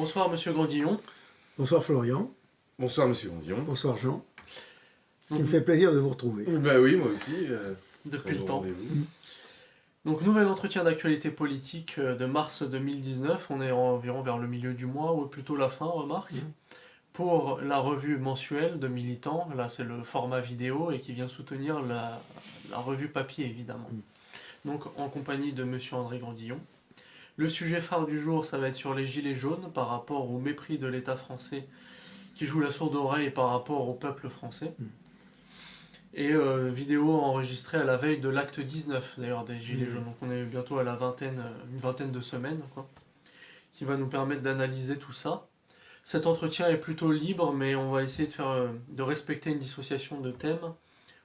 Bonsoir Monsieur Grandillon. Bonsoir Florian. Bonsoir Monsieur Grandillon. Bonsoir Jean. Ce qui me fait plaisir de vous retrouver. Bah oui, moi aussi. Depuis le bon temps. rendez-vous. Donc nouvel entretien d'actualité politique de mars 2019, on est environ vers le milieu du mois, ou plutôt la fin, remarque, pour la revue mensuelle de Militants. Là c'est le format vidéo et qui vient soutenir la revue papier évidemment. Donc en compagnie de Monsieur André Grandillon. Le sujet phare du jour, ça va être sur les gilets jaunes par rapport au mépris de l'État français qui joue la sourde oreille par rapport au peuple français. Et vidéo enregistrée à la veille de l'acte 19 d'ailleurs des Gilets jaunes. Donc on est bientôt à la une vingtaine de semaines, quoi, qui va nous permettre d'analyser tout ça. Cet entretien est plutôt libre, mais on va essayer de respecter une dissociation de thèmes.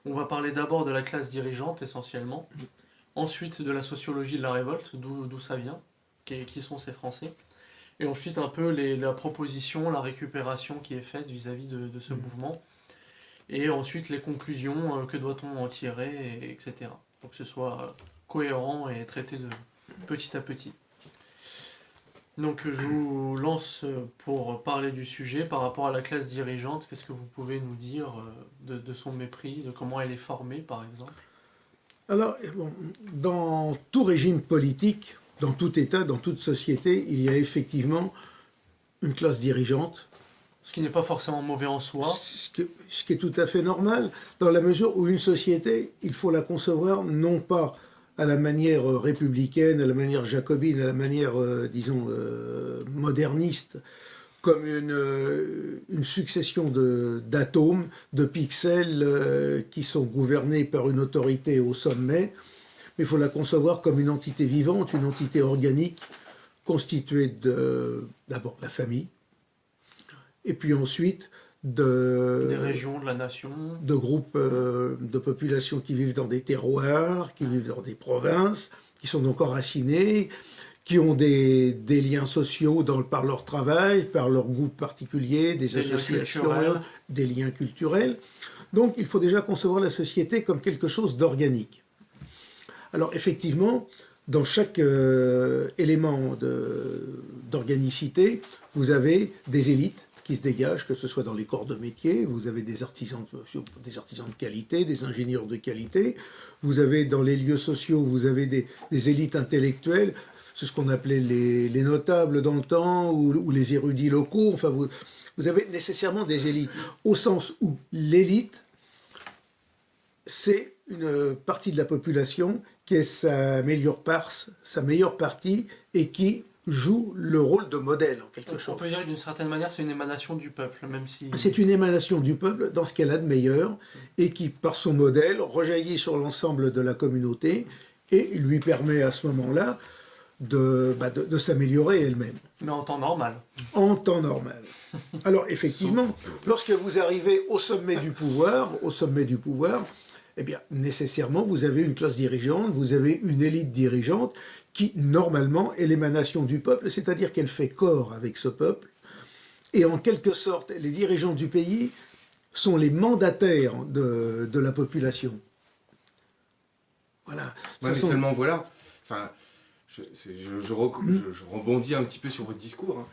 On va parler d'abord de la classe dirigeante essentiellement, ensuite de la sociologie de la révolte, d'où ça vient, qui sont ces Français, et ensuite un peu la proposition, la récupération qui est faite vis-à-vis de ce mouvement. Et ensuite les conclusions, que doit-on en tirer, etc. Pour que ce soit cohérent et traité de petit à petit. Donc je vous lance pour parler du sujet par rapport à la classe dirigeante. Qu'est-ce que vous pouvez nous dire de son mépris, de comment elle est formée par exemple? Alors, bon, dans tout régime politique, dans tout État, dans toute société, il y a effectivement une classe dirigeante. Ce qui n'est pas forcément mauvais en soi. Ce qui est tout à fait normal, dans la mesure où une société, il faut la concevoir non pas à la manière républicaine, à la manière jacobine, à la manière, disons, moderniste, comme une succession d'atomes, de pixels qui sont gouvernés par une autorité au sommet, mais il faut la concevoir comme une entité vivante, une entité organique, constituée d'abord de la famille, et puis ensuite des régions, de la nation, de groupes de populations qui vivent dans des terroirs, qui vivent dans des provinces, qui sont donc enracinés, qui ont des liens sociaux par leur travail, par leur goût particulier, des associations, des liens culturels. Donc il faut déjà concevoir la société comme quelque chose d'organique. Alors effectivement, dans chaque élément d'organicité, vous avez des élites qui se dégagent, que ce soit dans les corps de métier, vous avez des artisans de qualité, des ingénieurs de qualité, vous avez dans les lieux sociaux, vous avez des élites intellectuelles, c'est ce qu'on appelait les notables dans le temps, ou les érudits locaux, enfin vous avez nécessairement des élites, au sens où l'élite, c'est une partie de la population qui est sa meilleure partie et qui joue le rôle de modèle en quelque sorte. On peut dire que d'une certaine manière c'est une émanation du peuple, même si... C'est une émanation du peuple dans ce qu'elle a de meilleur et qui, par son modèle, rejaillit sur l'ensemble de la communauté et lui permet à ce moment-là de s'améliorer elle-même. Mais en temps normal. En temps normal. Alors effectivement, lorsque vous arrivez au sommet du pouvoir, eh bien nécessairement vous avez une classe dirigeante, vous avez une élite dirigeante qui normalement est l'émanation du peuple, c'est-à-dire qu'elle fait corps avec ce peuple, et en quelque sorte les dirigeants du pays sont les mandataires de la population. Voilà. Ouais, mais seulement voilà, enfin, je rebondis un petit peu sur votre discours. Hein.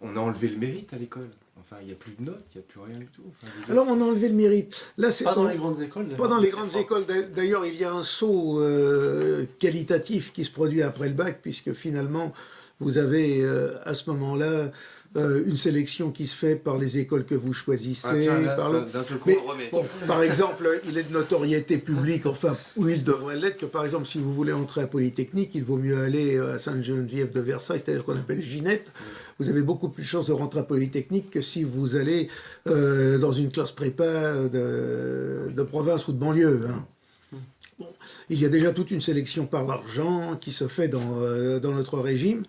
On a enlevé le mérite à l'école. Enfin, il n'y a plus de notes, il n'y a plus rien du tout. Enfin, alors on a enlevé le mérite. Là, pas dans les grandes écoles. Pas dans les grandes écoles. D'ailleurs, il y a un saut qualitatif qui se produit après le bac, puisque finalement, vous avez à ce moment-là une sélection qui se fait par les écoles que vous choisissez. Ah tiens, là, d'un seul coup, on remet. Bon, par exemple, il est de notoriété publique, enfin, ou il devrait l'être, que par exemple, si vous voulez entrer à Polytechnique, il vaut mieux aller à Sainte-Geneviève de Versailles, c'est-à-dire qu'on appelle Ginette. Vous avez beaucoup plus de chances de rentrer à Polytechnique que si vous allez dans une classe prépa de province ou de banlieue. Hein. Bon, il y a déjà toute une sélection par l'argent qui se fait dans notre régime.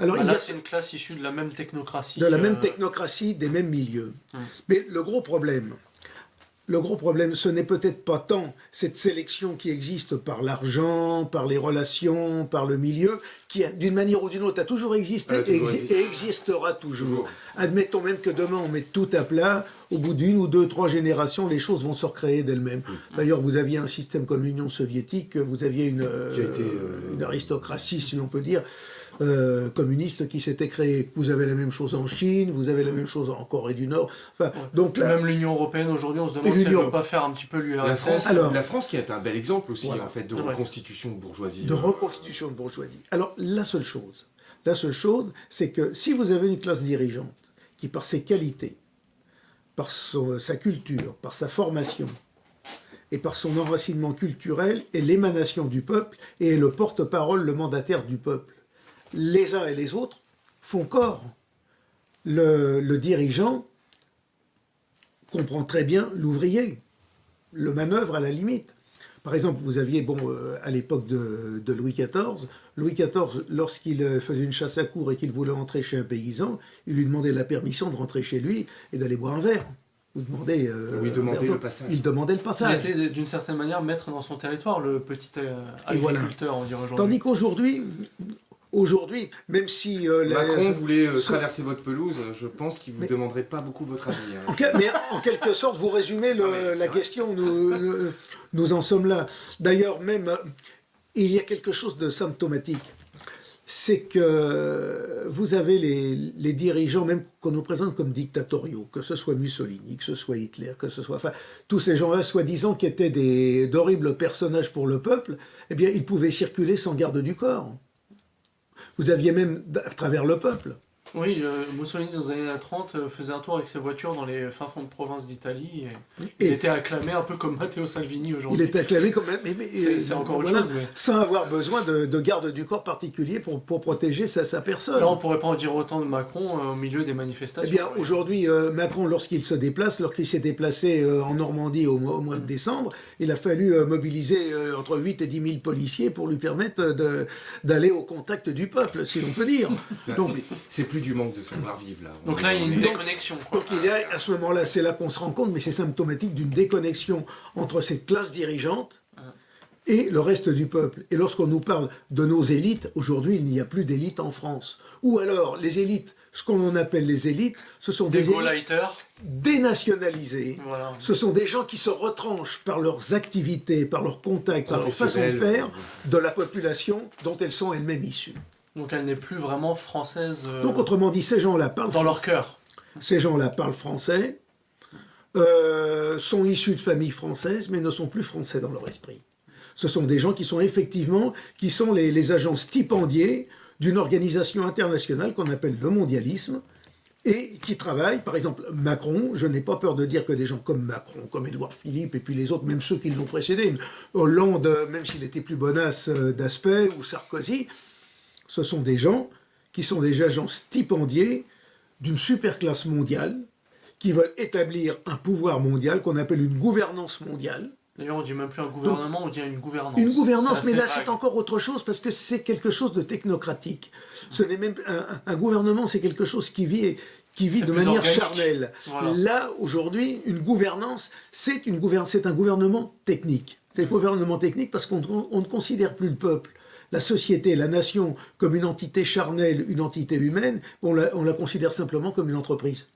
Alors, là, c'est une classe issue de la même technocratie. De la même technocratie, des mêmes milieux. Mais le gros problème, ce n'est peut-être pas tant cette sélection qui existe par l'argent, par les relations, par le milieu, qui, d'une manière ou d'une autre, a toujours existé et existera toujours. Admettons même que demain, on mette tout à plat, au bout d'une ou deux, trois générations, les choses vont se recréer d'elles-mêmes. D'ailleurs, vous aviez un système comme l'Union soviétique, vous aviez une aristocratie, si l'on peut dire, communiste qui s'était créé. Vous avez la même chose en Chine, vous avez la même chose en Corée du Nord. Enfin, donc là, même l'Union européenne aujourd'hui, on se demande si elle ne peut pas faire un petit peu l'URSS. La France qui est un bel exemple aussi, en fait, de reconstitution de bourgeoisie. De reconstitution de bourgeoisie. Alors, la seule chose, c'est que si vous avez une classe dirigeante qui, par ses qualités, par sa culture, par sa formation et par son enracinement culturel, est l'émanation du peuple et est le porte-parole, le mandataire du peuple, les uns et les autres font corps. Le dirigeant comprend très bien l'ouvrier, le manœuvre à la limite. Par exemple, vous aviez, à l'époque de Louis XIV, lorsqu'il faisait une chasse à courre et qu'il voulait entrer chez un paysan, il lui demandait la permission de rentrer chez lui et d'aller boire un verre. Il demandait le passage. Il demandait le passage. Il était d'une certaine manière maître dans son territoire, le petit agriculteur, on dirait aujourd'hui. Tandis qu'aujourd'hui, même si... Macron voulait traverser votre pelouse, je pense qu'il ne vous demanderait pas beaucoup votre avis. Hein. Mais en quelque sorte, vous résumez la question, nous en sommes là. D'ailleurs, même, il y a quelque chose de symptomatique. C'est que vous avez les dirigeants, même qu'on nous présente comme dictatoriaux, que ce soit Mussolini, que ce soit Hitler, que ce soit... Enfin, tous ces gens-là, soi-disant, qui étaient d'horribles personnages pour le peuple, eh bien, ils pouvaient circuler sans garde du corps. Vous aviez même, à travers le peuple... Oui, Mussolini, dans les années 30, faisait un tour avec sa voiture dans les fins fonds de province d'Italie. Et il était acclamé un peu comme Matteo Salvini aujourd'hui. Il était acclamé comme... C'est encore autre chose. Mais... Sans avoir besoin de garde du corps particulier pour protéger sa personne. Là, on ne pourrait pas en dire autant de Macron au milieu des manifestations. Eh bien, aujourd'hui, Macron, lorsqu'il s'est déplacé en Normandie au mois de décembre, il a fallu mobiliser entre 8 et 10 000 policiers pour lui permettre d'aller au contact du peuple, si l'on peut dire. C'est plus du manque de savoir-vivre, là. Donc là, il y a une déconnexion. Donc il y a, à ce moment-là, c'est là qu'on se rend compte, mais c'est symptomatique d'une déconnexion entre cette classe dirigeante et le reste du peuple. Et lorsqu'on nous parle de nos élites, aujourd'hui, il n'y a plus d'élite en France. Ou alors, les élites, ce qu'on appelle les élites, ce sont des élites dénationalisées. Voilà. Ce sont des gens qui se retranchent par leurs activités, par leurs contacts, par leur façon de faire, de la population dont elles sont elles-mêmes issues. Donc elle n'est plus vraiment française. Donc autrement dit, ces gens-là parlent dans leur cœur. Ces gens-là parlent français, sont issus de familles françaises, mais ne sont plus français dans leur esprit. Ce sont des gens qui sont effectivement les agents stipendiés d'une organisation internationale qu'on appelle le mondialisme et qui travaillent, par exemple Macron, je n'ai pas peur de dire que des gens comme Macron, comme Édouard Philippe et puis les autres, même ceux qui l'ont précédé, Hollande, même s'il était plus bonasse d'aspect, ou Sarkozy, ce sont des gens qui sont des agents stipendiés d'une superclasse mondiale qui veulent établir un pouvoir mondial qu'on appelle une gouvernance mondiale. D'ailleurs, on ne dit même plus un gouvernement, on dit une gouvernance. Une gouvernance, mais là c'est encore autre chose parce que c'est quelque chose de technocratique. Ce n'est même un gouvernement, c'est quelque chose qui vit de manière charnelle. Voilà. Là, aujourd'hui, une gouvernance, c'est un gouvernement technique. C'est un gouvernement technique parce qu'on ne considère plus le peuple, la société, la nation, comme une entité charnelle, une entité humaine, on la considère simplement comme une entreprise.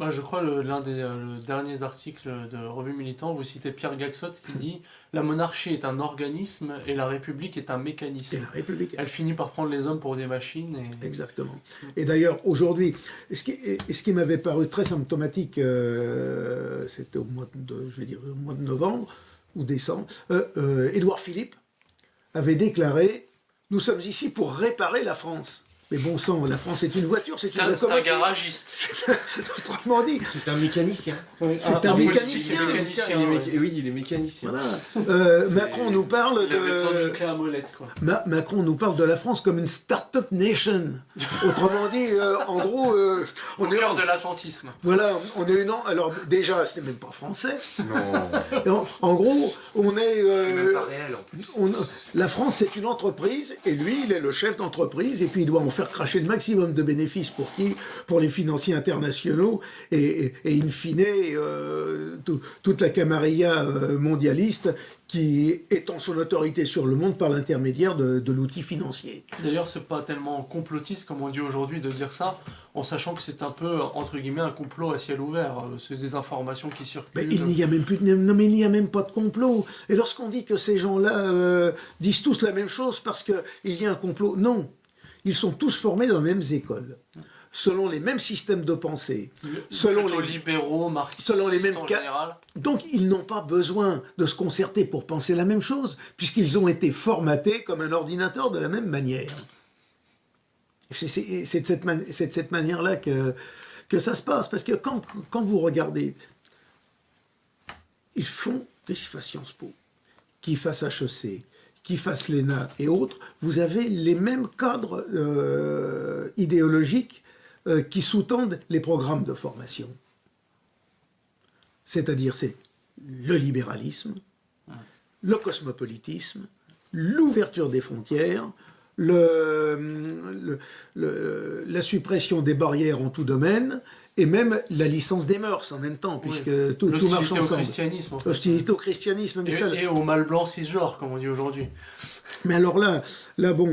Je crois l'un des derniers articles de Revue Militant, vous citez Pierre Gaxot qui dit « La monarchie est un organisme et la République est un mécanisme. » Et la République... Elle finit par prendre les hommes pour des machines. Exactement. Et d'ailleurs, aujourd'hui, ce qui m'avait paru très symptomatique, c'était au mois de novembre ou décembre, Édouard Philippe avait déclaré « Nous sommes ici pour réparer la France ». Mais bon sang, la France est une voiture, c'est une locomotive. C'est un garagiste. Autrement dit. C'est un mécanicien. Oui, c'est un mécanicien. Oui, il est mécanicien. Voilà. Macron nous parle il avait besoin d'une clé à molette, quoi. Macron nous parle de la France comme une start-up nation. Autrement dit, en gros... au cœur de l'atlantisme. Voilà, on est une... Alors déjà, c'est même pas français. Non. En gros, on est... c'est même pas réel, en plus. La France, c'est une entreprise, et lui, il est le chef d'entreprise, et puis il doit en faire cracher le maximum de bénéfices pour les financiers internationaux et in fine toute la camarilla mondialiste qui étend son autorité sur le monde par l'intermédiaire de l'outil financier. D'ailleurs, c'est pas tellement complotiste comme on dit aujourd'hui de dire ça, en sachant que c'est un peu entre guillemets un complot à ciel ouvert. C'est des informations qui circulent. Mais il n'y a même plus mais il n'y a même pas de complot. Et lorsqu'on dit que ces gens-là disent tous la même chose parce qu'il y a un complot, non. ils sont tous formés dans les mêmes écoles, selon les mêmes systèmes de pensée, selon les libéraux, marxistes selon les mêmes en cas. général. Donc ils n'ont pas besoin de se concerter pour penser la même chose, puisqu'ils ont été formatés comme un ordinateur de la même manière. C'est de cette manière-là que ça se passe, parce que quand vous regardez, ils font qu'ils fassent Sciences Po, qu'ils fassent HEC, qu'ils fassent l'ENA et autres, vous avez les mêmes cadres idéologiques qui sous-tendent les programmes de formation. C'est-à-dire, c'est le libéralisme, le cosmopolitisme, l'ouverture des frontières, la suppression des barrières en tout domaine, et même la licence des mœurs en même temps, puisque tout marche ensemble. Au christianisme. En fait. L'hostilité au christianisme. Et au mal blanc cisgenre, comme on dit aujourd'hui. Mais alors là bon,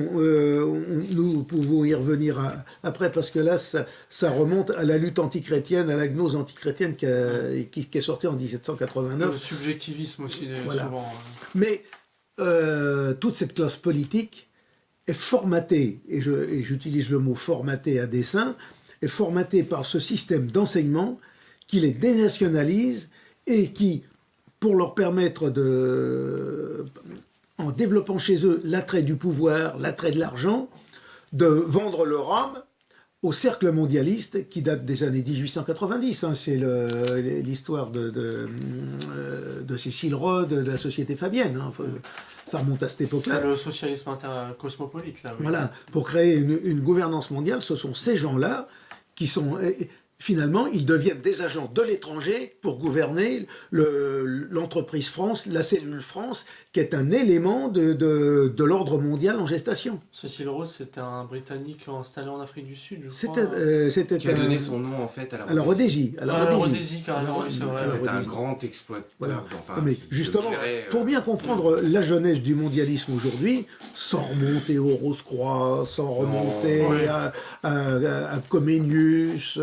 nous pouvons y revenir après, parce que là, ça remonte à la lutte antichrétienne, à la gnose antichrétienne qui est sortie en 1789. Le subjectivisme aussi, voilà. souvent. Mais toute cette classe politique est formatée, et j'utilise le mot formatée à dessein, est formatée par ce système d'enseignement qui les dénationalise et qui, pour leur permettre en développant chez eux l'attrait du pouvoir, l'attrait de l'argent, de vendre leur âme au cercle mondialiste qui date des années 1890. C'est l'histoire de Cécile Rhodes, de la Société Fabienne. Ça remonte à cette époque-là. C'est le socialisme cosmopolite, là. Oui. Voilà, pour créer une gouvernance mondiale, ce sont ces gens-là qui sont... Finalement, ils deviennent des agents de l'étranger pour gouverner l'entreprise France, la cellule France, qui est un élément de l'ordre mondial en gestation. Cécile Rhodes, c'était un Britannique installé en Afrique du Sud, je crois. Qui a donné son nom, en fait, à la Rhodésie. À la Rhodésie, carrément, oui, c'est vrai. C'était un grand exploiteur. Voilà. Enfin, mais justement, pour bien comprendre la jeunesse du mondialisme aujourd'hui, sans remonter au Rose-Croix, sans remonter à Comenius,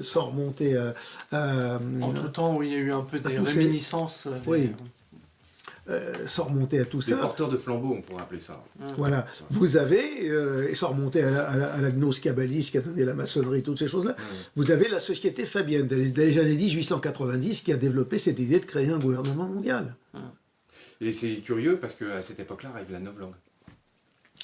sans remonter à... En tout temps où il y a eu un peu des réminiscences. Oui. Sans remonter à tout ça. Des porteurs de flambeaux, on pourrait appeler ça. Voilà. Vous avez, et sans remonter à la gnose kabbaliste qui a donné la maçonnerie, toutes ces choses-là, vous avez la Société Fabienne, dans les années 1890, qui a développé cette idée de créer un gouvernement mondial. Et c'est curieux parce qu'à cette époque-là arrive la novlangue.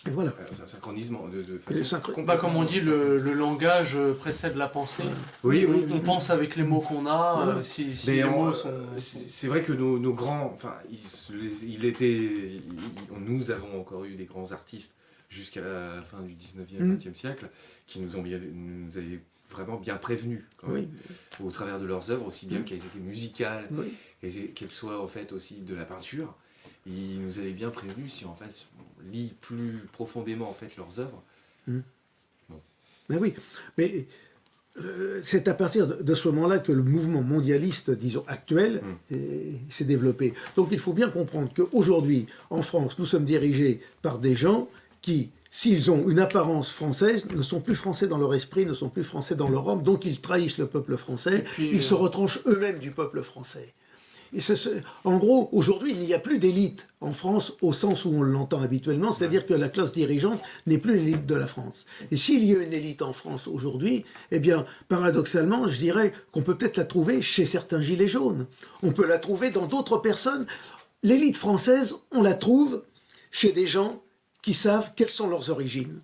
Et voilà. C'est un synchronisme de façon comme on dit, le langage précède la pensée. Oui. On pense avec les mots qu'on a. Voilà. Les mots sont... C'est vrai que nos grands... Enfin, nous avons encore eu des grands artistes jusqu'à la fin du 19e, 20e siècle qui nous avaient vraiment bien prévenus, quand même, au travers de leurs œuvres, aussi bien qu'elles étaient musicales, qu'elles soient en fait aussi de la peinture. Ils nous avaient bien prévenus si en fait on lit plus profondément en fait leurs œuvres. Bon. Mais oui, mais c'est à partir de ce moment-là que le mouvement mondialiste, disons actuel, s'est développé. Donc il faut bien comprendre qu'aujourd'hui, en France, nous sommes dirigés par des gens qui, s'ils ont une apparence française, ne sont plus français dans leur esprit, ne sont plus français dans leur âme, donc ils trahissent le peuple français, ils se retranchent eux-mêmes du peuple français. En gros, aujourd'hui, il n'y a plus d'élite en France au sens où on l'entend habituellement, c'est-à-dire que la classe dirigeante n'est plus l'élite de la France. Et s'il y a une élite en France aujourd'hui, eh bien, paradoxalement, je dirais qu'on peut peut-être la trouver chez certains gilets jaunes. On peut la trouver dans d'autres personnes. L'élite française, on la trouve chez des gens qui savent quelles sont leurs origines,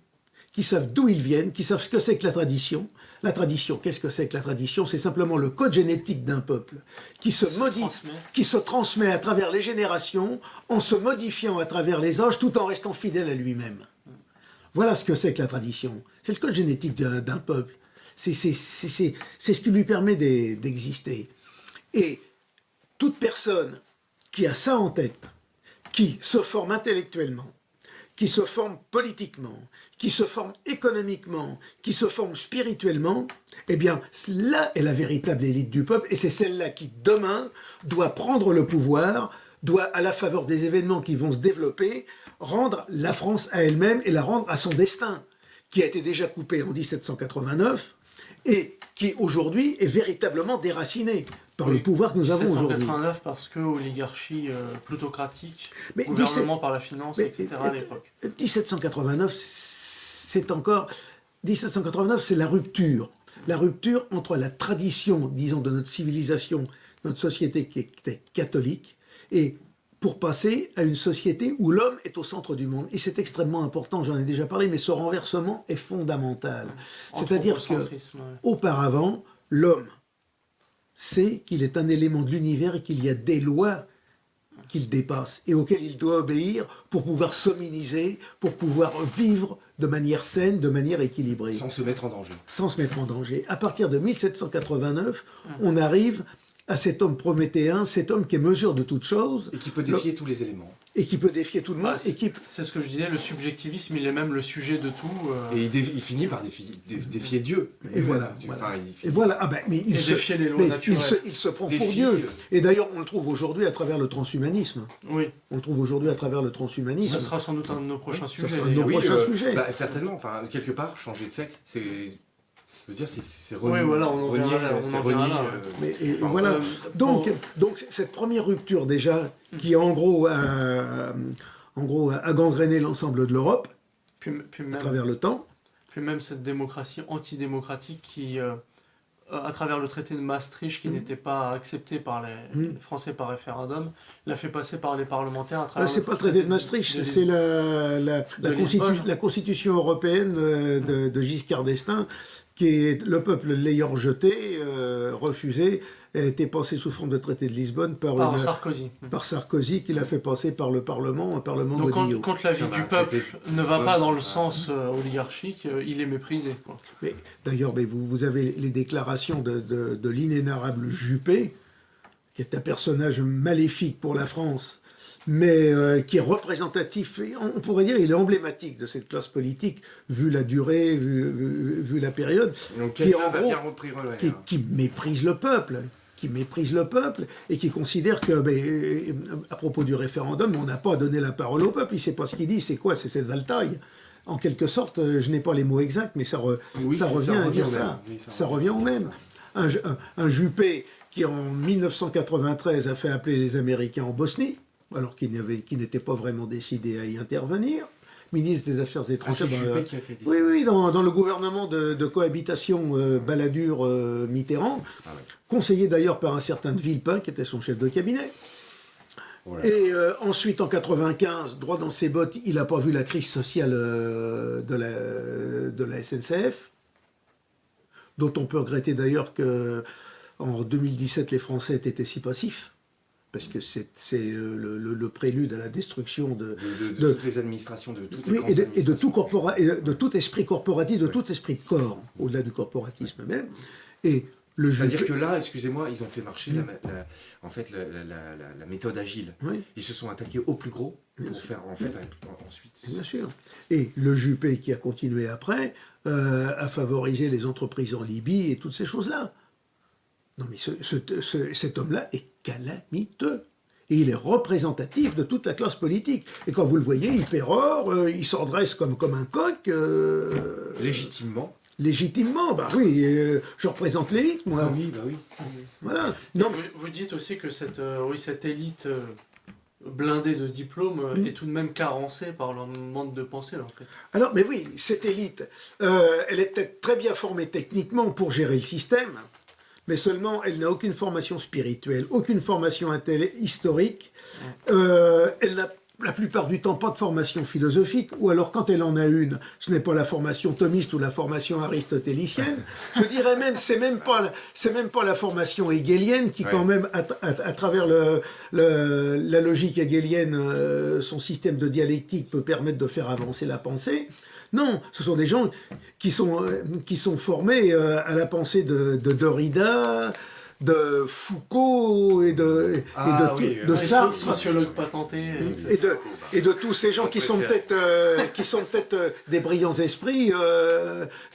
qui savent d'où ils viennent, qui savent ce que c'est que la tradition. La tradition, qu'est-ce que c'est que la tradition? C'est simplement le code génétique d'un peuple qui se transmet à travers les générations, en se modifiant à travers les âges, tout en restant fidèle à lui-même. Voilà ce que c'est que la tradition. C'est le code génétique d'un peuple. C'est ce qui lui permet d'exister. Et toute personne qui a ça en tête, qui se forme intellectuellement, qui se forme politiquement, qui se forme économiquement, qui se forme spirituellement, eh bien, là est la véritable élite du peuple, et c'est celle-là qui, demain, doit prendre le pouvoir, doit, à la faveur des événements qui vont se développer, rendre la France à elle-même et la rendre à son destin, qui a été déjà coupé en 1789, et qui, aujourd'hui, est véritablement déraciné par le pouvoir que nous avons aujourd'hui. 1789 parce que oligarchie plutocratique, gouvernement par la finance, etc. à l'époque. 1789, c'est encore... 1789, c'est la rupture. La rupture entre la tradition, disons, de notre civilisation, notre société qui était catholique, et pour passer à une société où l'homme est au centre du monde. Et c'est extrêmement important, j'en ai déjà parlé, mais ce renversement est fondamental. C'est-à-dire qu'auparavant, l'homme sait qu'il est un élément de l'univers et qu'il y a des lois qu'il dépasse et auxquelles il doit obéir pour pouvoir s'hominiser, pour pouvoir vivre de manière saine, de manière équilibrée. Sans se mettre en danger. Sans se mettre en danger. À partir de 1789, on arrive à cet homme prométhéen, cet homme qui est mesure de toutes choses. Et qui peut défier tous les éléments. Et qui peut défier tout le monde. C'est ce que je disais, le subjectivisme, il est même le sujet de tout. Et il finit par défier Dieu. Et voilà. Et voilà. Ah ben, mais il défier les lois naturelles. Il se prend pour Dieu. Et d'ailleurs, on le trouve aujourd'hui à travers le transhumanisme. Oui. On le trouve aujourd'hui à travers le transhumanisme. Ce sera sans doute un de nos prochains sujets. Ce sera un de nos prochains sujets. Bah, certainement. Enfin, quelque part, changer de sexe, c'est... Je veux dire, c'est renier. Oui, voilà, on en verra là. Voilà. Donc, cette première rupture, déjà, qui en gros a gangréné l'ensemble de l'Europe, à travers le temps. Puis même cette démocratie antidémocratique qui, à travers le traité de Maastricht, qui n'était pas accepté par les Français par référendum, l'a fait passer par les parlementaires à travers... c'est pas le traité de Maastricht, c'est la constitution européenne de Giscard d'Estaing, qui est le peuple l'ayant rejeté, refusé, a été passé sous forme de traité de Lisbonne par Sarkozy. Par Sarkozy, qui l'a fait passer par le Parlement, un Parlement godillot. Donc quand l'avis du peuple ne va pas dans le sens oligarchique, il est méprisé. Mais d'ailleurs, vous avez les déclarations de l'inénarrable Juppé, qui est un personnage maléfique pour la France, mais qui est représentatif, et on pourrait dire il est emblématique de cette classe politique, vu la durée, vu la période, donc, qui méprise le peuple, et qui considère que, à propos du référendum, on n'a pas donné la parole au peuple, il ne sait pas ce qu'il dit, c'est quoi, c'est cette valtaille. En quelque sorte, je n'ai pas les mots exacts, mais ça revient à dire ça. Ça revient au même. Un Juppé qui, en 1993, a fait appeler les Américains en Bosnie, alors qu'il n'était pas vraiment décidé à y intervenir, ministre des Affaires étrangères. C'est Juppé qui a fait oui, dans le gouvernement de cohabitation Balladur-Mitterrand, conseillé d'ailleurs par un certain de Villepin, qui était son chef de cabinet. Voilà. Et ensuite, en 95, droit dans ses bottes, il n'a pas vu la crise sociale de la SNCF, dont on peut regretter d'ailleurs qu'en 2017, les Français aient été si passifs. Parce que c'est le prélude à la destruction de toutes les administrations, de toutes les grandes administrations. Et de tout esprit corporatif, de tout esprit de corps, au-delà du corporatisme même. Et c'est-à-dire que là, excusez-moi, ils ont fait marcher la méthode agile. Oui. Ils se sont attaqués au plus gros pour faire ensuite. Bien sûr. Et le Juppé qui a continué après a favorisé les entreprises en Libye et toutes ces choses-là. Non mais cet homme-là est calamiteux. Et il est représentatif de toute la classe politique. Et quand vous le voyez, il pérore, il s'en dresse comme un coq. Légitimement, bah oui, je représente l'élite, moi. Ah oui, bah oui. Voilà. Non. Vous dites aussi que cette élite blindée de diplômes est tout de même carencée par leur manque de pensée, en fait. Alors, mais oui, cette élite, elle est peut-être très bien formée techniquement pour gérer le système, mais seulement elle n'a aucune formation spirituelle, aucune formation historique, elle n'a la plupart du temps pas de formation philosophique, ou alors quand elle en a une, ce n'est pas la formation thomiste ou la formation aristotélicienne, je dirais même, c'est même pas la formation hegélienne qui quand même, à travers la logique hegélienne, son système de dialectique peut permettre de faire avancer la pensée. Non, ce sont des gens qui sont formés à la pensée de Derrida, de Foucault et de Sartre, sociologue patenté, et de tous ces gens qui sont peut-être des brillants esprits,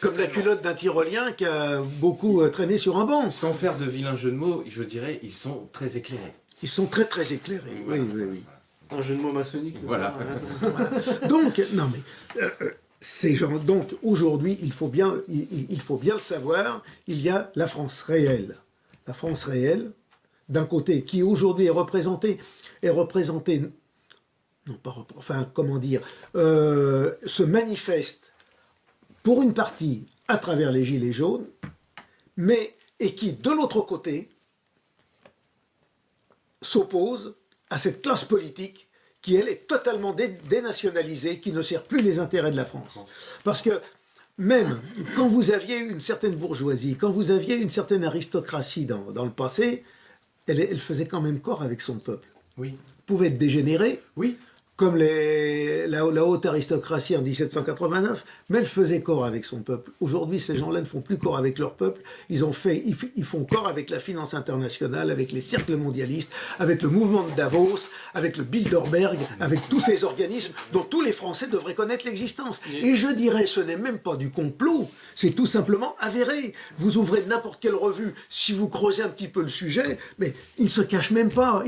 comme la culotte d'un tyrolien qui a beaucoup traîné sur un banc. Sans faire de vilains jeux de mots, je dirais, ils sont très éclairés. Ils sont très très éclairés. Oui. Un jeu de mots maçonnique. Voilà. Donc non mais. Ces gens, donc aujourd'hui, il faut bien le savoir, il y a la France réelle. La France réelle, d'un côté, qui aujourd'hui est représentée, non pas, enfin, comment dire, se manifeste pour une partie à travers les Gilets jaunes, et qui, de l'autre côté, s'oppose à cette classe politique qui, elle, est totalement dénationalisée, qui ne sert plus les intérêts de la France. Parce que même quand vous aviez une certaine bourgeoisie, quand vous aviez une certaine aristocratie dans le passé, elle faisait quand même corps avec son peuple. Oui. Pouvait être dégénérée, Oui. comme la haute aristocratie en 1789, mais elle faisait corps avec son peuple. Aujourd'hui, ces gens-là ne font plus corps avec leur peuple, ils font corps avec la finance internationale, avec les cercles mondialistes, avec le mouvement de Davos, avec le Bilderberg, avec tous ces organismes dont tous les Français devraient connaître l'existence. Et je dirais, ce n'est même pas du complot, c'est tout simplement avéré. Vous ouvrez n'importe quelle revue, si vous creusez un petit peu le sujet, mais ils ne se cachent même pas,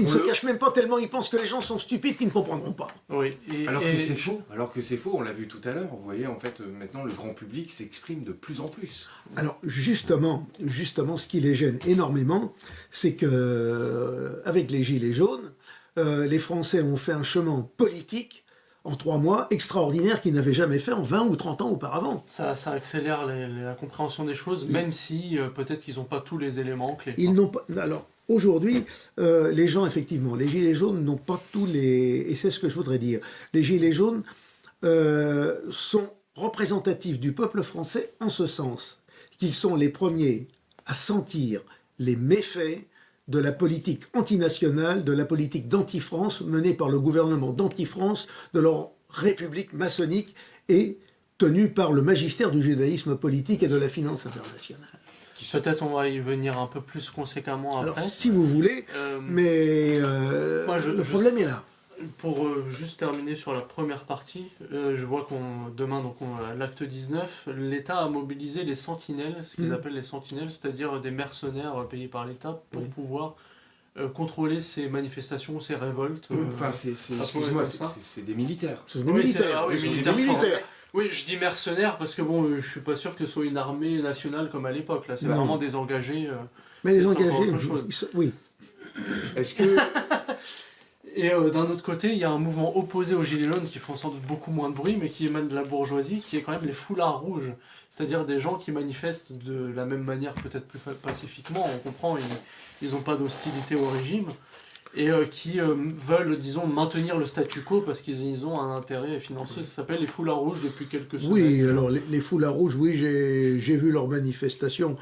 tellement ils pensent que les gens sont stupides qu'ils ne comprendront pas. Oui, alors que c'est faux, on l'a vu tout à l'heure, vous voyez, en fait, maintenant, le grand public s'exprime de plus en plus. Alors, justement, ce qui les gêne énormément, c'est que avec les Gilets jaunes, les Français ont fait un chemin politique en 3 mois extraordinaire qu'ils n'avaient jamais fait en 20 ou 30 ans auparavant. Ça accélère la compréhension des choses, même si peut-être qu'ils n'ont pas tous les éléments clés. Ils n'ont pas... Alors, aujourd'hui, les gens, effectivement, les Gilets jaunes n'ont pas tous les... Et c'est ce que je voudrais dire. Les Gilets jaunes sont représentatifs du peuple français en ce sens qu'ils sont les premiers à sentir les méfaits de la politique antinationale, de la politique d'anti-France menée par le gouvernement d'anti-France, de leur république maçonnique et tenue par le magistère du judaïsme politique et de la finance internationale. Peut-être on va y venir un peu plus conséquemment après. Alors, si vous voulez, mais le problème est là. Pour juste terminer sur la première partie, je vois demain, à l'acte 19, l'État a mobilisé les sentinelles, ce qu'ils appellent les sentinelles, c'est-à-dire des mercenaires payés par l'État pour pouvoir contrôler ces manifestations, ces révoltes. Excuse-moi, c'est des militaires. Ce sont des militaires. Oui, je dis mercenaires parce que je suis pas sûr que ce soit une armée nationale comme à l'époque. Là, c'est vraiment des engagés. Mais les engagés, oui. Est-ce que... Et d'un autre côté, il y a un mouvement opposé aux Gilets jaunes qui font sans doute beaucoup moins de bruit, mais qui émane de la bourgeoisie, qui est quand même les foulards rouges. C'est-à-dire des gens qui manifestent de la même manière, peut-être plus pacifiquement, on comprend, ils n'ont pas d'hostilité au régime, et qui veulent, disons, maintenir le statu quo parce qu'ils ont un intérêt financier. Ça s'appelle les foulards rouges depuis quelques semaines. Oui, alors les foulards rouges, oui, j'ai vu leur manifestation.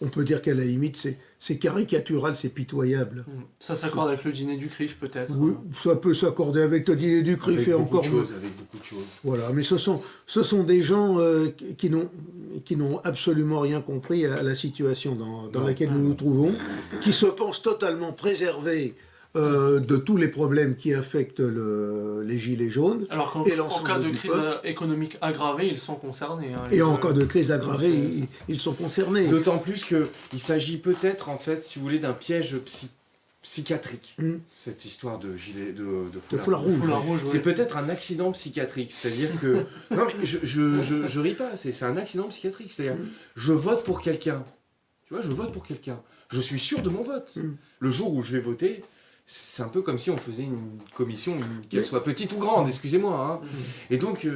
On peut dire qu'à la limite, c'est caricatural, c'est pitoyable. Ça s'accorde avec le dîner du CRIF, peut-être. Oui, ça peut s'accorder avec le dîner du CRIF et encore... Avec beaucoup de choses. Voilà, mais ce sont des gens qui n'ont absolument rien compris à la situation dans laquelle nous nous trouvons, qui se pensent totalement préservés de tous les problèmes qui affectent les Gilets jaunes. Alors qu'en cas de crise économique aggravée, ils sont concernés. Et en cas de crise aggravée, ils sont concernés. D'autant plus qu'il s'agit peut-être, en fait, si vous voulez, d'un piège psychiatrique, cette histoire de gilet de foulard rouge. C'est peut-être un accident psychiatrique, c'est-à-dire que... Non, mais je ris pas, c'est un accident psychiatrique, c'est-à-dire je vote pour quelqu'un, tu vois, je vote pour quelqu'un, je suis sûr de mon vote. Le jour où je vais voter, c'est un peu comme si on faisait une commission, qu'elle soit petite ou grande, excusez-moi. Et donc,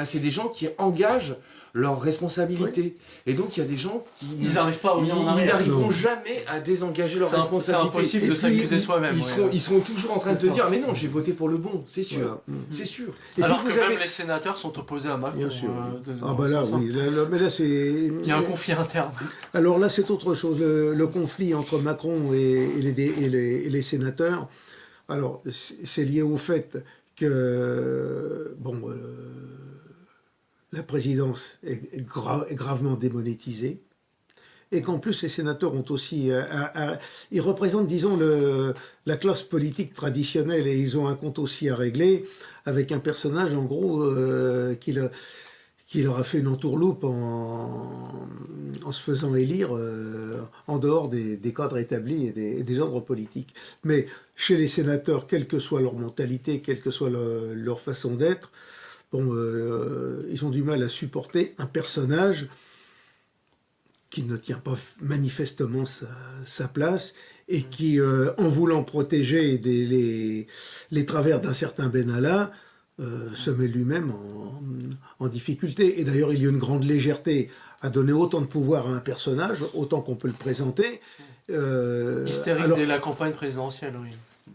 c'est des gens qui engagent leurs responsabilités. Et donc, il y a des gens qui... Ils n'arrivent pas à revenir en arrière. Ils n'arriveront jamais à désengager leurs responsabilités. C'est impossible de s'accuser soi-même. Ils seront toujours en train de te dire, mais non, j'ai voté pour le bon, c'est sûr. C'est sûr. Alors que même les sénateurs sont opposés à Macron. Bien sûr. Là, oui. Mais là, c'est... Il y a un conflit interne. Alors là, c'est autre chose. Le conflit entre Macron et les sénateurs, alors, c'est lié au fait que, la présidence est gravement démonétisée, et qu'en plus les sénateurs ont aussi... ils représentent, disons, la classe politique traditionnelle, et ils ont un compte aussi à régler avec un personnage, en gros, qui leur a fait une entourloupe en se faisant élire en dehors des cadres établis et des ordres politiques. Mais chez les sénateurs, quelle que soit leur mentalité, quelle que soit leur façon d'être, ils ont du mal à supporter un personnage qui ne tient pas manifestement sa place et qui, en voulant protéger les travers d'un certain Benalla, se met lui-même en difficulté. Et d'ailleurs, il y a une grande légèreté à donner autant de pouvoir à un personnage, autant qu'on peut le présenter. Hystérique dès la campagne présidentielle, oui.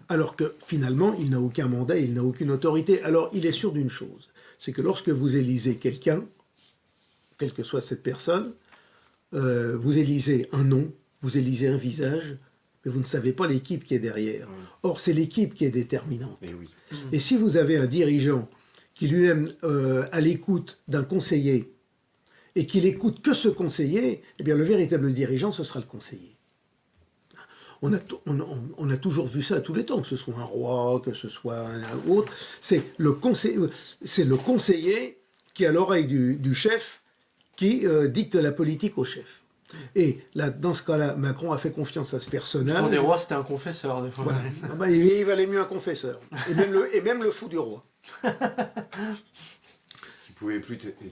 Alors que finalement, il n'a aucun mandat, il n'a aucune autorité. Alors, il est sûr d'une chose, c'est que lorsque vous élisez quelqu'un, quelle que soit cette personne, vous élisez un nom, vous élisez un visage, mais vous ne savez pas l'équipe qui est derrière. Or, c'est l'équipe qui est déterminante. Et si vous avez un dirigeant qui lui-même à l'écoute d'un conseiller, et qu'il écoute que ce conseiller, eh bien le véritable dirigeant, ce sera le conseiller. On a toujours vu ça à tous les temps, que ce soit un roi, que ce soit un autre. C'est le conseiller qui a l'oreille du chef qui dicte la politique au chef. Et là, dans ce cas-là, Macron a fait confiance à ce personnage. Quand des rois, c'était un confesseur, des fois. Voilà. Ah bah, il valait mieux un confesseur. Et même le fou du roi. Qui pouvait être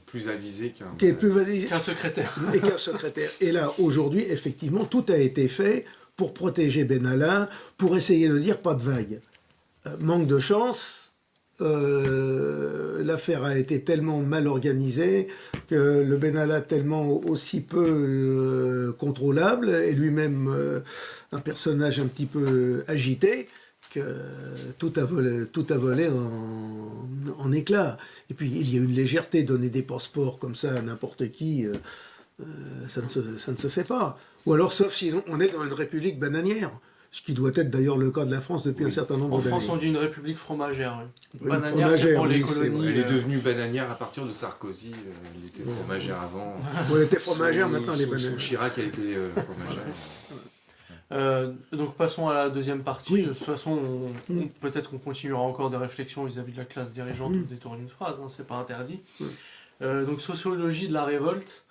plus avisé qu'un secrétaire. Et qu'un secrétaire. Et là, aujourd'hui, effectivement, tout a été fait pour protéger Benalla, pour essayer de dire pas de vague. Manque de chance. L'affaire a été tellement mal organisée que le Benalla tellement aussi peu contrôlable et lui-même un personnage un petit peu agité que tout a volé en éclats. Et puis il y a une légèreté, donner des passeports comme ça à n'importe qui, ça ne se fait pas. Ou alors sauf si on est dans une république bananière. Ce qui doit être d'ailleurs le cas de la France depuis un certain nombre d'années. En France, on dit une république fromagère. Oui. Bananière, c'est pour les colonies. Elle est devenue bananière à partir de Sarkozy. Elle était fromagère avant. Elle était fromagère, maintenant elle est bananière. Sous Chirac, elle était fromagère. Donc passons à la deuxième partie. De toute façon, peut-être qu'on continuera encore des réflexions vis-à-vis de la classe dirigeante au détour d'une phrase, c'est pas interdit. Donc sociologie de la révolte.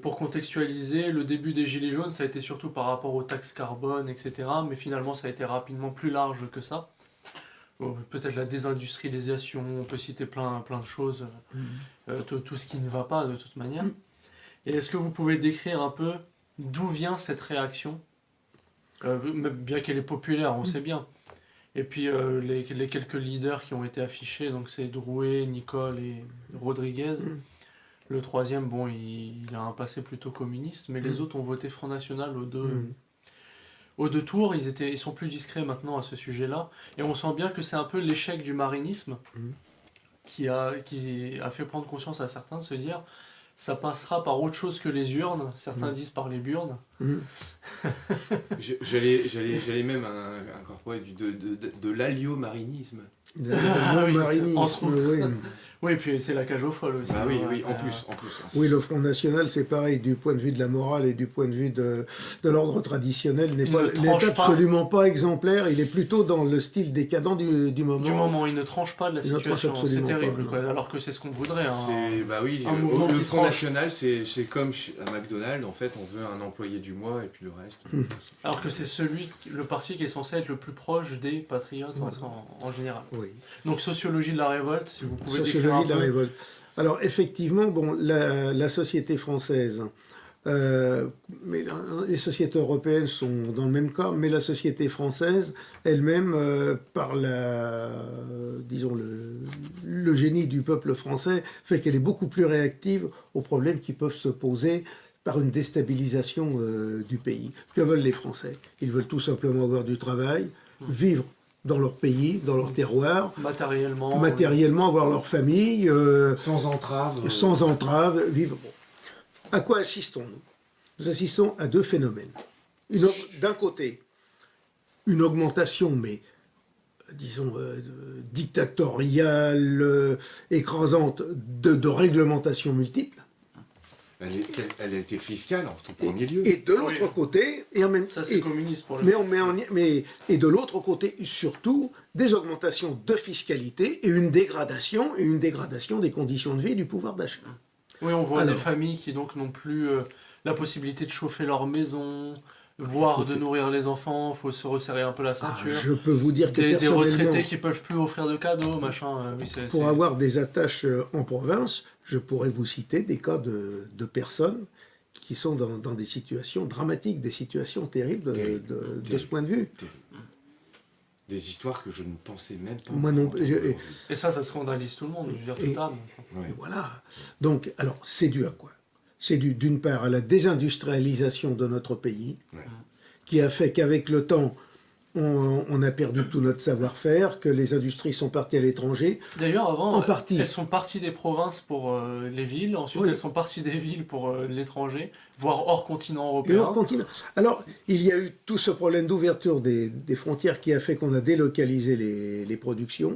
Pour contextualiser, le début des Gilets jaunes, ça a été surtout par rapport aux taxes carbone, etc. Mais finalement, ça a été rapidement plus large que ça. Peut-être la désindustrialisation, on peut citer plein de choses, tout ce qui ne va pas de toute manière. Et est-ce que vous pouvez décrire un peu d'où vient cette réaction, bien qu'elle est populaire, on sait bien. Et puis les quelques leaders qui ont été affichés, donc c'est Drouet, Nicole et Rodriguez. Le troisième, bon, il a un passé plutôt communiste, mais les autres ont voté Front National aux deux tours. Ils sont plus discrets maintenant à ce sujet-là. Et on sent bien que c'est un peu l'échec du marinisme qui a fait prendre conscience à certains de se dire ça passera par autre chose que les urnes. Certains disent par les burnes. J'allais même incorporer de l'alliomarinisme. Oui, puis c'est la cage aux folles aussi. En plus. Oui, le Front National, c'est pareil, du point de vue de la morale et du point de vue de l'ordre traditionnel, n'est absolument pas exemplaire, il est plutôt dans le style décadent du moment. Il ne tranche pas de la situation, c'est terrible, alors que c'est ce qu'on voudrait. Le Front National, c'est comme à McDonald's, en fait, on veut un employé du mois et puis le reste. Alors que c'est le parti qui est censé être le plus proche des patriotes en général. Oui. Donc sociologie de la révolte, si vous pouvez décrire un peu. De la révolte. Alors effectivement, bon, la société française, mais les sociétés européennes sont dans le même cas, mais la société française elle-même, par disons le génie du peuple français, fait qu'elle est beaucoup plus réactive aux problèmes qui peuvent se poser par une déstabilisation du pays. Que veulent les Français? Ils veulent tout simplement avoir du travail, vivre dans leur pays, dans leur terroir, matériellement avoir leur famille, sans entrave, vivre. Bon. À quoi assistons-nous? Nous assistons à deux phénomènes. D'un côté, une augmentation, mais disons dictatoriale, écrasante, de réglementations multiples. Elle était fiscale en tout premier lieu. Et de l'autre côté, ça c'est communiste pour le et de l'autre côté, surtout, des augmentations de fiscalité et une dégradation des conditions de vie et du pouvoir d'achat. Oui, on voit des familles qui donc n'ont plus la possibilité de chauffer leur maison, voire de nourrir les enfants, il faut se resserrer un peu la ceinture. Je peux vous dire que des retraités qui peuvent plus offrir de cadeaux, machin. Pour avoir des attaches en province, je pourrais vous citer des cas de personnes qui sont dans des situations dramatiques, des situations terribles de ce point de vue. des histoires que je ne pensais même pas. Moi non, et ça scandalise tout le monde, je veux dire, tout âme. Ouais. Voilà. Donc, alors, c'est dû à quoi? C'est dû, d'une part, à la désindustrialisation de notre pays, Ouais. qui a fait qu'avec le temps, on a perdu tout notre savoir-faire, que les industries sont parties à l'étranger. D'ailleurs, avant, En partie. elles sont parties des provinces pour les villes, ensuite Oui. elles sont parties des villes pour l'étranger, voire hors continent Et européen. hors continent. Alors, il y a eu tout ce problème d'ouverture des frontières qui a fait qu'on a délocalisé les productions,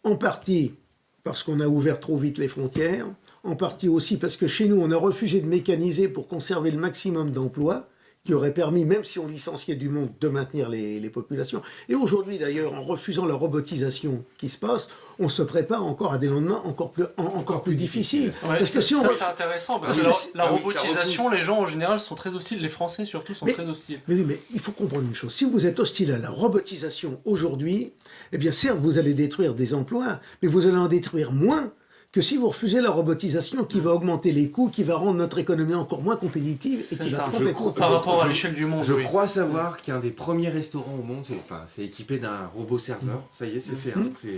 en partie parce qu'on a ouvert trop vite les frontières, en partie aussi parce que chez nous, on a refusé de mécaniser pour conserver le maximum d'emplois, qui aurait permis, même si on licenciait du monde, de maintenir les populations. Et aujourd'hui, d'ailleurs, en refusant la robotisation qui se passe, on se prépare encore à des lendemains encore plus difficiles. Ouais, Parce que si on ça, c'est intéressant, parce que la robotisation, les gens en général sont très hostiles, les Français surtout sont très hostiles. Mais oui, mais il faut comprendre une chose. Si vous êtes hostile à la robotisation aujourd'hui, eh bien certes, vous allez détruire des emplois, mais vous allez en détruire moins que si vous refusez la robotisation qui va augmenter les coûts, qui va rendre notre économie encore moins compétitive et qui va complètement... Par rapport à l'échelle du monde, Je crois savoir qu'un des premiers restaurants au monde, c'est équipé d'un robot serveur. Ça y est, c'est fait.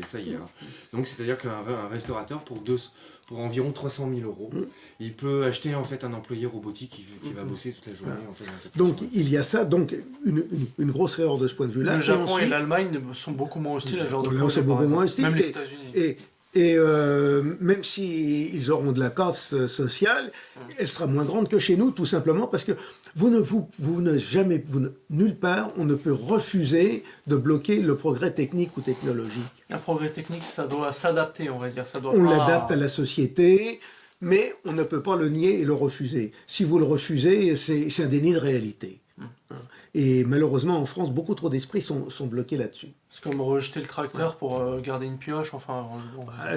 Ça y est. Donc c'est-à-dire qu'un restaurateur pour environ 300 000 euros, il peut acheter en fait un employé robotique qui va bosser toute la journée. En fait, donc il y a ça, donc une grosse erreur de ce point de vue-là. Le Japon et l'Allemagne sont beaucoup moins hostiles à ce genre de projet, même les États-Unis. Et même s'ils auront de la casse sociale, elle sera moins grande que chez nous, tout simplement parce que nulle part, on ne peut refuser de bloquer le progrès technique ou technologique. Un progrès technique, ça doit s'adapter, on va dire. On l'adapte à la société, mais on ne peut pas le nier et le refuser. Si vous le refusez, c'est un déni de réalité. Et malheureusement, en France, beaucoup trop d'esprits sont bloqués là-dessus. C'est comme rejeter le tracteur pour garder une pioche, enfin...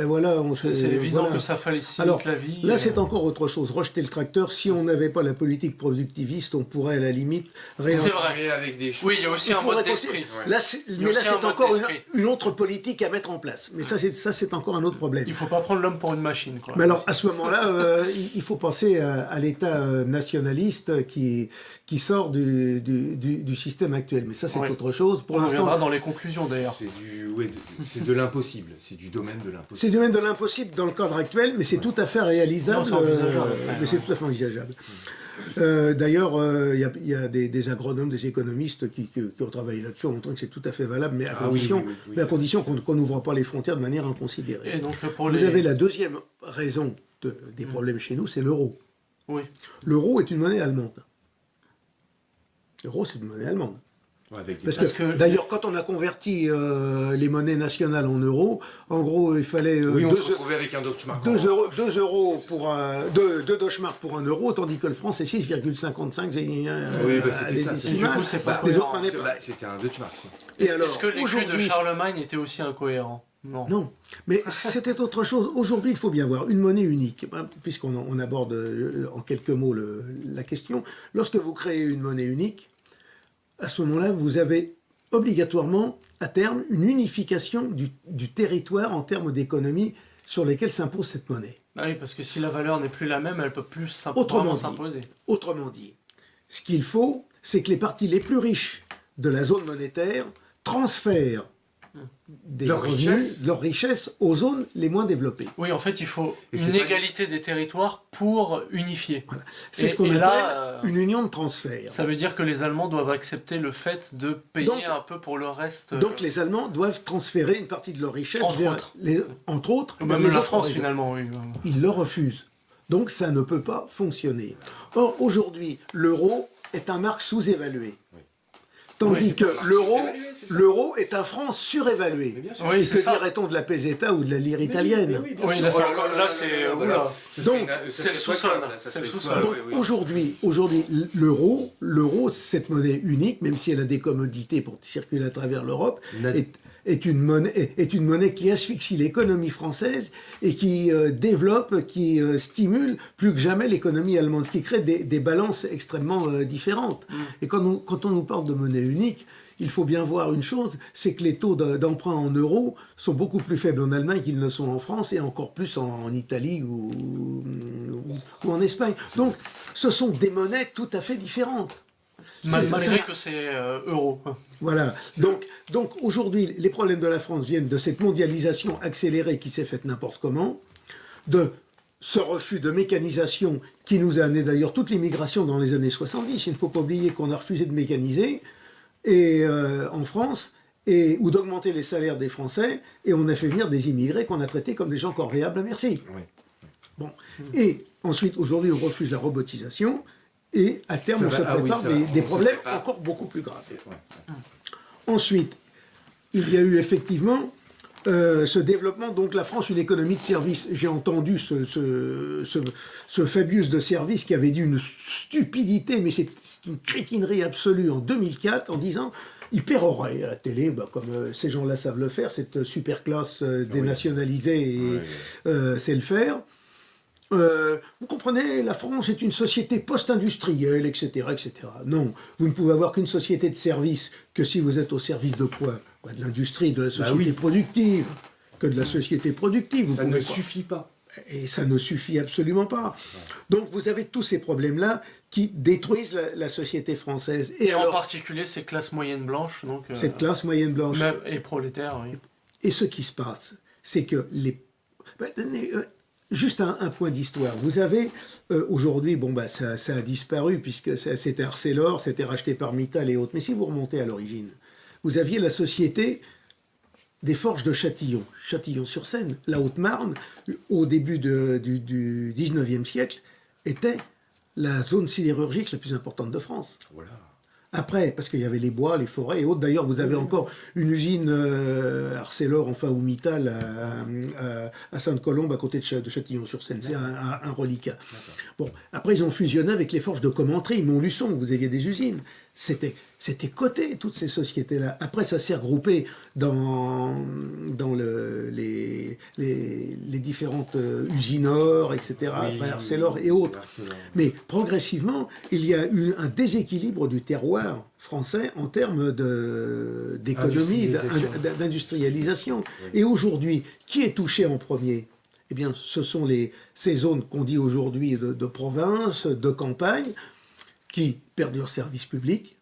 voilà, c'est évident que ça facilite la vie. Là, c'est encore autre chose. Rejeter le tracteur, si on n'avait pas la politique productiviste, on pourrait à la limite... C'est vrai. Avec des choses. Oui, il y a aussi un mode d'esprit. Mais là, c'est encore une autre politique à mettre en place. Mais ça, c'est encore un autre problème. Il ne faut pas prendre l'homme pour une machine. Quoi. Mais alors, à ce moment-là, il faut penser à l'État nationaliste qui sort du système actuel. Mais ça, c'est autre chose. Pour l'instant, on reviendra dans les conclusions, d'ailleurs. C'est de l'imposible. C'est du domaine de l'impossible. C'est du domaine de l'impossible dans le cadre actuel, mais c'est tout à fait réalisable. C'est tout à fait envisageable. D'ailleurs, il y a des agronomes, des économistes qui ont travaillé là-dessus en montrant que c'est tout à fait valable, mais à condition qu'on n'ouvre pas les frontières de manière inconsidérée. Et donc, Vous avez la deuxième raison des problèmes chez nous, c'est l'euro. Oui. L'euro est une monnaie allemande. L'euro, c'est une monnaie allemande. Parce que d'ailleurs, quand on a converti les monnaies nationales en euros, en gros, il fallait on se retrouvait avec un Deutschmark. 2 euros pour 2 Deutschmark pour 1 euro, tandis que le franc c'est 6,55. Oui, c'était ça. Du coup, c'est pas cohérent. C'était un Deutschmark. Est-ce que l'écu de Charlemagne était aussi incohérent? Non, mais c'était autre chose. Aujourd'hui, il faut bien voir une monnaie unique, puisqu'on aborde en quelques mots la question. Lorsque vous créez une monnaie unique, à ce moment-là, vous avez obligatoirement, à terme, une unification du territoire en termes d'économie sur lesquels s'impose cette monnaie. Ah oui, parce que si la valeur n'est plus la même, elle ne peut plus s'imposer. Autrement dit, ce qu'il faut, c'est que les parties les plus riches de la zone monétaire transfèrent leur richesse aux zones les moins développées. Oui, en fait, il faut une égalité des territoires pour unifier. Voilà. C'est ce qu'on appelle une union de transfert. Ça veut dire que les Allemands doivent accepter le fait de payer un peu pour le reste. Donc les Allemands doivent transférer une partie de leur richesse entre autres. Même la France, finalement, oui. Ils le refusent. Donc ça ne peut pas fonctionner. Or, aujourd'hui, l'euro est un marque sous-évalué. Tandis que l'euro est un franc surévalué. Oui, que dirait-on de la peseta ou de la lire italienne? Oui, là c'est le sous-sol. Donc aujourd'hui, l'euro, cette monnaie unique, même si elle a des commodités pour circuler à travers l'Europe, est une monnaie qui asphyxie l'économie française et qui développe, qui stimule plus que jamais l'économie allemande, ce qui crée des balances extrêmement différentes. Et quand on nous parle de monnaie unique, il faut bien voir une chose, c'est que les taux d'emprunt en euros sont beaucoup plus faibles en Allemagne qu'ils ne sont en France et encore plus en Italie ou en Espagne. Donc ce sont des monnaies tout à fait différentes. Malgré que c'est euro. Voilà. Donc aujourd'hui, les problèmes de la France viennent de cette mondialisation accélérée qui s'est faite n'importe comment, de ce refus de mécanisation qui nous a amené d'ailleurs toute l'immigration dans les années 70. Il ne faut pas oublier qu'on a refusé de mécaniser en France, ou d'augmenter les salaires des Français, et on a fait venir des immigrés qu'on a traités comme des gens corvéables à merci. Oui. Bon. Et ensuite, aujourd'hui, on refuse la robotisation, et à terme, on se prépare des problèmes encore beaucoup plus graves. Ouais. Ensuite, il y a eu effectivement ce développement, donc la France, une économie de services. J'ai entendu ce Fabius de services qui avait dit une stupidité, mais c'est une crétinerie absolue en 2004, en disant il pérorait à la télé, comme ces gens-là savent le faire, cette super classe dénationalisée, sait le faire. Vous comprenez, la France est une société post-industrielle, etc., etc. Non, vous ne pouvez avoir qu'une société de service que si vous êtes au service de quoi? De l'industrie, de la société productive. Que de la société productive. Ça ne suffit pas. Et ça ne suffit absolument pas. Donc vous avez tous ces problèmes-là qui détruisent la société française. Et alors, en particulier ces classes moyennes blanches. Donc, cette classe moyenne blanche. Et prolétaires, oui. Et ce qui se passe, c'est que juste un point d'histoire. Vous avez aujourd'hui, ça a disparu puisque c'était Arcelor, c'était racheté par Mittal et autres. Mais si vous remontez à l'origine, vous aviez la société des forges de Châtillon, Châtillon-sur-Seine, la Haute-Marne, au début du 19e siècle, était la zone sidérurgique la plus importante de France. Voilà. Après, parce qu'il y avait les bois, les forêts et autres. D'ailleurs, vous avez encore une usine Arcelor, ou Mittal, à Sainte-Colombe, à côté de Châtillon-sur-Seine. C'est un reliquat. Bon, après, ils ont fusionné avec les forges de Commentry, Montluçon, vous aviez des usines. C'était coté, toutes ces sociétés-là. Après, ça s'est regroupé dans les différentes usinors, etc., après Arcelor et autres. Mais progressivement, il y a eu un déséquilibre du terroir français en termes d'économie, d'industrialisation. Et aujourd'hui, qui est touché en premier? Eh bien, ce sont ces zones qu'on dit aujourd'hui de province, de campagne, qui perdent leurs services publics,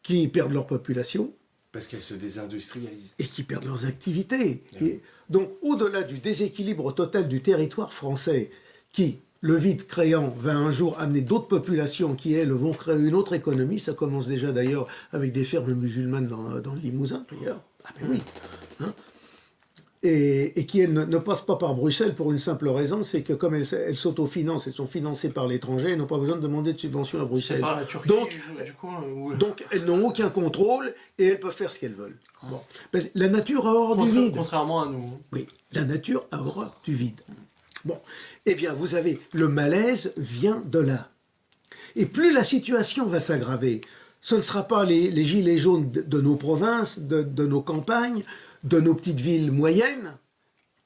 qui perdent leur population. Parce qu'elles se désindustrialisent. Et qui perdent leurs activités. Et donc, au-delà du déséquilibre total du territoire français, qui, le vide créant, va un jour amener d'autres populations qui, elles, vont créer une autre économie. Ça commence déjà, d'ailleurs, avec des fermes musulmanes dans le Limousin, d'ailleurs. Ah ben oui. Hein, et qui, elles, ne passent pas par Bruxelles pour une simple raison, c'est que comme elles s'autofinancent, elles sont financées par l'étranger, elles n'ont pas besoin de demander de subventions à Bruxelles. Par la Turquie, donc elles n'ont aucun contrôle et elles peuvent faire ce qu'elles veulent. Bon. La nature a horreur du vide. Contrairement à nous. Oui, la nature a horreur du vide. Bon, eh bien vous avez, le malaise vient de là. Et plus la situation va s'aggraver, ce ne sera pas les gilets jaunes de nos provinces, de nos campagnes, de nos petites villes moyennes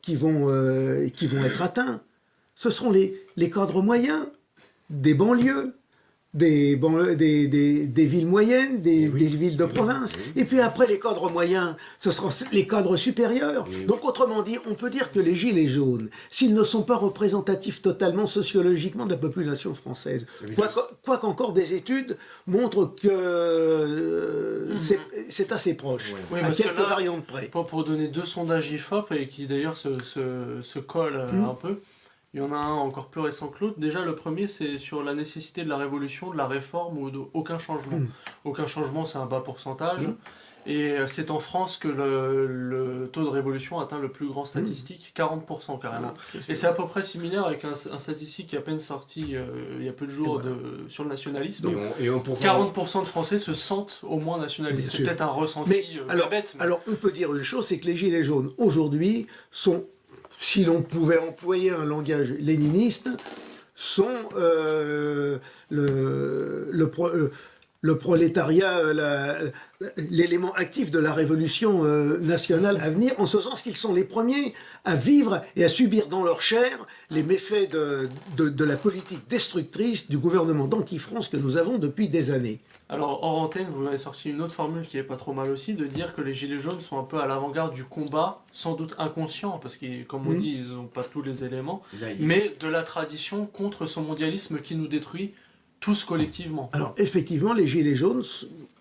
qui vont être atteints. Ce seront les cadres moyens des banlieues, des villes moyennes, des villes de province. Et puis après, les cadres moyens, ce seront les cadres supérieurs. Donc autrement dit, on peut dire que les gilets jaunes, s'ils ne sont pas représentatifs totalement sociologiquement de la population française, quoi qu'encore des études montrent que c'est assez proche, à quelques variantes près. Pour donner 2 sondages IFOP, et qui d'ailleurs se collent un peu, il y en a un encore plus récent que l'autre. Déjà, le premier, c'est sur la nécessité de la révolution, de la réforme ou d'aucun changement. Aucun changement, c'est un bas pourcentage. Et c'est en France que le taux de révolution atteint le plus grand statistique, 40% carrément. Et c'est à peu près similaire avec un statistique qui est à peine sorti il y a peu de jours sur le nationalisme. 40% de Français se sentent au moins nationalistes. C'est peut-être un ressenti bête. Alors, on peut dire une chose, c'est que les gilets jaunes, aujourd'hui, sont... si l'on pouvait employer un langage léniniste, sont le prolétariat, l'élément actif de la révolution nationale à venir, en ce sens qu'ils sont les premiers à vivre et à subir dans leur chair les méfaits de la politique destructrice du gouvernement d'anti-France que nous avons depuis des années. Alors, hors antenne, vous avez sorti une autre formule qui est pas trop mal aussi, de dire que les Gilets jaunes sont un peu à l'avant-garde du combat, sans doute inconscient, parce que, comme on dit, ils n'ont pas tous les éléments, mais de la tradition contre ce mondialisme qui nous détruit tous collectivement. Alors effectivement, les Gilets jaunes,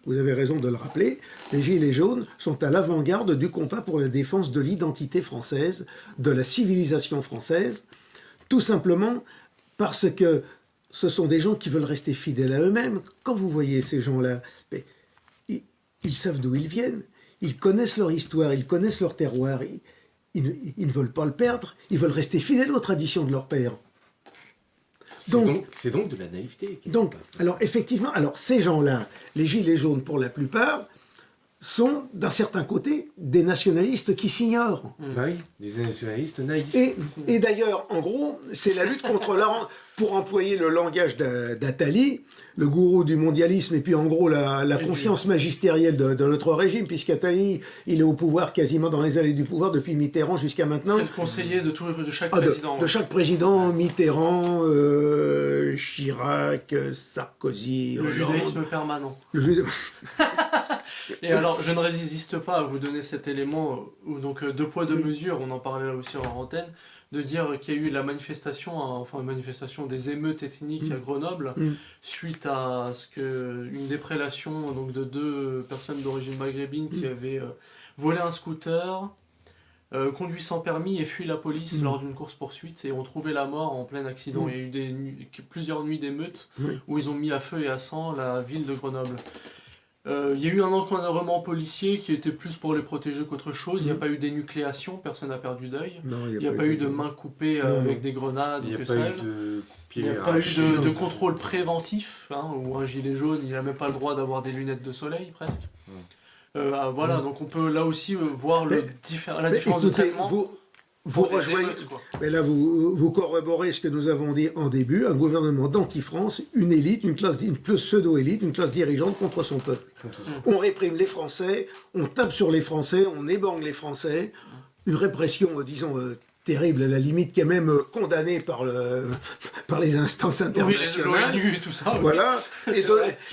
vous avez raison de le rappeler, les Gilets jaunes sont à l'avant-garde du combat pour la défense de l'identité française, de la civilisation française, tout simplement parce que ce sont des gens qui veulent rester fidèles à eux-mêmes. Quand vous voyez ces gens-là, ils savent d'où ils viennent, ils connaissent leur histoire, ils connaissent leur terroir, ils ne veulent pas le perdre, ils veulent rester fidèles aux traditions de leur père. C'est donc de la naïveté. Donc, alors effectivement, ces gens-là, les Gilets jaunes pour la plupart, sont d'un certain côté des nationalistes qui s'ignorent. Bah oui, des nationalistes naïfs. Et d'ailleurs, en gros, c'est la lutte contre pour employer le langage d'Attali, le gourou du mondialisme, et puis en gros la conscience magistérielle de notre régime, puisqu'Attali, il est au pouvoir quasiment dans les allées du pouvoir depuis Mitterrand jusqu'à maintenant. C'est le conseiller de chaque président. De chaque président, Mitterrand, Chirac, Sarkozy, le judaïsme permanent. Et alors, je ne résiste pas à vous donner cet élément, donc deux poids, deux mesures, on en parlait là aussi en antenne, de dire qu'il y a eu la manifestation, des émeutes ethniques à Grenoble, suite à une déprédation donc, de 2 personnes d'origine maghrébine qui avaient volé un scooter, conduit sans permis et fui la police lors d'une course-poursuite et ont trouvé la mort en plein accident. Il y a eu plusieurs nuits d'émeutes où ils ont mis à feu et à sang la ville de Grenoble. Il y a eu un encadrement policier qui était plus pour les protéger qu'autre chose. Il n'y a pas eu d'énucléation, personne n'a perdu d'œil. Il n'y a pas eu de mains coupées avec des grenades. Il n'y a pas eu de contrôle préventif, où un gilet jaune, il n'a même pas le droit d'avoir des lunettes de soleil, presque. Voilà, donc on peut là aussi voir la différence de traitement. Vous rejoignez, mais là vous corroborez ce que nous avons dit en début, un gouvernement d'anti-France, une élite, une pseudo-élite, une classe dirigeante contre son peuple. On réprime les Français, on tape sur les Français, on éborgne les Français, une répression, disons, terrible, à la limite, qui est même condamnée par les instances internationales. Oui, l'ONU et tout ça. Voilà.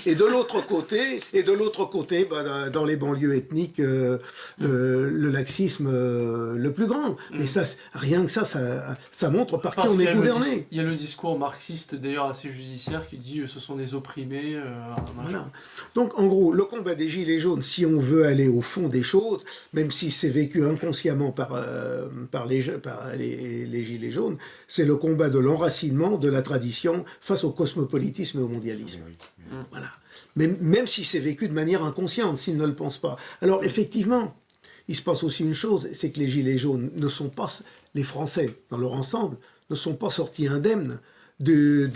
Et de l'autre côté, dans les banlieues ethniques, le laxisme le plus grand. Mais ça, rien que ça montre par qui on est gouverné. Il y a le discours marxiste, d'ailleurs assez judiciaire, qui dit ce sont des opprimés. Voilà. Donc, en gros, le combat des Gilets jaunes, si on veut aller au fond des choses, même si c'est vécu inconsciemment par les Gilets jaunes, c'est le combat de l'enracinement de la tradition face au cosmopolitisme et au mondialisme. Voilà. Même si c'est vécu de manière inconsciente, s'ils ne le pensent pas. Alors effectivement, il se passe aussi une chose, c'est que les Gilets jaunes ne sont pas, les Français dans leur ensemble, ne sont pas sortis indemnes du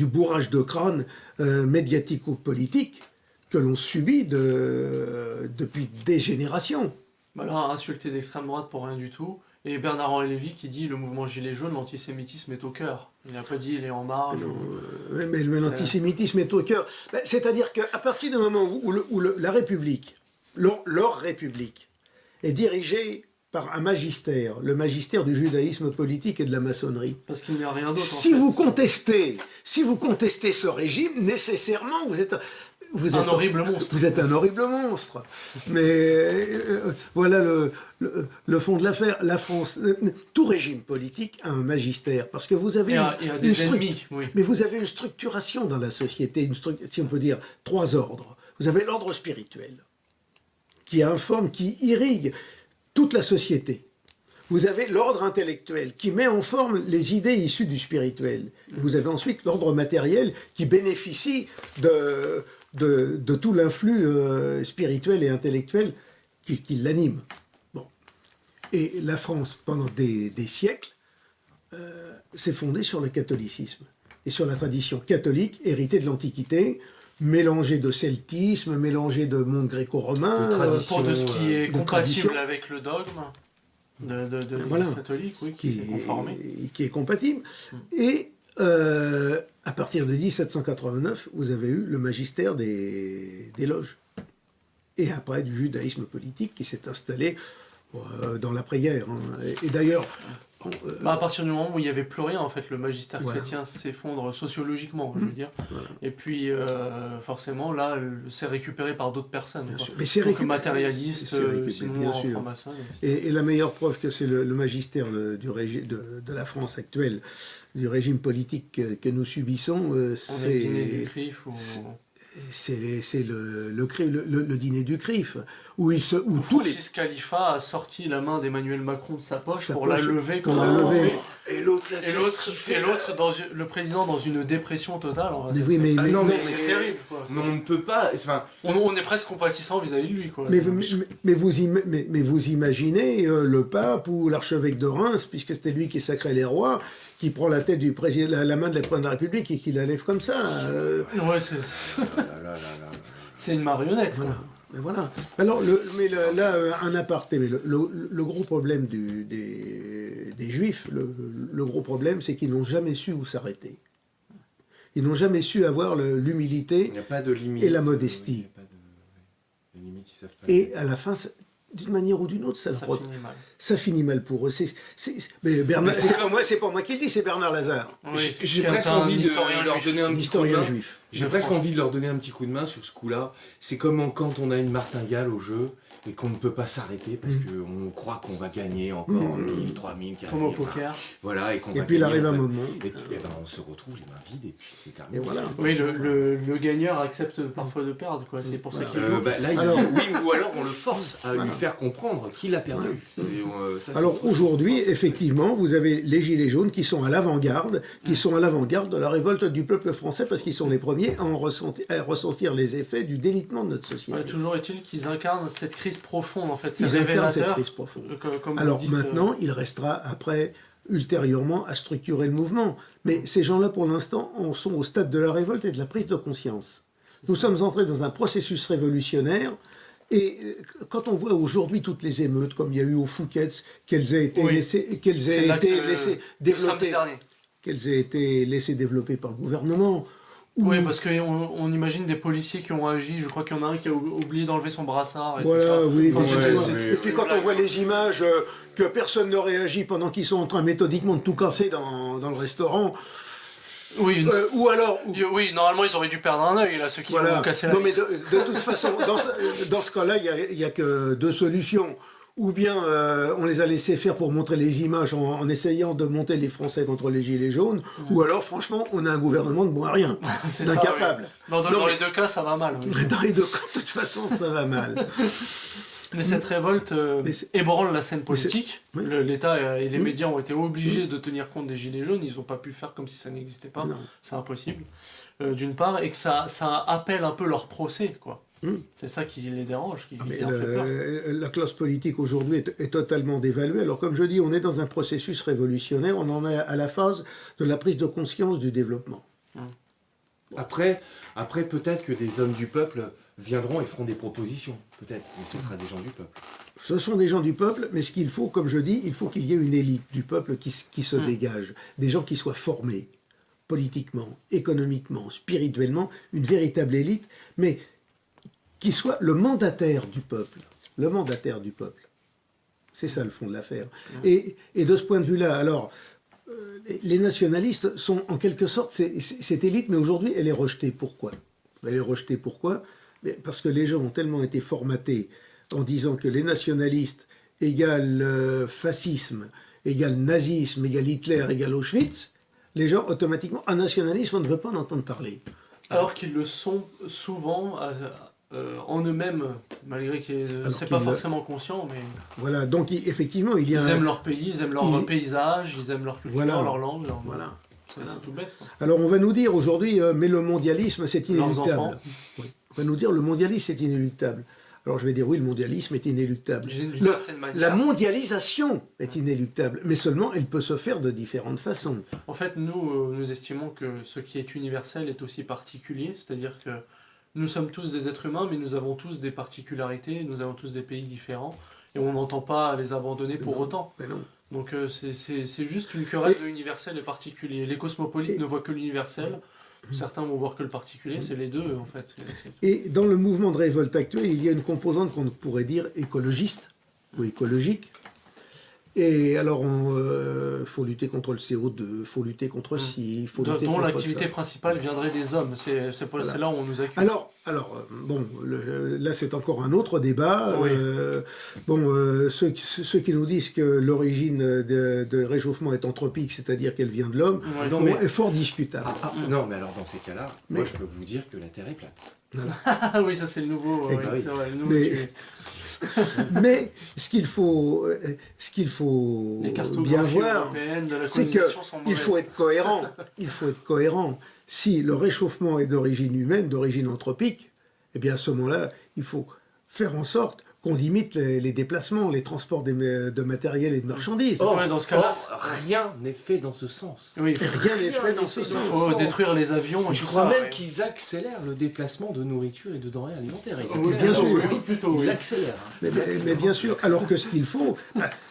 bourrage de crâne médiatico-politique que l'on subit depuis des générations. Là, insulté d'extrême droite pour rien du tout. Et Bernard-Henri Lévy qui dit le mouvement Gilets jaunes, l'antisémitisme est au cœur. Il n'a pas dit il est en marge. Mais l'antisémitisme est au cœur. C'est-à-dire qu'à partir du moment où la République, leur République, est dirigée par un magistère, le magistère du judaïsme politique et de la maçonnerie. Parce qu'il n'y a rien d'autre. Si vous contestez ce régime, nécessairement vous êtes un horrible monstre. Vous êtes un horrible monstre. Mais voilà le fond de l'affaire. La France, tout régime politique a un magistère, parce que vous avez des ennemis. Oui. Mais vous avez une structuration dans la société, si on peut dire 3 ordres. Vous avez l'ordre spirituel, qui informe, qui irrigue toute la société. Vous avez l'ordre intellectuel, qui met en forme les idées issues du spirituel. Vous avez ensuite l'ordre matériel, qui bénéficie de tout l'influx spirituel et intellectuel qui l'anime. Bon. Et la France, pendant des siècles, s'est fondée sur le catholicisme et sur la tradition catholique héritée de l'Antiquité, mélangée de celtisme, mélangée de monde gréco-romain. Pour de ce qui est compatible avec le dogme de l'Église catholique, oui, qui s'est conformé. Qui est compatible. Et à partir de 1789, vous avez eu le magistère des loges. Et après, du judaïsme politique qui s'est installé dans l'après-guerre. Hein. Et d'ailleurs... à partir du moment où il n'y avait plus rien, en fait, le magistère Voilà. chrétien s'effondre sociologiquement, je veux dire. Voilà. Et puis, forcément, là, c'est récupéré par d'autres personnes. Bien Quoi. sûr. Mais c'est Donc, matérialistes, c'est récupéré, sinon bien en sûr. franc-maçon. Et la meilleure preuve que c'est le magistère de la France actuelle, du régime politique que nous subissons, On est le dîner du c'est... CRIF ou... C'est le dîner du CRIF, où Francis Khalifa a sorti la main d'Emmanuel Macron de sa poche pour la lever. Pour la lever. Et l'autre, le président dans une dépression totale. Mais c'est terrible. Quoi. Mais on ne peut pas... Enfin, on est presque compatissant vis-à-vis de lui. Quoi. Mais vous imaginez le pape ou l'archevêque de Reims, puisque c'était lui qui sacrait les rois, qui prend la tête du président, la main de la présidente de la République et qui la lève comme ça. Ouais, c'est une marionnette. Voilà. Mais voilà. Alors, un aparté, mais le gros problème des Juifs, le gros problème, c'est qu'ils n'ont jamais su où s'arrêter. Ils n'ont jamais su avoir l'humilité et la modestie. Et à la fin, d'une manière ou d'une autre, ça finit mal pour eux. Mais Bernard, c'est pas moi qui le dis, c'est Bernard Lazare. Oui, j'ai presque envie de leur donner un petit coup de main. Juif. J'ai presque envie de leur donner un petit coup de main sur ce coup-là. C'est comme quand on a une martingale au jeu et qu'on ne peut pas s'arrêter parce qu'on croit qu'on va gagner encore 1000, 3000, 4000. Comme au poker. Voilà, et puis il arrive un moment. Et puis on se retrouve les mains vides et puis c'est terminé. Et voilà. Oui, le gagneur accepte parfois de perdre, quoi. C'est pour ça qu'il joue. Ou alors on le force à lui faire comprendre qu'il a perdu. Alors aujourd'hui, effectivement, vous avez les Gilets jaunes qui sont à l'avant-garde, de la révolte du peuple français parce qu'ils sont les premiers à ressentir les effets du délitement de notre société. Ouais, toujours est-il qu'ils incarnent cette crise profonde, en fait. C'est Ils incarnent cette révélateur. crise profonde. Comme alors vous dites, maintenant, il restera après, ultérieurement, à structurer le mouvement. Mais ces gens-là, pour l'instant, en sont au stade de la révolte et de la prise de conscience. Nous sommes entrés dans un processus révolutionnaire. Et quand on voit aujourd'hui toutes les émeutes, comme il y a eu au Fouquet's, qu'elles aient été laissées développer par le gouvernement. Oui, parce qu'on imagine des policiers qui ont agi, je crois qu'il y en a un qui a oublié d'enlever son brassard. Et voilà, tout ça. oui. Et puis quand on voit les images que personne ne réagit pendant qu'ils sont en train méthodiquement de tout casser dans le restaurant... Oui, ou alors... Oui, normalement ils auraient dû perdre un œil, là, ceux qui ont cassé la... Non, mais de toute façon, dans ce cas-là, il n'y a que deux solutions. Ou bien on les a laissés faire pour montrer les images en essayant de monter les Français contre les Gilets jaunes, ou alors franchement on a un gouvernement de bon à rien, d'incapable. Oui. Dans les deux cas ça va mal. Oui. Dans les deux cas de toute façon ça va mal. Mais cette révolte ébranle la scène politique. L'État et les médias ont été obligés de tenir compte des Gilets jaunes, ils n'ont pas pu faire comme si ça n'existait pas, c'est impossible, d'une part, et que ça appelle un peu leur procès, quoi. C'est ça qui les dérange, qui leur fait peur. La classe politique aujourd'hui est totalement dévaluée. Alors comme je dis, on est dans un processus révolutionnaire, on en est à la phase de la prise de conscience du développement. Après peut-être que des hommes du peuple viendront et feront des propositions, peut-être, mais ce sera des gens du peuple. Ce sont des gens du peuple, mais ce qu'il faut, comme je dis, il faut qu'il y ait une élite du peuple qui se dégage, des gens qui soient formés politiquement, économiquement, spirituellement, une véritable élite, mais qui soit le mandataire du peuple. Le mandataire du peuple. C'est ça le fond de l'affaire. Et de ce point de vue-là, alors, les nationalistes sont en quelque sorte cette élite, mais aujourd'hui, elle est rejetée. Pourquoi ? Elle est rejetée pourquoi ? Parce que les gens ont tellement été formatés en disant que les nationalistes égale fascisme, égale nazisme, égale Hitler, égale Auschwitz, les gens, automatiquement, un nationalisme, on ne veut pas en entendre parler. Alors qu'ils le sont souvent... en eux-mêmes, malgré que c'est pas forcément conscient, mais... Voilà, donc effectivement, il y a... Ils aiment leur pays, ils aiment leur paysage, ils aiment leur culture, leur langue, c'est tout bête. Quoi. Alors on va nous dire aujourd'hui, mais le mondialisme, c'est inéluctable. Oui. On va nous dire, le mondialisme, c'est inéluctable. Alors je vais dire, oui, le mondialisme est inéluctable. La mondialisation est inéluctable, mais seulement elle peut se faire de différentes façons. En fait, nous estimons que ce qui est universel est aussi particulier, c'est-à-dire que nous sommes tous des êtres humains, mais nous avons tous des particularités, nous avons tous des pays différents, et on n'entend pas les abandonner pour autant. Donc c'est juste une querelle de l'universel et particulier. Les cosmopolites ne voient que l'universel, certains vont voir que le particulier, c'est les deux en fait. Et dans le mouvement de révolte actuel, il y a une composante qu'on pourrait dire écologiste, ou écologiques. Et alors, il faut lutter contre le CO2, il faut lutter contre ci, il faut lutter dont contre l'activité ça. principale viendrait des hommes. C'est là où on nous accuse. Alors bon, là c'est encore un autre débat. Oui. Ceux qui nous disent que l'origine de réchauffement est anthropique, c'est-à-dire qu'elle vient de l'homme, est fort discutable. Non, mais alors dans ces cas-là, moi je peux vous dire que la Terre est plate. Ah oui, ça c'est le nouveau. Eh oui, ben oui. c'est vrai, le nouveau sujet. Mais ce qu'il faut Les bien cartographies voir, européennes de la c'est colonisation sont qu'il faut mauvaises. être cohérent. Il faut être cohérent. Si le réchauffement est d'origine humaine, d'origine anthropique, eh bien à ce moment-là, il faut faire en sorte qu'on limite les déplacements, les transports de matériel et de marchandises. Ouais, dans ce cas-là, rien n'est fait dans ce sens. oui, Rien n'est fait dans ce il sens. faut détruire les avions et Je tout crois ça. même ouais. qu'ils accélèrent le déplacement de nourriture et de denrées alimentaires. Ils Oui, accélèrent. bien sûr. Oui, plutôt, Ils oui. l'accélèrent. Mais bien sûr, alors que ce qu'il faut,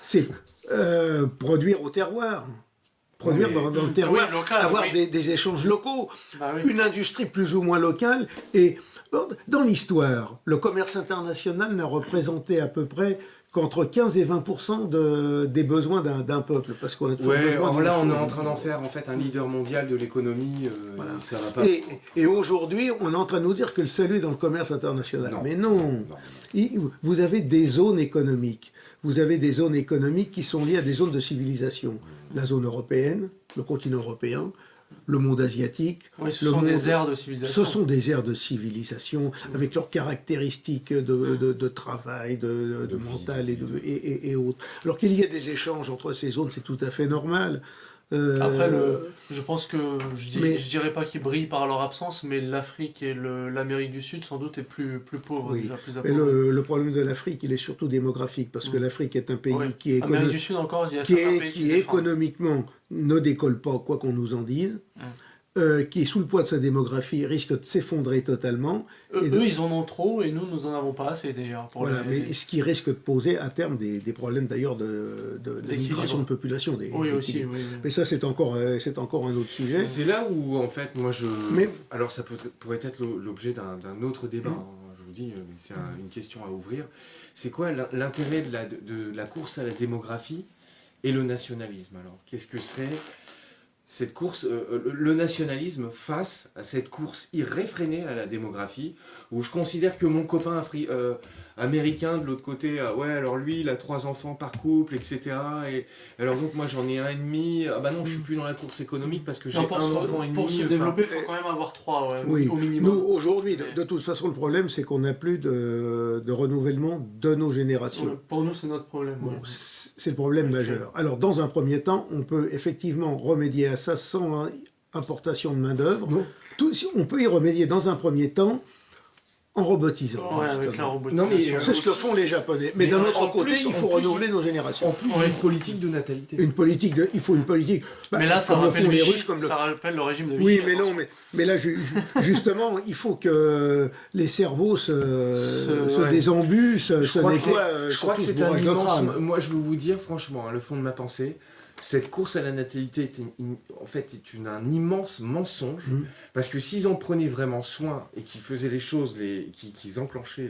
c'est produire au terroir. Produire Oui. dans le terroir, Oui, local, avoir oui. des échanges locaux, Bah oui. une industrie plus ou moins locale. Et bon, dans l'histoire, le commerce international n'a représenté à peu près qu'entre 15 et 20% des besoins d'un peuple. Parce qu'on a toujours Ouais, besoin alors de là on est choses. en train d'en faire en fait un leader mondial de l'économie. Voilà. Ça va pas. Et aujourd'hui, on est en train de nous dire que le salut est dans le commerce international. Non. Mais non. Vous avez des zones économiques. Vous avez des zones économiques qui sont liées à des zones de civilisation. La zone européenne, le continent européen, le monde asiatique. Oui, ce le sont monde- des aires de civilisation. Ce sont des aires de civilisation avec leurs caractéristiques de travail, de De vie, mental et autres. Alors qu'il y ait des échanges entre ces zones, c'est tout à fait normal. Après, je pense que Mais- je dirais pas qu'ils brillent par leur absence, mais l'Afrique et l'Amérique du Sud sans doute est plus pauvre, Oui. déjà plus Mais appauvrie. le problème de l'Afrique, il est surtout démographique, parce que l'Afrique est un pays Oui. qui est, Amérique du Sud encore, il y a qui certains est, pays qui qui se défendent. économiquement ne décolle pas, quoi qu'on nous en dise, qui, sous le poids de sa démographie, risque de s'effondrer totalement. Eux, Et de- eux, ils en ont trop et nous en avons pas assez d'ailleurs. pour Voilà, les- mais ce qui risque de poser à terme des problèmes d'ailleurs de D'équilibre. migration de population. Oui, aussi, d'équilibre. oui. Mais ça, c'est encore un autre sujet. C'est là où, en fait, moi je. Mais- Alors, ça pourrait être l'objet d'un autre débat, hein, je vous dis, mais c'est une question à ouvrir. C'est quoi l'intérêt de la course à la démographie et le nationalisme alors? Qu'est-ce que serait cette course, le nationalisme face à cette course irréfrénée à la démographie, où je considère que mon copain américain de l'autre côté, ouais, alors lui, il a 3 enfants par couple, etc. Et alors donc moi j'en ai un et demi, ah bah non, je suis plus dans la course économique parce que j'ai Non, un enfant et demi. pour se développer, il faut quand même avoir 3, ouais, Oui, au nous, minimum. aujourd'hui, de toute façon, le problème, c'est qu'on n'a plus de renouvellement de nos générations. Ouais, pour nous, c'est notre problème. Bon, ouais. c'est le problème majeur. Alors, dans un premier temps, on peut effectivement remédier à ça sans importation de main-d'œuvre. On peut y remédier dans un premier temps en robotisant. Ouais, avec la justement. robotisation. Non, mais, C'est ce que font les Japonais. Mais d'un autre en côté, plus- il faut en plus- renouveler nos générations. En plus, Oui. une politique de natalité. Il faut une politique. Mais là, ça comme le rappelle, font les Vichy, Russes, comme le ça rappelle le régime de Vichy. Oui, mais attention. non, mais là, justement, il faut que les cerveaux se ouais. désembuent, se Je crois que nettoient. je crois que surtout ce c'est un bourrage de immense. crâne. Moi, je veux vous dire, franchement, hein, le fond de ma pensée, cette course à la natalité en fait est un immense mensonge. Mm. Parce que s'ils en prenaient vraiment soin et qu'ils faisaient les choses, qu'ils enclenchaient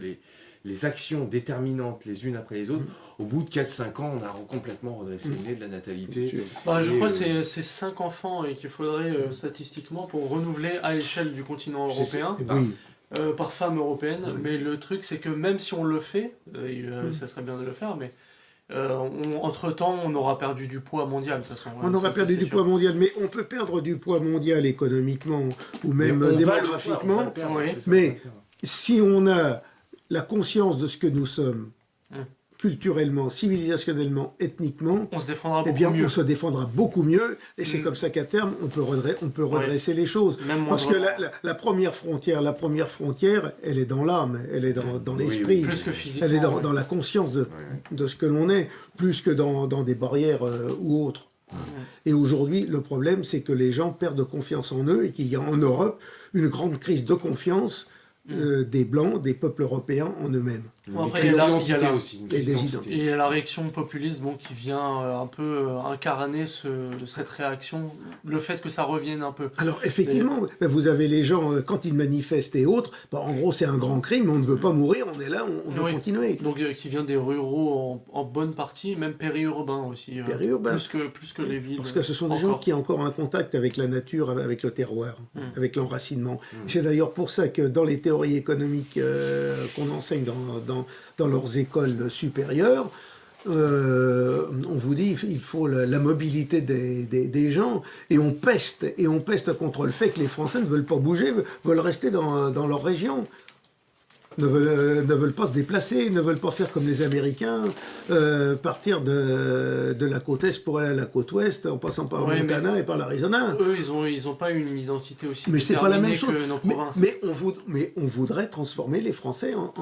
les actions déterminantes les unes après les autres, au bout de 4-5 ans, on a complètement redressé le nez de la natalité. Bah, je Et, crois que c'est 5 enfants et qu'il faudrait statistiquement pour renouveler à l'échelle du continent européen Oui. par femme européenne. Oui. Mais le truc, c'est que même si on le fait, ça serait bien de le faire, mais entre-temps, on aura perdu du poids mondial de toute façon. On aura perdu du poids mondial, mais on peut perdre du poids mondial économiquement ou même Mais on va démographiquement le perdre, Oui. c'est ça, Mais- on va le perdre. si on a la conscience de ce que nous sommes, Hum. culturellement, civilisationnellement, ethniquement, On se défendra eh beaucoup bien, mieux. on se défendra beaucoup mieux, et c'est Mm. comme ça qu'à terme, on peut redresser les choses. Même moins Parce que de- la première frontière, elle est dans l'âme, elle est dans Oui, l'esprit, oui, plus que physiquement. elle est ouais. dans la conscience Ouais. de ce que l'on est, plus que dans des barrières ou autres. Et aujourd'hui, le problème, c'est que les gens perdent confiance en eux et qu'il y a en Europe une grande crise de confiance des Blancs, des peuples européens en eux-mêmes. Bon, après, Et il y a l'identité aussi. Et des Et il y a la réaction populiste qui vient un peu incarner cette réaction, le fait que ça revienne un peu. Alors effectivement, vous avez les gens, quand ils manifestent et autres, en gros c'est un grand crime, on ne veut pas mourir, on est là, on veut continuer. Donc qui vient des ruraux en bonne partie, même périurbains aussi. Périurbains. Plus que les villes. Parce que ce sont des gens qui ont encore un contact avec la nature, avec le terroir, avec l'enracinement. C'est d'ailleurs pour ça que dans les théories économiques qu'on enseigne dans leurs écoles supérieures, on vous dit il faut la mobilité des gens, et on peste contre le fait que les Français ne veulent pas bouger, veulent rester dans leur région. Ne veulent pas se déplacer, ne veulent pas faire comme les Américains, partir de la côte Est pour aller à la côte Ouest, en passant par le Montana et par l'Arizona. Eux, ils ont pas une identité aussi mais c'est pas la même chose. que nos provinces. Mais on voudrait transformer les Français en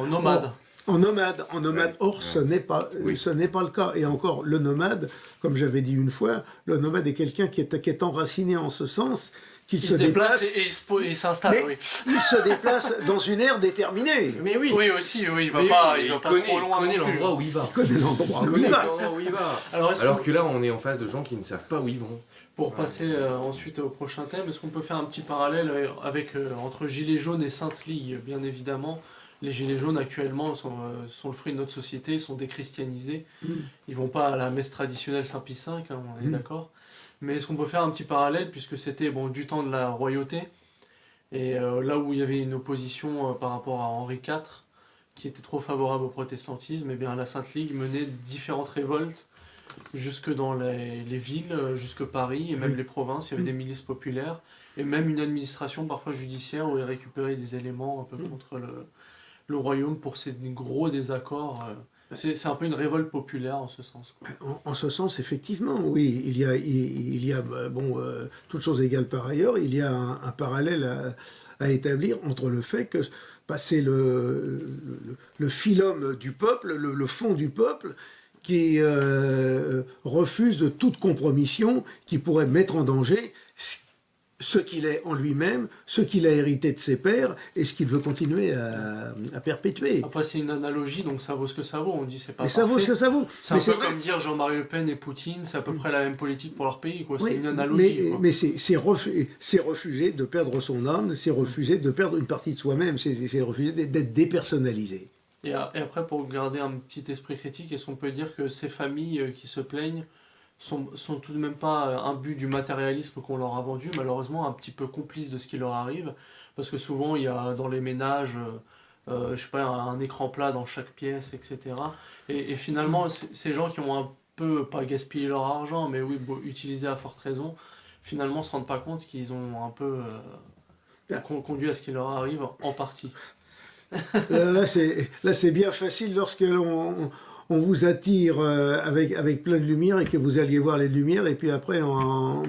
nomades. En nomade. Or, ce n'est pas le cas. Et encore, le nomade, comme j'avais dit une fois, le nomade est quelqu'un qui est enraciné en ce sens qu'il se déplace et il s'installe. Oui. Il se déplace dans une aire déterminée. Mais oui. Oui aussi, il va pas trop loin. Il connaît l'endroit où il va. Alors que là, on est en face de gens qui ne savent pas où ils vont. Pour passer ensuite au prochain thème, est-ce qu'on peut faire un petit parallèle entre Gilets jaunes et Sainte Ligue? Bien évidemment, les Gilets jaunes actuellement sont le fruit de notre société, sont déchristianisés. Ils vont pas à la messe traditionnelle Saint-Pie V, on est d'accord. Mais est-ce qu'on peut faire un petit parallèle, puisque c'était du temps de la royauté, et là où il y avait une opposition par rapport à Henri IV, qui était trop favorable au protestantisme, et bien la Sainte Ligue menait différentes révoltes jusque dans les villes, jusque Paris, et même les provinces. Il y avait des milices populaires, et même une administration parfois judiciaire où ils récupéraient des éléments un peu contre le royaume pour ces gros désaccords. C'est un peu une révolte populaire en ce sens. En ce sens, effectivement, oui. Il y a toutes choses égales par ailleurs, il y a un parallèle à établir entre le fait que c'est le philum du peuple, le fond du peuple, qui refuse toute compromission qui pourrait mettre en danger ce qu'il est en lui-même, ce qu'il a hérité de ses pères, et ce qu'il veut continuer à perpétuer. Après, c'est une analogie, donc ça vaut ce que ça vaut. On dit c'est pas mais parfait. Ça vaut ce que ça vaut. C'est un peu comme dire Jean-Marie Le Pen et Poutine, c'est à peu près la même politique pour leur pays. Oui, c'est une analogie. Mais c'est refuser de perdre son âme, c'est refuser de perdre une partie de soi-même, c'est refuser d'être dépersonnalisé. Et après, pour garder un petit esprit critique, est-ce qu'on peut dire que ces familles qui se plaignent sont tout de même pas imbus du matérialisme qu'on leur a vendu, malheureusement un petit peu complices de ce qui leur arrive, parce que souvent il y a dans les ménages je sais pas, un écran plat dans chaque pièce, etc. Et finalement ces gens qui ont un peu, pas gaspillé leur argent, mais oui, utilisé à forte raison, finalement se rendent pas compte qu'ils ont un peu conduit à ce qui leur arrive en partie. Là c'est bien facile lorsque on vous attire avec plein de lumière et que vous alliez voir les lumières, et puis après en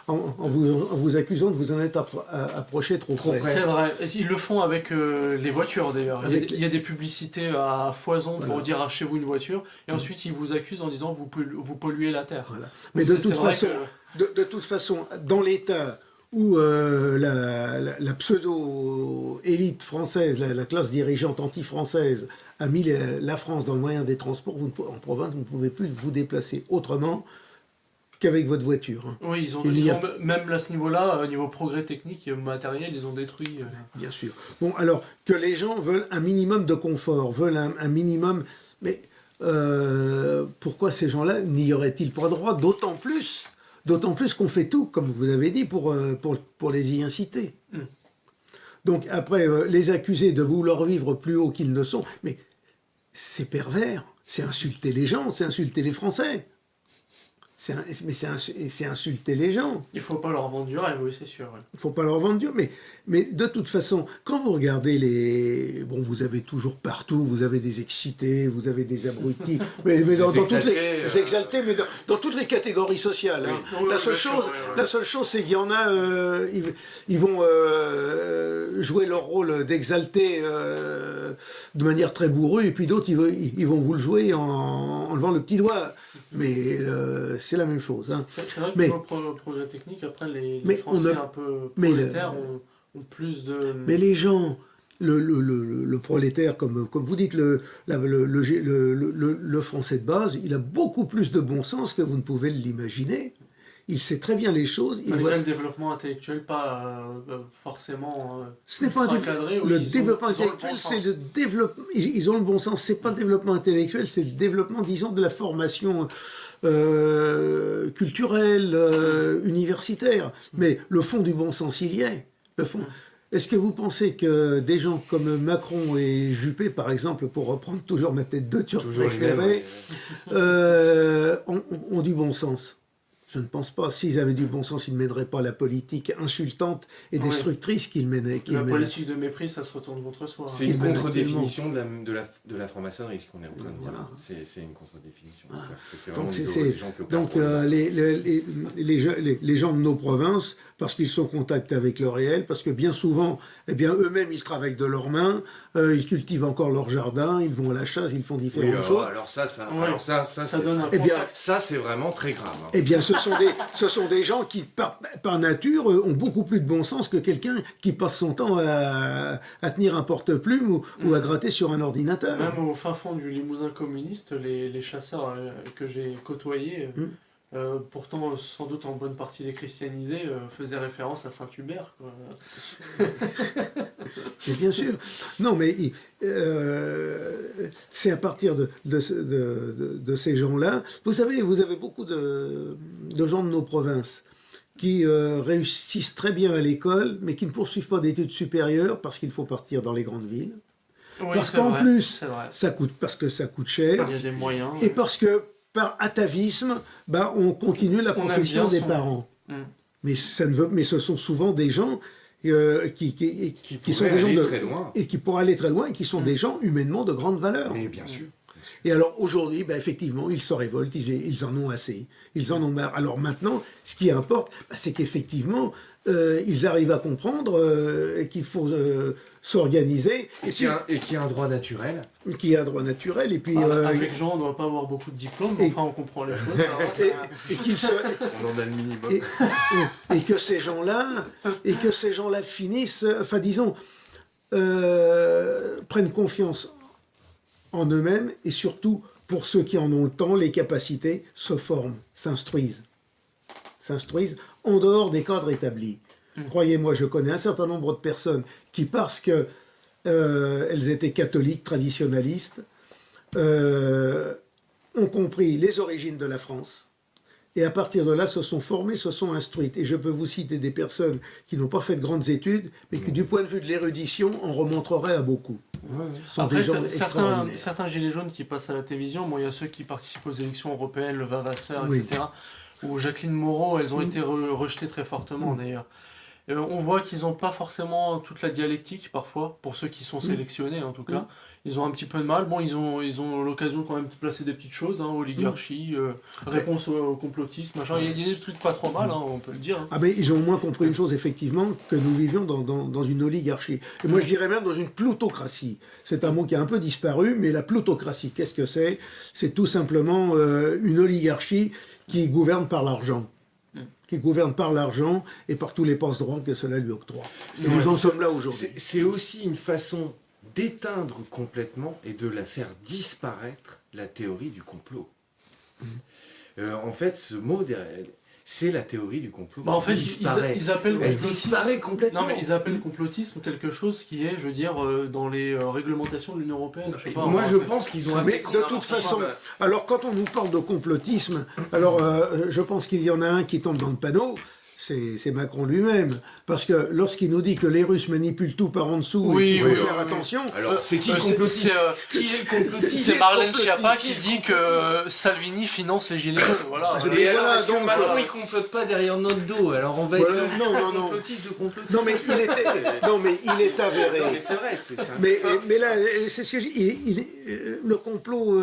vous accusant de vous en être approché trop près. C'est vrai, ils le font avec les voitures d'ailleurs. Il y a des publicités à foison pour dire achetez-vous une voiture, et ensuite ils vous accusent en disant vous polluez la terre. Voilà. Mais de toute façon, dans l'État où la pseudo-élite française, la classe dirigeante anti-française, a mis la France dans le moyen des transports, en province, vous ne pouvez plus vous déplacer autrement qu'avec votre voiture. Oui, ils ont même à ce niveau-là, au niveau progrès technique et matériel, ils ont détruit. Bien sûr. Bon, alors, que les gens veulent un minimum de confort, veulent un minimum... Mais pourquoi ces gens-là n'y auraient-ils pas droit? D'autant plus qu'on fait tout, comme vous avez dit, pour les y inciter. Donc après, les accuser de vouloir vivre plus haut qu'ils ne sont, mais c'est pervers, c'est insulter les gens, c'est insulter les Français. C'est insulter les gens. Il ne faut pas leur vendre du rêve, oui, c'est sûr. Il ne faut pas leur vendre du rêve. Mais de toute façon, quand vous regardez vous avez toujours partout, vous avez des excités, vous avez des abrutis, mais dans toutes les exaltés, mais dans toutes les catégories sociales. Hein. Oui, la seule chose, c'est qu'il y en a, ils vont jouer leur rôle d'exalté de manière très bourrue, et puis d'autres, ils vont vous le jouer en levant le petit doigt. Mais c'est la même chose. Hein. C'est vrai que pour le progrès technique, après, les Français un peu prolétaires ont plus de... Mais les gens le prolétaire, comme vous dites, le français de base, il a beaucoup plus de bon sens que vous ne pouvez l'imaginer. Il sait très bien les choses. Malgré le développement intellectuel, pas forcément ce n'est pas encadré. Le développement intellectuel, c'est le développement. Ils ont le bon sens. C'est pas le développement intellectuel, c'est le développement, disons, de la formation culturelle, universitaire. Mais le fond du bon sens, il y est. Le fond. Est-ce que vous pensez que des gens comme Macron et Juppé, par exemple, pour reprendre toujours ma tête de turc préférée, ont du bon sens? Je ne pense pas. S'ils avaient du bon sens, ils ne mèneraient pas la politique insultante et destructrice qu'ils menaient. La politique de mépris, ça se retourne contre soi. C'est une contre-définition de la franc-maçonnerie, ce qu'on est en train de dire. Voilà. C'est une contre-définition. Voilà. C'est vraiment des gens qui les gens de nos provinces, parce qu'ils sont en contact avec le réel, parce que bien souvent, eux-mêmes, ils travaillent de leurs mains, ils cultivent encore leur jardin, ils vont à la chasse, ils font différentes choses. Alors ça donne un contact. Ça, c'est vraiment très grave. Eh bien, ce sont des gens qui, par nature, ont beaucoup plus de bon sens que quelqu'un qui passe son temps à tenir un porte-plume ou à gratter sur un ordinateur. Même au fin fond du Limousin communiste, les chasseurs que j'ai côtoyés, pourtant sans doute en bonne partie déchristianisés, faisaient référence à Saint-Hubert. Et bien sûr. Non, mais c'est à partir de ces gens-là. Vous savez, vous avez beaucoup de gens de nos provinces qui réussissent très bien à l'école, mais qui ne poursuivent pas d'études supérieures parce qu'il faut partir dans les grandes villes. Oui, parce qu'en plus, parce que ça coûte cher. Il y a des moyens. Et parce que, par atavisme, on continue la profession des parents. Mais ce sont souvent des gens qui sont des gens très loin. Et qui pourraient aller très loin et qui sont des gens humainement de grande valeur. Mais bien sûr. Et alors aujourd'hui, effectivement, ils se révoltent, ils en ont assez, ils en ont marre. Alors maintenant, ce qui importe, c'est qu'effectivement, ils arrivent à comprendre qu'il faut s'organiser. Et qu'il y a un droit naturel. Qu'il y a un droit naturel. Et puis, avec Jean, on ne doit pas avoir beaucoup de diplômes, mais enfin, on comprend les choses. On en a le minimum. Et que ces gens-là finissent, enfin disons, prennent confiance en eux-mêmes et surtout, pour ceux qui en ont le temps, les capacités, se forment, s'instruisent en dehors des cadres établis. Croyez-moi, je connais un certain nombre de personnes qui, parce que elles étaient catholiques, traditionnalistes, ont compris les origines de la France, et à partir de là se sont formées, se sont instruites. Et je peux vous citer des personnes qui n'ont pas fait de grandes études, mais qui, du point de vue de l'érudition, en remonteraient à beaucoup. Après, certains gilets jaunes qui passent à la télévision, il y a ceux qui participent aux élections européennes, le Vavasseur, etc., ou Jacqueline Moreau, elles ont été rejetées très fortement d'ailleurs. On voit qu'ils n'ont pas forcément toute la dialectique parfois, pour ceux qui sont sélectionnés en tout cas. Ils ont un petit peu de mal. Bon, ils ont l'occasion quand même de placer des petites choses, oligarchie, réponse au complotisme, machin. Il y a des trucs pas trop mal, on peut le dire. Ah mais ils ont au moins compris une chose, effectivement, que nous vivions dans une oligarchie. Et moi je dirais même dans une plutocratie. C'est un mot qui a un peu disparu, mais la plutocratie, qu'est-ce que c'est? C'est tout simplement une oligarchie qui gouverne par l'argent. Qui gouverne par l'argent et par tous les passe-droits que cela lui octroie. Et nous en sommes là aujourd'hui. C'est aussi une façon d'éteindre complètement et de la faire disparaître la théorie du complot. En fait, ce mot, c'est la théorie du complot. En fait, ils appellent elle disparaît complètement. Non, mais ils appellent complotisme quelque chose qui est, je veux dire, dans les réglementations de l'Union européenne. Je sais pas, moi, je pense qu'ils ont... Mais de toute façon, alors quand on nous parle de complotisme, alors je pense qu'il y en a un qui tombe dans le panneau, c'est Macron lui-même. Parce que lorsqu'il nous dit que les Russes manipulent tout par en dessous, il faut faire attention... Alors, c'est qui le complotiste? C'est Marlène Schiappa qui dit que Salvini finance les gilets jaunes. Voilà. Et alors, est-ce que Macron, il complote pas derrière notre dos? Alors, on va être complotiste de complotiste. Non, mais il est avéré. Non, mais c'est vrai. Mais là, c'est ce que je dis. Le complot,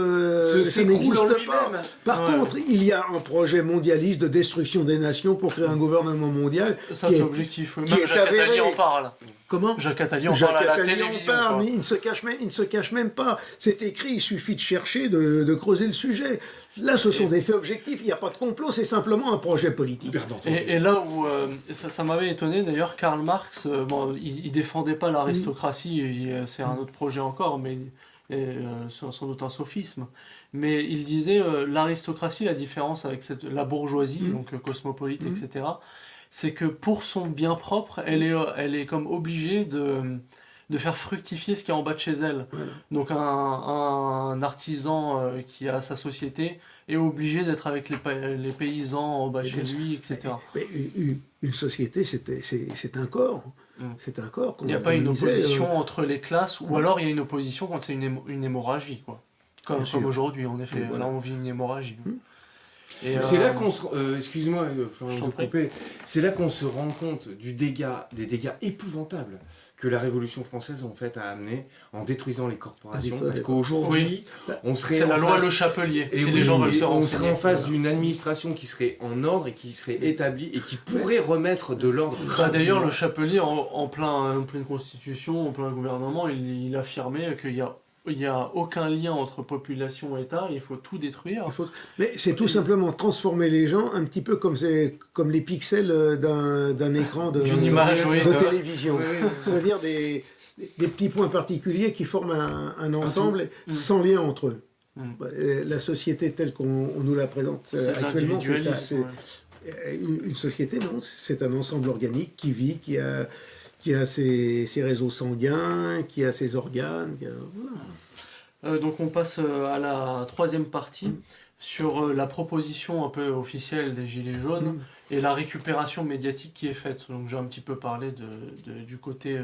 ça n'existe pas. Par contre, il y a un projet mondialiste de destruction des nations pour créer un gouvernement gouvernement mondial. Ça, qui c'est est- objectif. qui Même est Jacques avéré. Attali en parle. Comment Jacques Attali en Jacques parle à la Attali en télévision. parle, quoi. mais il ne se cache même pas. C'est écrit, il suffit de chercher, de creuser le sujet. Là, ce sont des faits objectifs, il n'y a pas de complot, c'est simplement un projet politique. Et là où ça m'avait étonné d'ailleurs, Karl Marx, bon, il défendait pas l'aristocratie, c'est un autre projet encore, mais sans doute un sophisme. Mais il disait l'aristocratie, la différence avec la bourgeoisie, donc cosmopolite, etc., c'est que pour son bien propre, elle est comme obligée de faire fructifier ce qui est en bas de chez elle. Voilà. Donc un artisan qui a sa société est obligé d'être avec les paysans en bas chez lui, etc. Mais une société, c'est un corps. C'est un corps. Il n'y a pas une opposition entre les classes, ou alors il y a une opposition quand c'est une hémorragie, quoi. Comme aujourd'hui, en effet. Voilà. Là, on vit une hémorragie. Et, c'est là qu'on se... excuse-moi, Florent, Je de t'en prie. couper. C'est là qu'on se rend compte des dégâts épouvantables que la Révolution française en fait a amené en détruisant les corporations. Parce qu'aujourd'hui, on serait c'est en la loi face... Le Chapelier, Et si oui, les gens veulent se on renseigner. serait en face d'une administration qui serait en ordre et qui serait établie et qui pourrait remettre de l'ordre. D'ailleurs, Le Chapelier, en pleine constitution, en plein gouvernement, il affirmait qu'il n'y a aucun lien entre population et État, il faut tout détruire. Mais c'est tout simplement transformer les gens un petit peu comme les pixels d'un écran D'une image, de télévision. Oui. C'est-à-dire des petits points particuliers qui forment un ensemble sans lien entre eux. La société telle qu'on nous la présente actuellement, c'est ça. Une société, non, c'est un ensemble organique qui vit, qui a ses réseaux sanguins, qui a ses organes. Voilà. Donc on passe à la troisième partie sur la proposition un peu officielle des Gilets jaunes et la récupération médiatique qui est faite. Donc j'ai un petit peu parlé du côté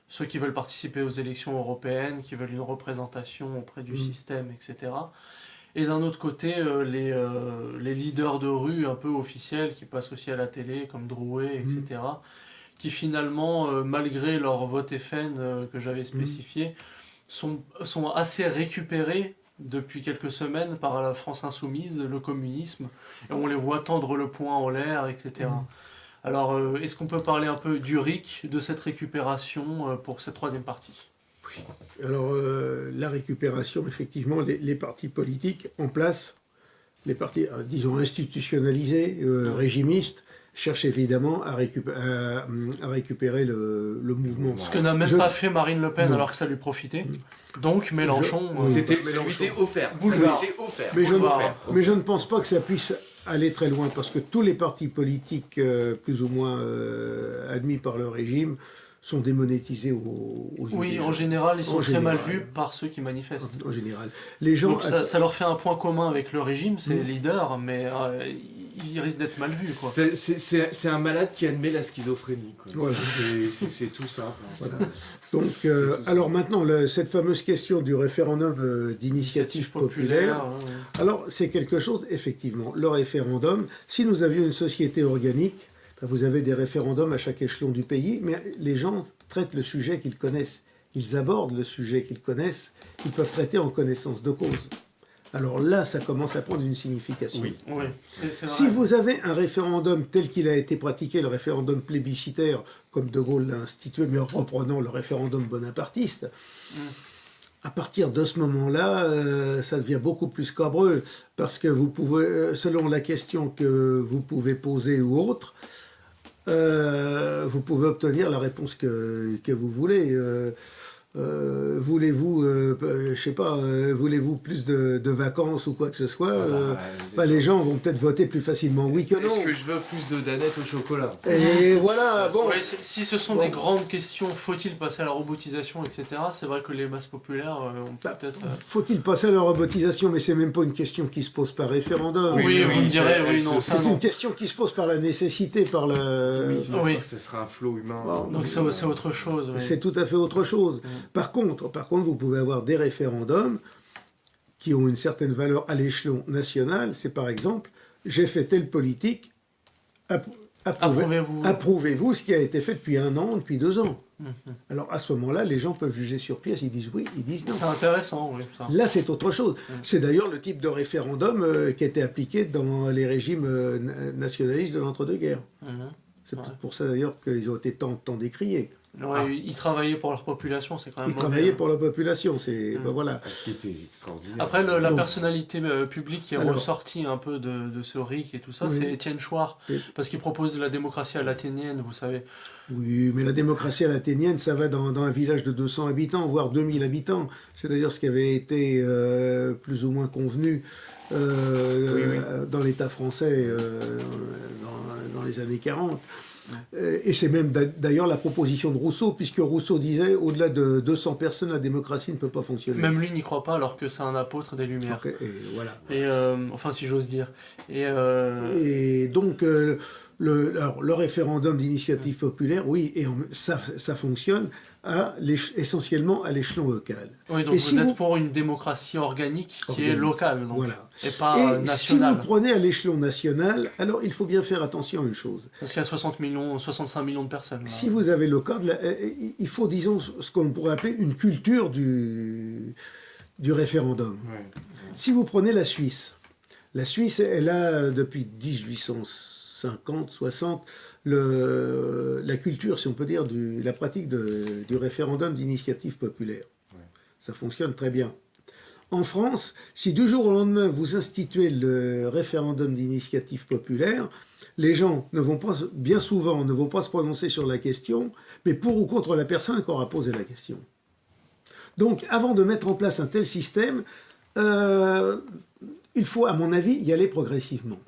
ceux qui veulent participer aux élections européennes, qui veulent une représentation auprès du système, etc. Et d'un autre côté, les leaders de rue un peu officiels qui passent aussi à la télé, comme Drouet, etc., qui finalement, malgré leur vote FN que j'avais spécifié, sont assez récupérés depuis quelques semaines par la France insoumise, le communisme, et on les voit tendre le poing en l'air, etc. Alors, est-ce qu'on peut parler un peu du RIC, de cette récupération pour cette troisième partie ? Alors, la récupération, effectivement, les partis politiques en place, les partis, disons, institutionnalisés, régimistes, cherchent évidemment à récupérer le mouvement. Ce que n'a même pas fait Marine Le Pen alors que ça lui profitait. Donc Mélenchon... C'était offert. Mais je ne pense pas que ça puisse aller très loin, parce que tous les partis politiques plus ou moins admis par le régime sont démonétisés aux yeux Oui, des en gens. général, ils sont En très général. mal vus par ceux qui manifestent. En général. Les gens... Donc ça leur fait un point commun avec le régime, c'est les leaders, mais ils risquent d'être mal vus. Quoi. C'est un malade qui admet la schizophrénie. Quoi. Voilà. C'est tout simple. Voilà. Donc, alors maintenant, cette fameuse question du référendum d'initiative populaire, alors c'est quelque chose, effectivement, le référendum, si nous avions une société organique, vous avez des référendums à chaque échelon du pays, mais les gens traitent le sujet qu'ils connaissent, ils abordent le sujet qu'ils connaissent, ils peuvent traiter en connaissance de cause. Alors là, ça commence à prendre une signification. Oui, c'est vrai. Si vous avez un référendum tel qu'il a été pratiqué, le référendum plébiscitaire, comme De Gaulle l'a institué, mais en reprenant le référendum bonapartiste, à partir de ce moment-là, ça devient beaucoup plus scabreux, parce que vous pouvez, selon la question que vous pouvez poser ou autre, vous pouvez obtenir la réponse que vous voulez. Voulez-vous, je sais pas, voulez-vous plus de vacances ou quoi que ce soit, les gens vont peut-être voter plus facilement oui que non. Est-ce que je veux plus de danettes au chocolat ? Et voilà, bon. Ouais, si ce sont des grandes questions, faut-il passer à la robotisation, etc., c'est vrai que les masses populaires ont peut-être... Faut-il passer à la robotisation ? Mais c'est même pas une question qui se pose par référendum. Oui, vous me direz, oui, non, ça c'est non. une question qui se pose par la nécessité, par le... Oui, ça sera un flot humain. Bon, donc c'est autre chose. Oui. C'est tout à fait autre chose. Par contre, vous pouvez avoir des référendums qui ont une certaine valeur à l'échelon national. C'est par exemple, j'ai fait telle politique, approuvez-vous ce qui a été fait depuis 1 an, depuis 2 ans. Alors à ce moment-là, les gens peuvent juger sur pièce, ils disent oui, ils disent non. C'est intéressant, oui. Ça. Là, c'est autre chose. C'est d'ailleurs le type de référendum qui a été appliqué dans les régimes nationalistes de l'entre-deux-guerres. C'est pour ça d'ailleurs qu'ils ont été tant décriés. Ouais, ils travaillaient pour leur population, c'est quand même. Ils travaillaient pour la population, c'est voilà. Ce qui était extraordinaire. Après, la personnalité publique qui est ressortie un peu de ce RIC et tout ça, c'est Étienne Chouard, parce qu'il propose la démocratie à l'athénienne, vous savez. Oui, mais la démocratie à l'athénienne, ça va dans un village de 200 habitants, voire 2000 habitants. C'est d'ailleurs ce qui avait été plus ou moins convenu dans l'État français dans les années 40. Et c'est même d'ailleurs la proposition de Rousseau, puisque Rousseau disait au-delà de 200 personnes, la démocratie ne peut pas fonctionner. Même lui n'y croit pas, alors que c'est un apôtre des Lumières. Okay, et voilà. Et enfin, si j'ose dire. Et donc, le référendum d'initiative populaire, oui, et ça fonctionne essentiellement à l'échelon local. Oui, donc vous êtes pour une démocratie organique qui est locale, donc, voilà. Et pas nationale. Si vous prenez à l'échelon national, alors il faut bien faire attention à une chose. Parce qu'il y a 65 millions de personnes. Là. Si vous avez le cadre, il faut, disons, ce qu'on pourrait appeler une culture du référendum. Ouais. Si vous prenez la Suisse, elle a, depuis 1850, 60, la culture, si on peut dire, la pratique du référendum d'initiative populaire. Ouais. Ça fonctionne très bien. En France, si du jour au lendemain vous instituez le référendum d'initiative populaire, les gens bien souvent ne vont pas se prononcer sur la question, mais pour ou contre la personne qui aura posé la question. Donc, avant de mettre en place un tel système, il faut, à mon avis, y aller progressivement.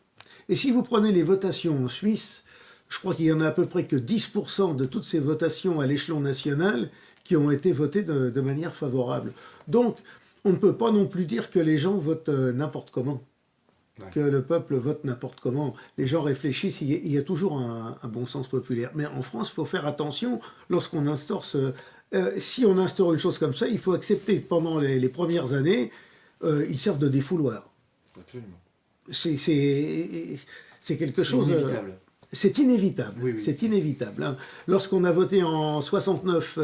Et si vous prenez les votations en Suisse, je crois qu'il y en a à peu près que 10% de toutes ces votations à l'échelon national qui ont été votées de manière favorable. Donc, on ne peut pas non plus dire que les gens votent n'importe comment, que le peuple vote n'importe comment. Les gens réfléchissent, il y a toujours un bon sens populaire. Mais en France, il faut faire attention lorsqu'on instaure si on instaure une chose comme ça, il faut accepter que pendant les premières années, ils servent de défouloir. Absolument. C'est quelque chose... inévitable. C'est inévitable, oui. C'est inévitable. Hein. Lorsqu'on a voté en 69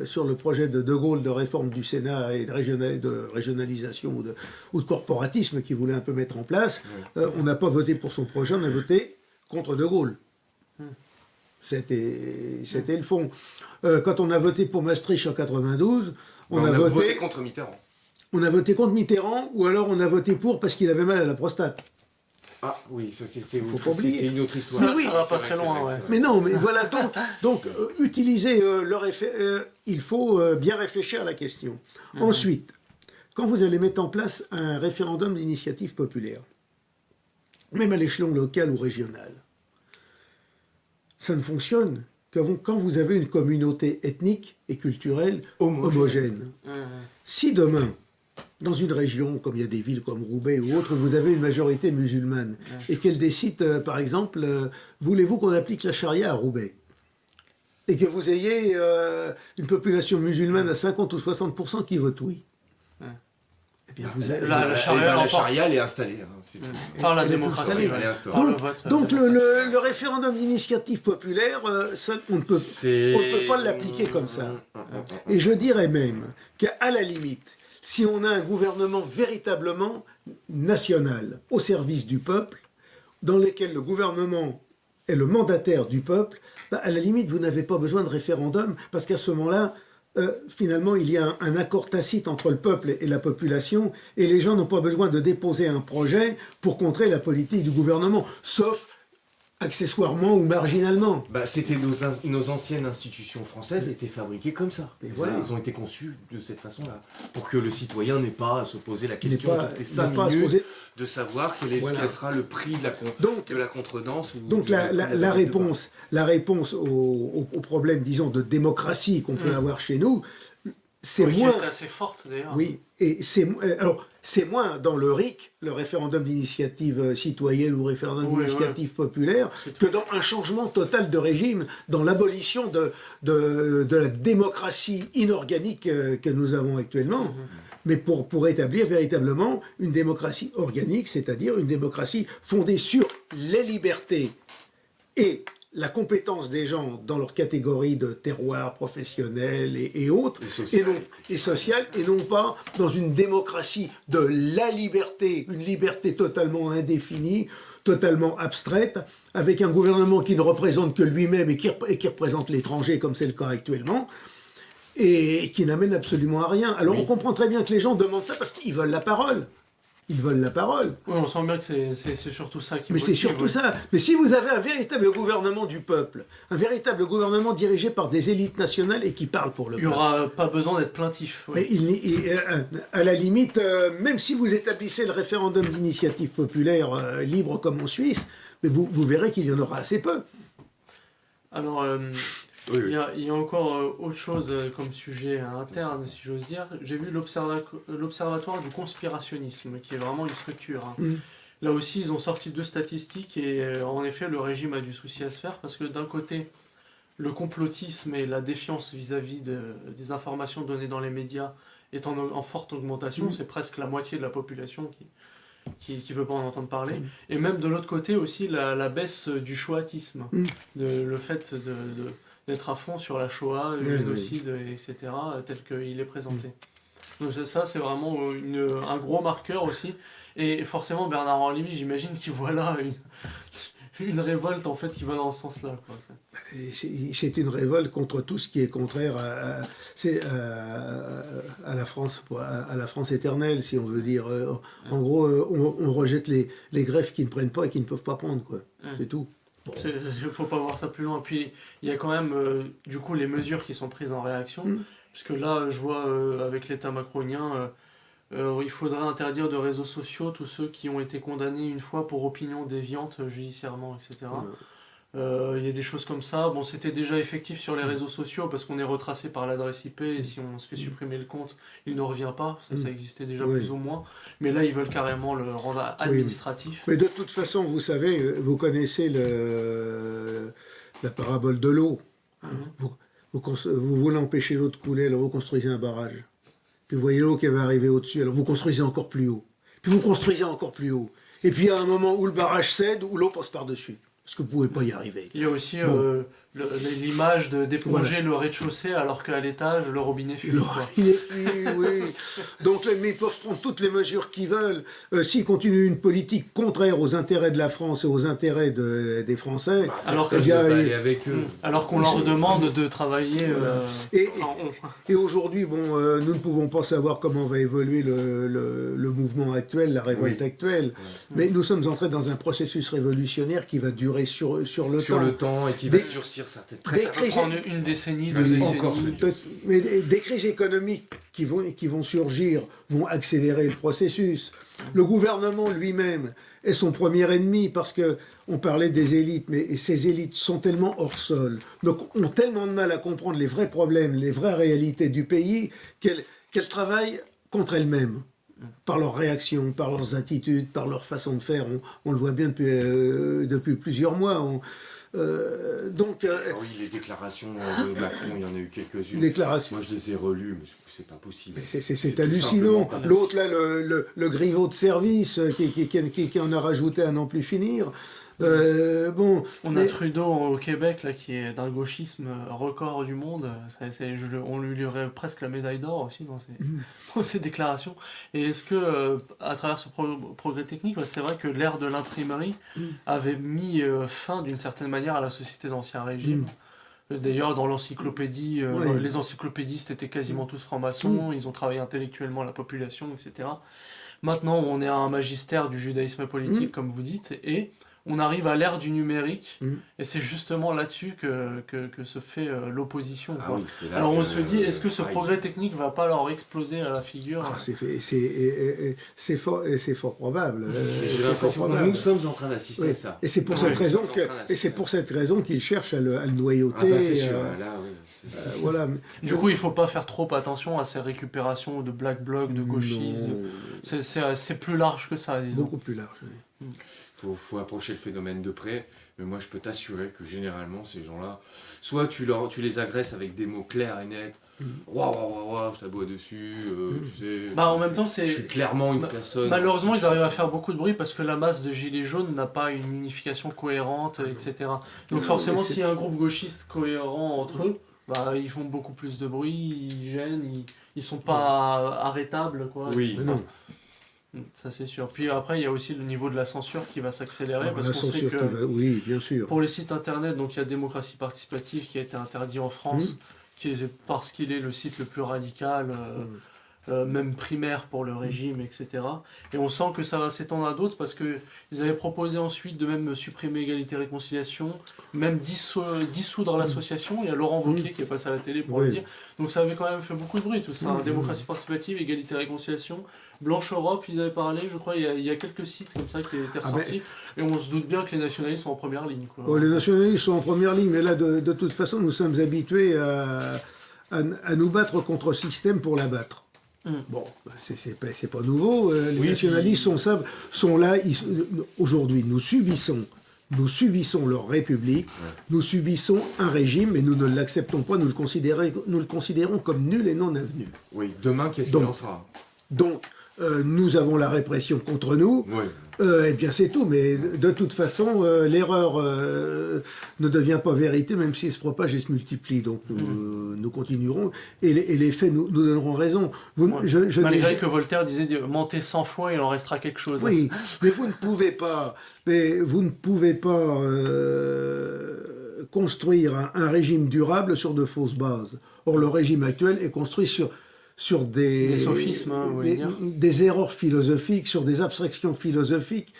sur le projet de Gaulle de réforme du Sénat et de régionalisation ou de corporatisme qu'il voulait un peu mettre en place, on n'a pas voté pour son projet, on a voté contre De Gaulle. C'était le fond. Quand on a voté pour Maastricht en 92, on a voté contre Mitterrand. On a voté contre Mitterrand, ou alors on a voté pour parce qu'il avait mal à la prostate. Ah oui, ça c'était une autre histoire. Ça va pas très loin, ouais. Mais non, mais voilà, donc utiliser il faut bien réfléchir à la question. Ensuite, quand vous allez mettre en place un référendum d'initiative populaire, même à l'échelon local ou régional, ça ne fonctionne que quand vous avez une communauté ethnique et culturelle homogène. Si demain, dans une région, comme il y a des villes comme Roubaix ou autres, vous avez une majorité musulmane, et qu'elle décide, par exemple, voulez-vous qu'on applique la charia à Roubaix ? Et que vous ayez une population musulmane à 50 ou 60% qui vote oui. Eh bien, vous avez... La charia, elle est installée. Par la démocratie. Donc le référendum d'initiative populaire, on ne peut pas l'appliquer comme ça. Et je dirais même qu'à la limite, si on a un gouvernement véritablement national, au service du peuple, dans lequel le gouvernement est le mandataire du peuple, à la limite, vous n'avez pas besoin de référendum, parce qu'à ce moment-là, finalement, il y a un accord tacite entre le peuple et la population, et les gens n'ont pas besoin de déposer un projet pour contrer la politique du gouvernement, sauf accessoirement ou marginalement. C'était nos anciennes institutions françaises étaient fabriquées comme ça. Elles ont été conçues de cette façon-là, pour que le citoyen n'ait pas à se poser la question toutes les 5 minutes de savoir quel sera le prix de la contredanse. Donc la réponse au problème, disons, de démocratie qu'on peut avoir chez nous, c'est moins... qui est assez forte d'ailleurs. Oui, et c'est moins dans le RIC, le référendum d'initiative citoyenne ou référendum d'initiative populaire, que dans un changement total de régime, dans l'abolition de la démocratie inorganique que nous avons actuellement, mais pour établir véritablement une démocratie organique, c'est-à-dire une démocratie fondée sur les libertés et la compétence des gens dans leur catégorie de terroir professionnel et autres, et social, et non pas dans une démocratie de la liberté, une liberté totalement indéfinie, totalement abstraite, avec un gouvernement qui ne représente que lui-même et qui représente l'étranger, comme c'est le cas actuellement, et qui n'amène absolument à rien. Alors on comprend très bien que les gens demandent ça parce qu'ils veulent la parole. Ils veulent la parole. Oui, on sent bien que c'est surtout ça qui Mais c'est surtout ça. Mais si vous avez un véritable gouvernement du peuple, un véritable gouvernement dirigé par des élites nationales et qui parle pour le peuple. Il n'y aura pas besoin d'être plaintif. Oui. Mais à la limite, même si vous établissez le référendum d'initiative populaire libre comme en Suisse, mais vous verrez qu'il y en aura assez peu. Alors, il y a encore autre chose comme sujet interne, si j'ose dire. J'ai vu l'Observatoire du conspirationnisme, qui est vraiment une structure. Hein. Là aussi, ils ont sorti 2 statistiques et en effet, le régime a du souci à se faire parce que d'un côté, le complotisme et la défiance vis-à-vis des informations données dans les médias est en forte augmentation. C'est presque la moitié de la population qui veut pas en entendre parler. Et même de l'autre côté aussi, la baisse du shoatisme, le fait d'être à fond sur la Shoah, le génocide, etc., tel qu'il est présenté. Donc ça, c'est vraiment un gros marqueur aussi. Et forcément, Bernard-Henri Lévy, j'imagine qu'il voit là une révolte en fait qui va dans ce sens-là. C'est une révolte contre tout ce qui est contraire à la France éternelle, si on veut dire. En gros, on rejette les greffes qui ne prennent pas et qui ne peuvent pas prendre, quoi. C'est tout. Bon. Il ne faut pas voir ça plus loin. Puis il y a quand même du coup les mesures qui sont prises en réaction. Puisque là, je vois avec l'État macronien, il faudrait interdire de réseaux sociaux tous ceux qui ont été condamnés une fois pour opinion déviante judiciairement, etc. Il y a des choses comme ça. Bon, c'était déjà effectif sur les réseaux sociaux parce qu'on est retracé par l'adresse IP et si on se fait supprimer le compte, il ne revient pas. Ça existait déjà plus ou moins. Mais là, ils veulent carrément le rendre administratif. Mais de toute façon, vous savez, vous connaissez la parabole de l'eau. Vous voulez empêcher l'eau de couler, alors vous construisez un barrage. Puis vous voyez l'eau qui va arriver au-dessus, alors vous construisez encore plus haut. Puis vous construisez encore plus haut. Et puis il y a un moment où le barrage cède, où l'eau passe par-dessus. Parce que vous ne pouvez pas y arriver. Il y a aussi l'image d'éponger le rez-de-chaussée alors qu'à l'étage, le robinet fuit. Oui. Donc, mais ils peuvent prendre toutes les mesures qu'ils veulent. S'ils continuent une politique contraire aux intérêts de la France et aux intérêts des Français, alors qu'on leur demande de travailler... Et aujourd'hui, nous ne pouvons pas savoir comment va évoluer le mouvement actuel, la révolte actuelle. Mais nous sommes entrés dans un processus révolutionnaire qui va durer sur le temps. Et qui va durcir certaines... Ça va prendre une décennie, 2 décennies. Mais des crises économiques qui vont surgir vont accélérer le processus. Le gouvernement lui-même est son premier ennemi parce que on parlait des élites, mais ces élites sont tellement hors sol, donc ont tellement de mal à comprendre les vrais problèmes, les vraies réalités du pays qu'elles travaillent contre elles-mêmes. Par leurs réactions, par leurs attitudes, par leur façon de faire. On le voit bien depuis plusieurs mois. Oui, les déclarations de Macron, il y en a eu quelques-unes. Moi, je les ai relues, mais c'est pas possible. C'est hallucinant. L'autre, là, le griveau de service, qui en a rajouté à n'en plus finir. On a Trudeau au Québec là, qui est d'un gauchisme record du monde. On lui livrait presque la médaille d'or aussi dans ses déclarations. Et est-ce que, à travers ce progrès technique, c'est vrai que l'ère de l'imprimerie avait mis fin d'une certaine manière à la société d'Ancien Régime. D'ailleurs, dans l'encyclopédie, les encyclopédistes étaient quasiment tous francs-maçons, ils ont travaillé intellectuellement la population, etc. Maintenant, on est à un magistère du judaïsme politique, comme vous dites, et on arrive à l'ère du numérique, et c'est justement là-dessus que se fait l'opposition. Alors on se dit, est-ce que ce progrès technique ne va pas leur exploser à la figure? C'est fort probable. J'ai l'impression que nous sommes en train d'assister à ça. Et c'est pour cette raison qu'ils cherchent à le noyauter. C'est sûr, voilà. Du coup, il ne faut pas faire trop attention à ces récupérations de black bloc, de gauchisme. C'est plus large que ça, disons. Beaucoup plus large, oui. Faut approcher le phénomène de près, mais moi je peux t'assurer que généralement ces gens-là, soit tu les agresses avec des mots clairs et nets, waouh, je t'aboie dessus, tu sais. Bah, en même temps, Je suis clairement une personne. malheureusement, ils arrivent à faire beaucoup de bruit parce que la masse de gilets jaunes n'a pas une unification cohérente, etc. Donc Non, forcément, mais s'il y a un groupe gauchiste cohérent entre eux, bah, ils font beaucoup plus de bruit, ils gênent, ils sont pas arrêtables, quoi. Oui. Mais non. Ça, c'est sûr. Puis après, il y a aussi le niveau de la censure qui va s'accélérer Alors, parce la qu'on sait censure que qui va... Oui, bien sûr. pour les sites internet, donc il y a démocratie participative qui a été interdit en France, parce qu'il est le site le plus radical, même primaire pour le régime, etc. Et on sent que ça va s'étendre à d'autres parce qu'ils avaient proposé ensuite de même supprimer égalité-réconciliation, même dissoudre l'association. Il y a Laurent Wauquiez qui est passé à la télé pour le dire. Donc ça avait quand même fait beaucoup de bruit tout ça. Démocratie participative, égalité-réconciliation. Blanche Europe, ils avaient parlé, je crois, il y a quelques sites comme ça qui étaient ressortis. Et on se doute bien que les nationalistes sont en première ligne, quoi. Oh, les nationalistes sont en première ligne, mais là, de toute façon, nous sommes habitués à nous battre contre le système pour l'abattre. Bon, c'est pas nouveau. Les nationalistes sont là. Aujourd'hui, nous subissons leur république, nous subissons un régime, mais nous ne l'acceptons pas, nous le considérons comme nul et non avenu. Oui, demain, qu'est-ce qu'il en sera? Donc, nous avons la répression contre nous, eh bien c'est tout, mais de toute façon, l'erreur ne devient pas vérité, même si elle se propage et se multiplie. Donc nous continuerons, et les faits nous donneront raison. Malgré que Voltaire disait « mentez 100 fois, il en restera quelque chose ». Oui, mais vous ne pouvez pas construire un régime durable sur de fausses bases. Or, le régime actuel est construit sur des sophismes, des erreurs philosophiques, sur des abstractions philosophiques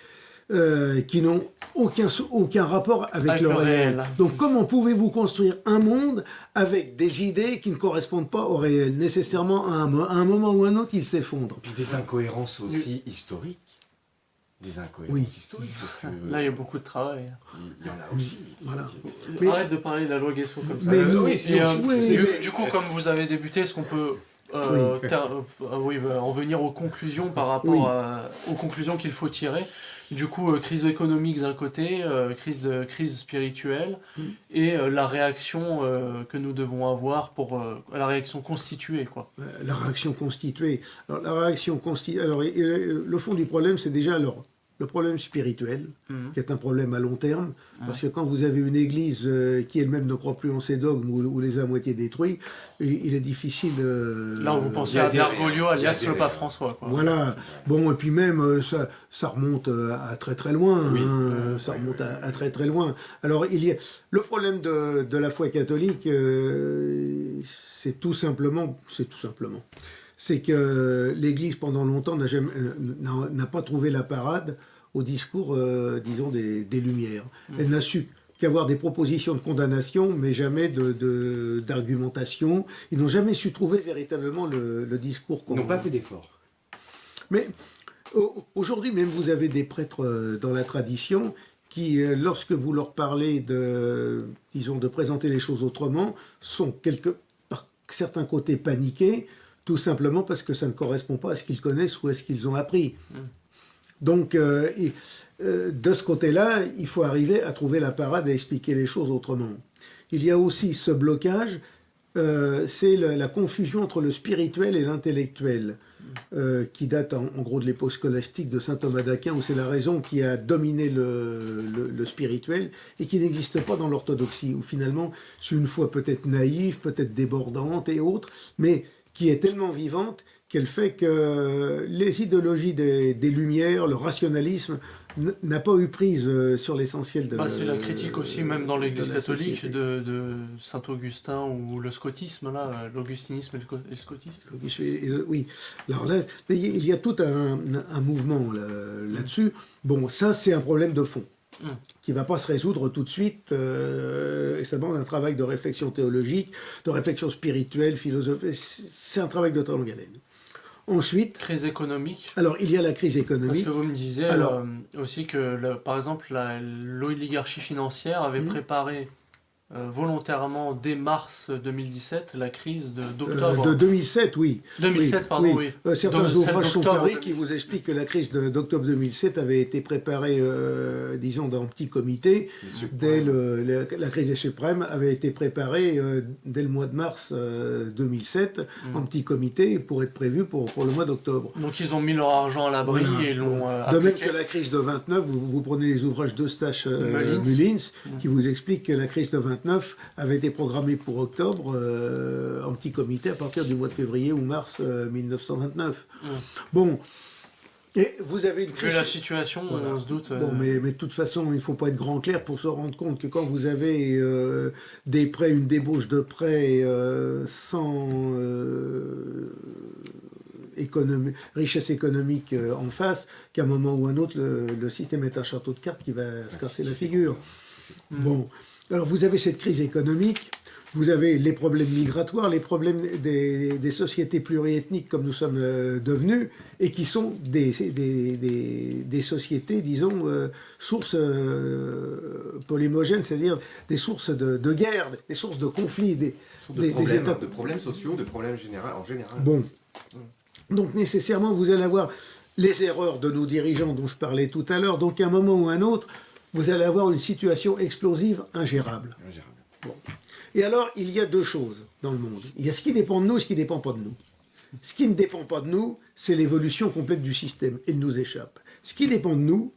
qui n'ont aucun rapport avec le réel. Donc comment pouvez-vous construire un monde avec des idées qui ne correspondent pas au réel? Nécessairement, à un moment ou à un autre, il s'effondre. Puis des incohérences aussi historiques. Des incohérences historiques. Parce que, là, il y a beaucoup de travail. Il y en a aussi. Voilà. Arrête de parler de la loi Guesson comme ça. Du coup, comme vous avez débuté, est-ce qu'on peut en venir aux conclusions par rapport aux conclusions qu'il faut tirer? Du coup, crise économique d'un côté, crise spirituelle, et la réaction que nous devons avoir pour la réaction constituée, quoi. La réaction constituée. Alors, le fond du problème, c'est déjà le problème spirituel, qui est un problème à long terme, parce que quand vous avez une église qui elle-même ne croit plus en ses dogmes ou les a à moitié détruits, il est difficile... Là, vous pensez à Bergoglio, alias le pape François, quoi. Voilà. Bon, et puis même, ça remonte à très très loin. Ça remonte à très très loin. Alors, le problème de la foi catholique, c'est tout simplement... c'est que l'Église, pendant longtemps, n'a pas trouvé la parade au discours, disons, des Lumières. Elle n'a su qu'avoir des propositions de condamnation, mais jamais d'argumentation. Ils n'ont jamais su trouver véritablement le discours. Ils n'ont pas fait d'efforts. Mais aujourd'hui, même, vous avez des prêtres dans la tradition qui, lorsque vous leur parlez de présenter les choses autrement, sont par certains côtés paniqués, tout simplement parce que ça ne correspond pas à ce qu'ils connaissent ou à ce qu'ils ont appris. Donc, de ce côté-là, il faut arriver à trouver la parade et à expliquer les choses autrement. Il y a aussi ce blocage, c'est la confusion entre le spirituel et l'intellectuel, qui date en gros de l'époque scolastique de saint Thomas d'Aquin, où c'est la raison qui a dominé le spirituel et qui n'existe pas dans l'orthodoxie, où finalement c'est une foi peut-être naïve, peut-être débordante et autres, mais qui est tellement vivante qu'elle fait que les idéologies des Lumières, le rationalisme, n'a pas eu prise sur l'essentiel de... c'est la critique aussi, même dans l'Église catholique, de Saint-Augustin ou le scotisme, là, l'augustinisme et le scotisme. Oui. Alors là, il y a tout un mouvement là-dessus. Bon, ça, c'est un problème de fond qui ne va pas se résoudre tout de suite, et ça demande un travail de réflexion théologique, de réflexion spirituelle, philosophique. C'est un travail de très longue haleine. Ensuite... Crise économique. Alors, il y a la crise économique. Parce que vous me disiez aussi que, par exemple, l'oligarchie financière avait préparé volontairement dès mars 2017 la crise d'octobre. De 2007, oui. 2007, oui, pardon, oui. oui. Certains Celle ouvrages sont d'octobre parus qui vous expliquent que la crise d'octobre 2007 avait été préparée, disons, dans un petit comité. La crise des suprêmes avait été préparée dès le mois de mars 2007 en petit comité pour être prévue pour le mois d'octobre. Donc ils ont mis leur argent à l'abri et l'ont De même appliqué. que la crise de 29, vous prenez les ouvrages d'Eustache Mullins. Mullins qui vous expliquent que la crise de 29 avait été programmée pour octobre en petit comité à partir du mois de février ou mars 1929. Bon, et vous avez une Vu crise... la situation, Voilà. on se doute. Bon, mais de toute façon, il ne faut pas être grand clair pour se rendre compte que quand vous avez des prêts, une débauche de prêts sans richesse économique en face, qu'à un moment ou un autre, le système est un château de cartes qui va se casser la figure. Bon, alors vous avez cette crise économique, vous avez les problèmes migratoires, les problèmes des sociétés pluriethniques comme nous sommes devenus, et qui sont des sociétés, disons, sources polymogènes, c'est-à-dire des sources de guerre, des sources de conflits, des états... de problèmes sociaux, de problèmes en général. Bon, donc nécessairement vous allez avoir les erreurs de nos dirigeants dont je parlais tout à l'heure, donc à un moment ou à un autre, vous allez avoir une situation explosive ingérable. Bon. Et alors, il y a deux choses dans le monde. Il y a ce qui dépend de nous et ce qui ne dépend pas de nous. Ce qui ne dépend pas de nous, c'est l'évolution complète du système et nous échappe. Ce qui dépend de nous,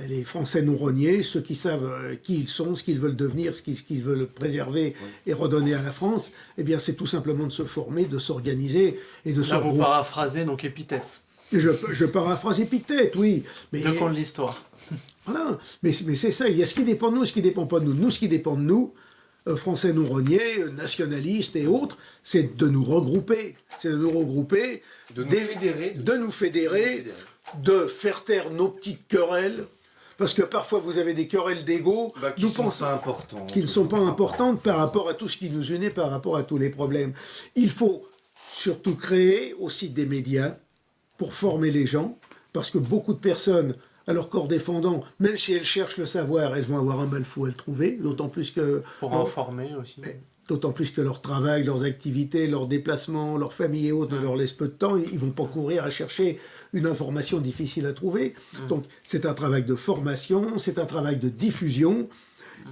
les Français non rognés, ceux qui savent qui ils sont, ce qu'ils veulent devenir, ce qu'ils veulent préserver et redonner à la France, eh bien c'est tout simplement de se former, de s'organiser et de se Là, vous regrouper. paraphrasez donc Épithète. Je paraphrase Épictète, oui. Mais, Deux camps de l'histoire. voilà. Mais c'est ça, il y a ce qui dépend de nous et ce qui ne dépend pas de nous. Nous, ce qui dépend de nous, Français non rognés, nationalistes et autres, c'est de nous regrouper. C'est de nous regrouper, de nous fédérer, de faire taire nos petites querelles. Parce que parfois vous avez des querelles d'ego qui ne sont pas importantes par rapport à tout ce qui nous unit, par rapport à tous les problèmes. Il faut surtout créer aussi des médias pour former les gens, parce que beaucoup de personnes, à leur corps défendant, même si elles cherchent le savoir, elles vont avoir un mal fou à le trouver, d'autant plus que... Pour informer aussi. D'autant plus que leur travail, leurs activités, leurs déplacements, leur famille et autres ne leur laissent peu de temps, ils ne vont pas courir à chercher une information difficile à trouver. Donc c'est un travail de formation, c'est un travail de diffusion,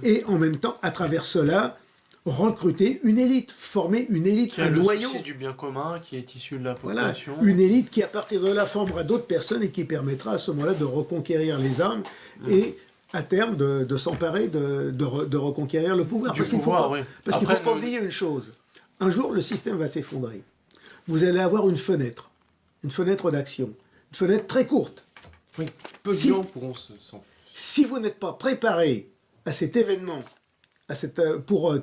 et en même temps, à travers cela, recruter une élite, former une élite, un noyau. Le souci du bien commun qui est issu de la Voilà, population. une élite qui à partir de là formera d'autres personnes et qui permettra à ce moment-là de reconquérir les armes et à terme de s'emparer, de reconquérir le pouvoir. Parce qu'il ne faut pas oublier une chose. Un jour, le système va s'effondrer. Vous allez avoir une fenêtre d'action, une fenêtre très courte. Oui, peu de gens pourront s'en... Si vous n'êtes pas préparé à cet événement, pour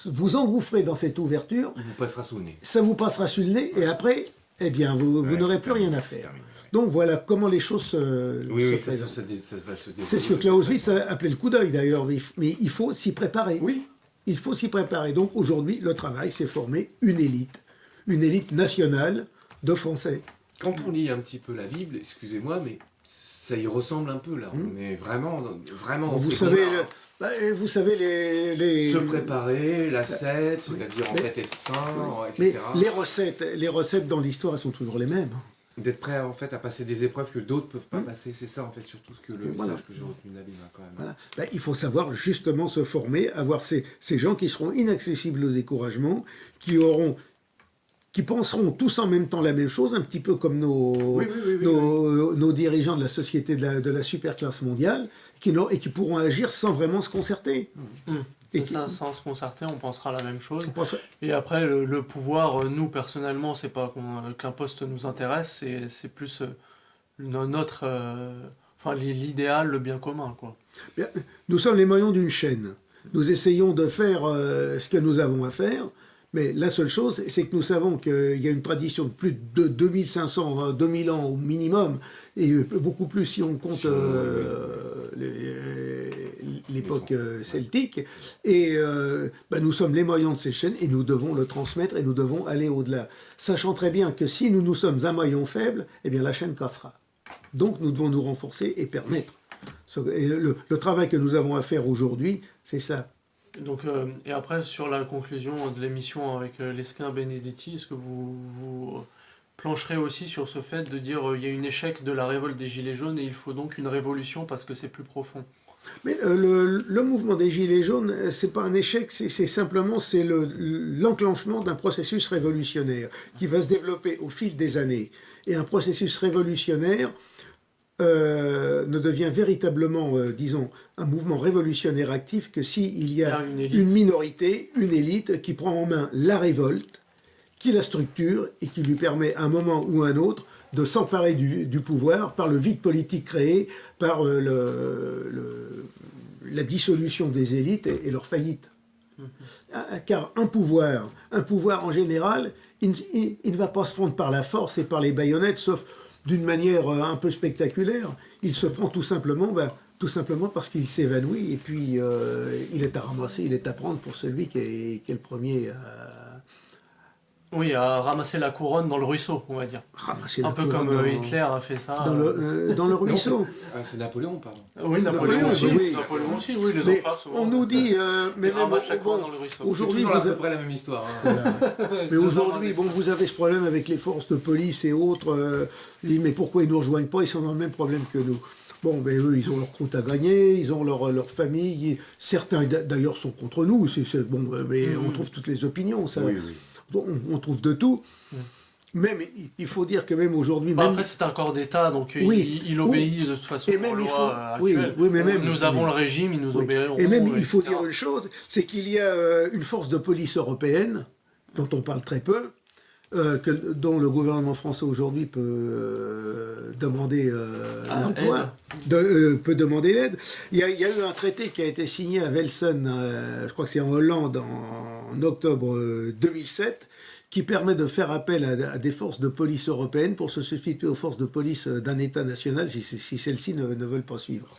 vous engouffrer dans cette ouverture, il vous passera sous le nez. Ça vous passera sur le nez et après, eh bien, vous n'aurez plus rien à faire. Donc voilà comment les choses se présentent. Ça va se dérouler. C'est ce que Clausewitz a appelé le coup d'œil d'ailleurs, mais il faut s'y préparer. Oui. Il faut s'y préparer. Donc aujourd'hui, le travail, c'est former une élite nationale de Français. Quand on lit un petit peu la Bible, excusez-moi, mais ça y ressemble un peu là. On est vraiment dans vous savez, les... Se préparer, l'ascète, c'est-à-dire en fait être sain, etc. Mais les recettes dans l'histoire, elles sont toujours les mêmes. D'être prêt en fait à passer des épreuves que d'autres ne peuvent pas passer, c'est ça en fait surtout le message que j'ai retenu de la Bible quand même. Voilà. Il faut savoir justement se former, avoir ces gens qui seront inaccessibles au découragement, qui penseront tous en même temps la même chose, un petit peu comme nos dirigeants de la société de la superclasse mondiale, et qui pourront agir sans vraiment se concerter. Sans se concerter, on pensera la même chose. Et après, le pouvoir, nous, personnellement, c'est pas qu'un poste nous intéresse, c'est plus l'idéal, le bien commun, quoi. Bien, nous sommes les maillons d'une chaîne. Nous essayons de faire ce que nous avons à faire, mais la seule chose, c'est que nous savons qu'il y a une tradition de plus de 2500, 2000 ans au minimum, et beaucoup plus si on compte l'époque celtique. Et nous sommes les maillons de ces chaînes, et nous devons le transmettre, et nous devons aller au-delà. Sachant très bien que si nous sommes un maillon faible, eh bien la chaîne cassera. Donc nous devons nous renforcer et permettre. Et le travail que nous avons à faire aujourd'hui, c'est ça. Donc, et après, sur la conclusion de l'émission avec Lesquin Benedetti, est-ce que vous plancherez aussi sur ce fait de dire il y a un échec de la révolte des Gilets jaunes et il faut donc une révolution parce que c'est plus profond? Mais le mouvement des Gilets jaunes, c'est pas un échec, c'est simplement l'enclenchement d'un processus révolutionnaire qui va se développer au fil des années. Et un processus révolutionnaire ne devient véritablement, disons, un mouvement révolutionnaire actif que s'il y a une minorité, une élite qui prend en main la révolte, qui la structure et qui lui permet à un moment ou à un autre de s'emparer du pouvoir par le vide politique créé, par la dissolution des élites et leur faillite. Car un pouvoir en général, il ne va pas se prendre par la force et par les baïonnettes, sauf d'une manière un peu spectaculaire. Il se prend tout simplement parce qu'il s'évanouit et puis il est à ramasser, il est à prendre pour celui qui est le premier à... Oui, à ramasser la couronne dans le ruisseau, on va dire. Un peu comme Hitler a fait ça. Dans le ruisseau. C'est Napoléon, pardon. Oui, Napoléon aussi. Oui. Napoléon aussi, oui, les mais empereurs souvent. on nous dit... mais ramasse la couronne dans le ruisseau. Aujourd'hui, c'est toujours à peu près la même histoire. Hein. Voilà. Mais aujourd'hui, vous avez ce problème avec les forces de police et autres. Mais pourquoi ils ne nous rejoignent pas? Ils sont dans le même problème que nous. Bon, ben eux, ils ont leur croûte à gagner, ils ont leur famille. Certains, d'ailleurs, sont contre nous. Mais on trouve toutes les opinions, ça. Oui. Bon, on trouve de tout. Même, il faut dire que même aujourd'hui... Après, c'est un corps d'État, donc il obéit de toute façon aux lois actuelles. Nous avons le régime, ils nous obéiront. Et même, il faut dire une chose, c'est qu'il y a une force de police européenne, dont on parle très peu, dont le gouvernement français aujourd'hui peut demander l'emploi, peut demander l'aide. Il y a eu un traité qui a été signé à Velsen, je crois que c'est en Hollande, en octobre 2007, qui permet de faire appel à des forces de police européennes pour se substituer aux forces de police d'un État national si celles-ci ne veulent pas suivre.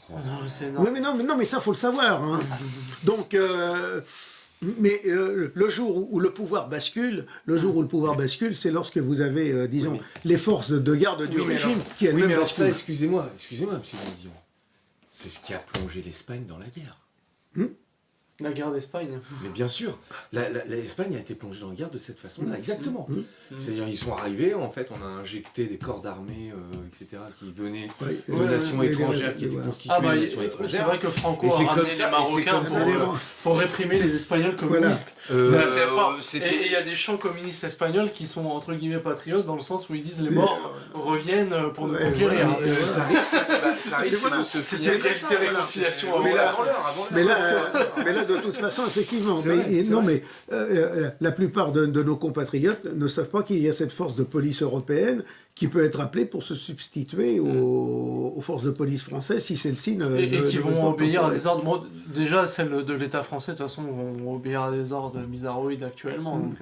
Mais ça, faut le savoir. Hein. Donc... le jour où le pouvoir bascule, c'est lorsque vous avez, disons, les forces de garde du régime qui elles-mêmes basculent. Ça, excusez-moi, monsieur Mondillon. C'est ce qui a plongé l'Espagne dans la guerre. La guerre d'Espagne. Mais bien sûr, l'Espagne a été plongée dans la guerre de cette façon-là, exactement. C'est-à-dire, ils sont arrivés, en fait, on a injecté des corps d'armée, etc., qui venaient de nations étrangères, qui étaient constituées de nations étrangères. C'est vrai que Franco a ramené les Marocains pour réprimer les Espagnols communistes. C'est assez fort. Et il y a des chants communistes espagnols qui sont, entre guillemets, patriotes, dans le sens où ils disent les morts reviennent pour nous conquérir. Ça risque de se signer une réconciliation avant l'heure. Mais là, de toute façon, effectivement, la plupart de nos compatriotes ne savent pas qu'il y a cette force de police européenne qui peut être appelée pour se substituer aux forces de police françaises si celles-ci et qui vont obéir à des ordres. Bon, déjà, celles de l'État français, de toute façon, vont obéir à des ordres bizarroïdes actuellement. Donc,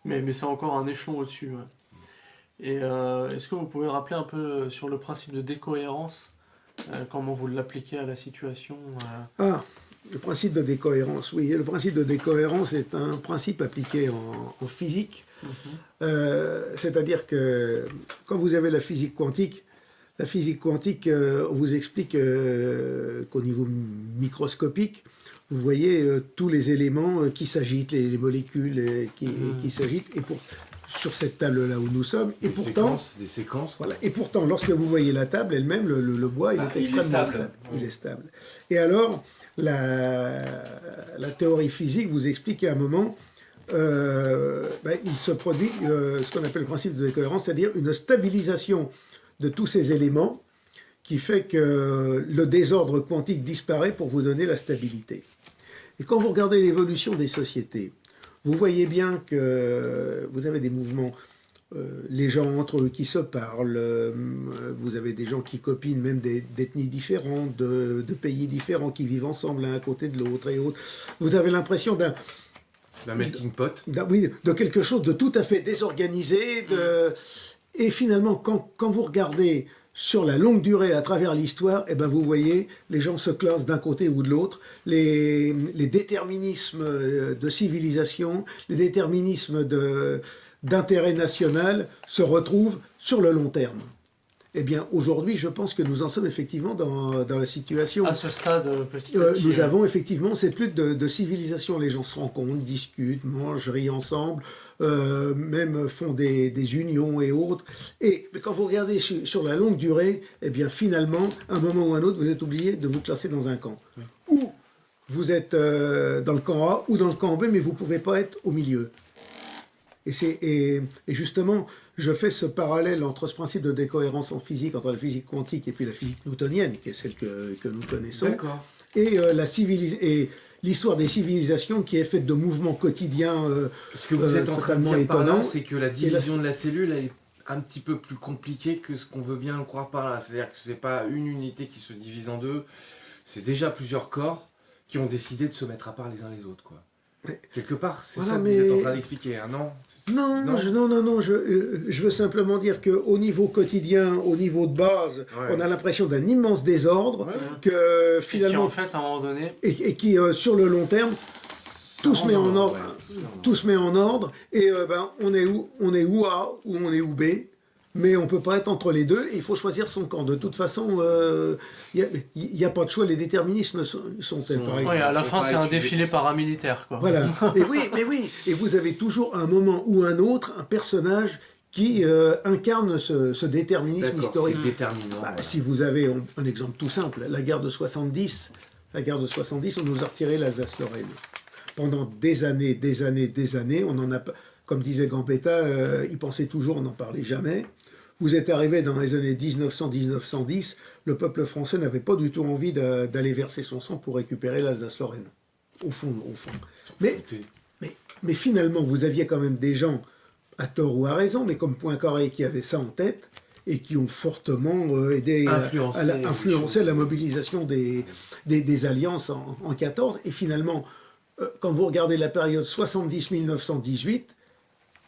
mais c'est encore un échelon au-dessus. Ouais. Et est-ce que vous pouvez rappeler un peu sur le principe de décohérence, comment vous l'appliquez à la situation Le principe de décohérence, oui. Le principe de décohérence est un principe appliqué en physique. C'est-à-dire que quand vous avez la physique quantique, on vous explique qu'au niveau microscopique, vous voyez tous les éléments qui s'agitent, les molécules qui s'agitent, et sur cette table-là où nous sommes. Et des séquences. Voilà. Et pourtant, lorsque vous voyez la table elle-même, le bois, il est extrêmement stable. Il est stable. Et alors, la théorie physique vous explique qu'à un moment, il se produit ce qu'on appelle le principe de décohérence, c'est-à-dire une stabilisation de tous ces éléments qui fait que le désordre quantique disparaît pour vous donner la stabilité. Et quand vous regardez l'évolution des sociétés, vous voyez bien que vous avez des mouvements, les gens entre eux qui se parlent, vous avez des gens qui copinent même d'ethnies différentes, de pays différents, qui vivent ensemble l'un à côté de l'autre et autres. Vous avez l'impression d'un melting pot. De quelque chose de tout à fait désorganisé. Et finalement, quand vous regardez sur la longue durée à travers l'histoire, vous voyez, les gens se classent d'un côté ou de l'autre, les déterminismes de civilisation, les déterminismes d'intérêt national se retrouvent sur le long terme. Eh bien, aujourd'hui, je pense que nous en sommes effectivement dans la situation. À ce stade, petit à petit. Nous avons effectivement cette lutte de civilisation. Les gens se rencontrent, discutent, mangent, rient ensemble, même font des unions et autres. Et quand vous regardez sur la longue durée, eh bien, finalement, à un moment ou à un autre, vous êtes obligé de vous classer dans un camp. Oui. Ou vous êtes dans le camp A ou dans le camp B, mais vous ne pouvez pas être au milieu. Et justement, je fais ce parallèle entre ce principe de décohérence en physique, entre la physique quantique et puis la physique newtonienne, qui est celle que nous connaissons, et l'histoire des civilisations qui est faite de mouvements quotidiens ce que vous êtes en train de dire par là, c'est que la division de la cellule, elle est un petit peu plus compliquée que ce qu'on veut bien le croire par là. C'est-à-dire que ce n'est pas une unité qui se divise en deux, c'est déjà plusieurs corps qui ont décidé de se mettre à part les uns les autres, quoi. Quelque part, c'est ça que vous êtes en train d'expliquer, hein, non? Non, je veux simplement dire qu'au niveau quotidien, au niveau de base, on a l'impression d'un immense désordre, que finalement... Et qui, en fait, à un moment donné... Et qui, sur le long terme, tout se met en ordre, et on est où A ou on est où B, mais on ne peut pas être entre les deux, et il faut choisir son camp. De toute façon, il n'y a pas de choix, les déterminismes sont pareils. Oui, à la fin, c'est un défilé paramilitaire, quoi. Voilà, mais oui, et vous avez toujours à un moment ou un autre un personnage qui incarne ce déterminisme historique. C'est déterminant. Si vous avez un exemple tout simple, la guerre de 70, on nous a retiré l'Alsace-Lorraine. Pendant des années, on en a, comme disait Gambetta, il pensait toujours, on n'en parlait jamais. Vous êtes arrivé dans les années 1900-1910, le peuple français n'avait pas du tout envie d'aller verser son sang pour récupérer l'Alsace-Lorraine. Au fond. Mais finalement, vous aviez quand même des gens, à tort ou à raison, mais comme Poincaré qui avait ça en tête, et qui ont fortement aidé à influencer la mobilisation des alliances en 14. Et finalement, quand vous regardez la période 70-1918,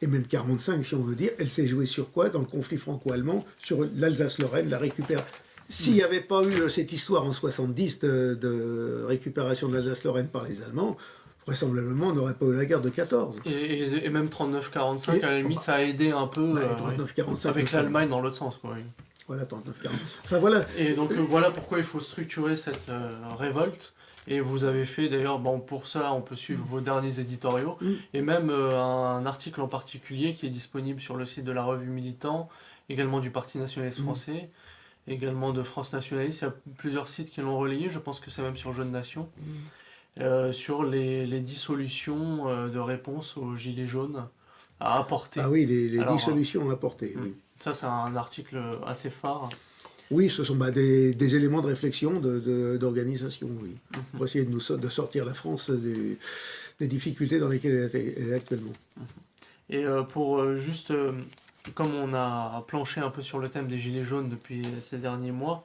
et même 45 si on veut dire, elle s'est jouée sur quoi? Dans le conflit franco-allemand, sur l'Alsace-Lorraine, la récupération. S'il n'y avait pas eu cette histoire en 70 de récupération de l'Alsace-Lorraine par les Allemands, vraisemblablement on n'aurait pas eu la guerre de 14. Et même 39-45, à la limite, ça a aidé un peu 39-45, avec l'Allemagne dans l'autre sens, quoi. Oui. Voilà, 39-40. Enfin, voilà. Et donc voilà pourquoi il faut structurer cette révolte. Et vous avez fait d'ailleurs, pour ça on peut suivre vos derniers éditoriaux, et même un article en particulier qui est disponible sur le site de la Revue Militant, également du Parti Nationaliste Français, également de France Nationaliste. Il y a plusieurs sites qui l'ont relayé, je pense que c'est même sur Jeune Nation, sur les dissolutions de réponse aux Gilets jaunes à apporter. Ah oui, les dissolutions à apporter. Oui. Ça c'est un article assez phare. Oui, ce sont des éléments de réflexion, d'organisation, oui. Pour essayer de sortir la France des difficultés dans lesquelles elle est actuellement. Et pour juste, comme on a planché un peu sur le thème des Gilets jaunes depuis ces derniers mois,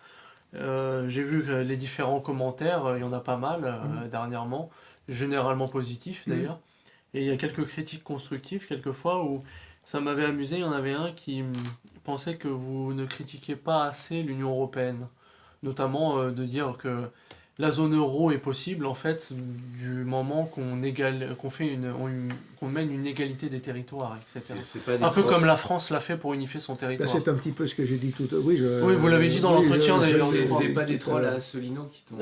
j'ai vu que les différents commentaires, il y en a pas mal dernièrement, généralement positifs d'ailleurs. Et il y a quelques critiques constructives quelquefois où ça m'avait amusé, il y en avait un qui pensait que vous ne critiquiez pas assez l'Union européenne, notamment de dire que la zone euro est possible en fait du moment qu'on mène une égalité des territoires, etc. Un peu comme la France l'a fait pour unifier son territoire. C'est un petit peu ce que j'ai dit tout à l'heure. Oui, vous l'avez dit dans l'entretien d'ailleurs. C'est pas des trolls à Asselineau qui t'ont...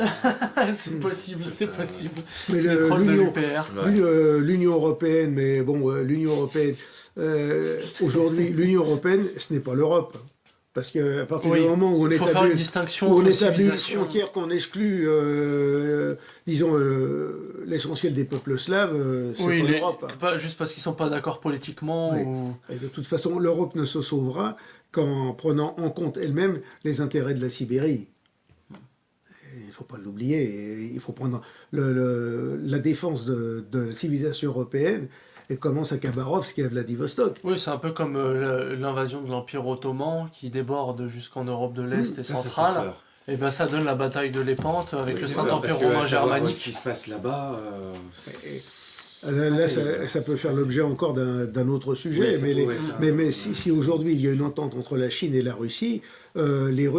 c'est possible. Mais c'est les trolls de l'UPR. L'Union européenne, mais bon, l'Union européenne, aujourd'hui, l'Union européenne, ce n'est pas l'Europe. Parce qu'à partir du moment où on établit une frontière, qu'on exclut, disons, l'essentiel des peuples slaves, c'est pas l'Europe. Pas juste parce qu'ils ne sont pas d'accord politiquement. Oui. Ou... Et de toute façon, l'Europe ne se sauvera qu'en prenant en compte elle-même les intérêts de la Sibérie. Il ne faut pas l'oublier. Il faut prendre la défense de la civilisation européenne. Et commence à Khabarovsk et à Vladivostok. Oui, c'est un peu comme l'invasion de l'Empire ottoman qui déborde jusqu'à Europe de l'Est et centrale. Et bien ça donne la bataille de Lépante avec le Saint-Empire romain germanique. Ce qui se passe là-bas... Là, ça peut faire l'objet encore d'un autre sujet. Mais si aujourd'hui il y a une entente entre la Chine et la Russie, les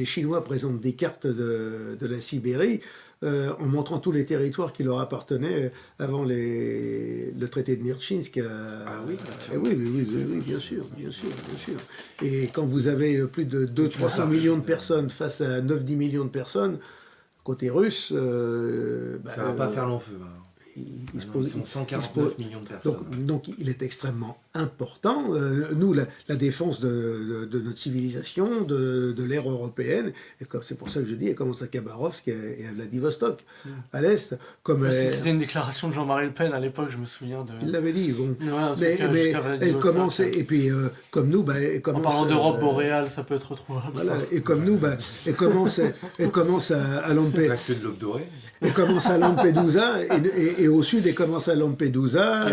Chinois présentent des cartes de la Sibérie en montrant tous les territoires qui leur appartenaient avant le traité de Nertchinsk. Ah oui, oui, bien sûr. Et quand vous avez plus de 200-300 millions de personnes face à 9-10 millions de personnes, côté russe... ça va pas faire long feu. Ils sont 149 millions de personnes. Donc il est extrêmement important. Nous, la défense de notre civilisation, de l'ère européenne, et c'est pour ça que je dis, elle commence à Khabarovsk et à Vladivostok, à l'est. C'était une déclaration de Jean-Marie Le Pen à l'époque, je me souviens de... Il l'avait dit, bon. Ouais, mais elle commence, et puis comme nous, elle commence... En parlant d'Europe boréale, ça peut être retrouvable. Voilà, et comme nous, elle commence à Lampedusa. C'est presque de l'aube dorée. Elle commence à Lampedusa, et au sud, elle commence à Lampedusa,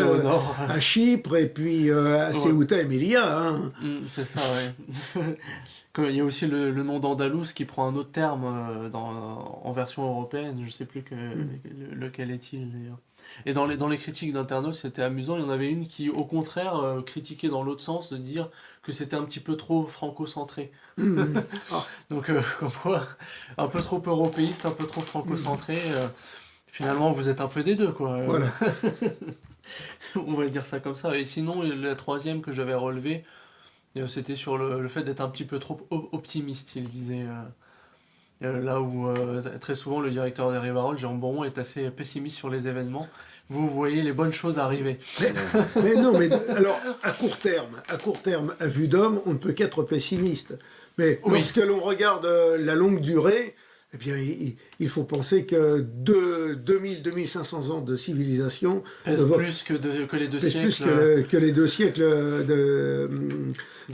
à Chypre, et puis à Ceuta et Melilla. Hein. C'est ça, ouais. Il y a aussi le nom d'Andalouse qui prend un autre terme en version européenne, je ne sais plus lequel est-il d'ailleurs. Et dans les critiques d'internautes, c'était amusant, il y en avait une qui, au contraire, critiquait dans l'autre sens, de dire que c'était un petit peu trop franco-centré. Donc, comme quoi, un peu trop européiste, un peu trop franco-centré, finalement, vous êtes un peu des deux, quoi. Voilà. On va dire ça comme ça. Et sinon, la troisième que j'avais relevée, c'était sur le fait d'être un petit peu trop optimiste, il disait... Là où très souvent le directeur des Rivarol, Jérôme Bourmont, est assez pessimiste sur les événements. Vous voyez les bonnes choses arriver. Mais alors à court terme, à vue d'homme, on ne peut qu'être pessimiste. Mais lorsque l'on regarde la longue durée, eh bien, il faut penser que 2000-2500 ans de civilisation pèsent plus que les 2 siècles. Plus que les 2 siècles de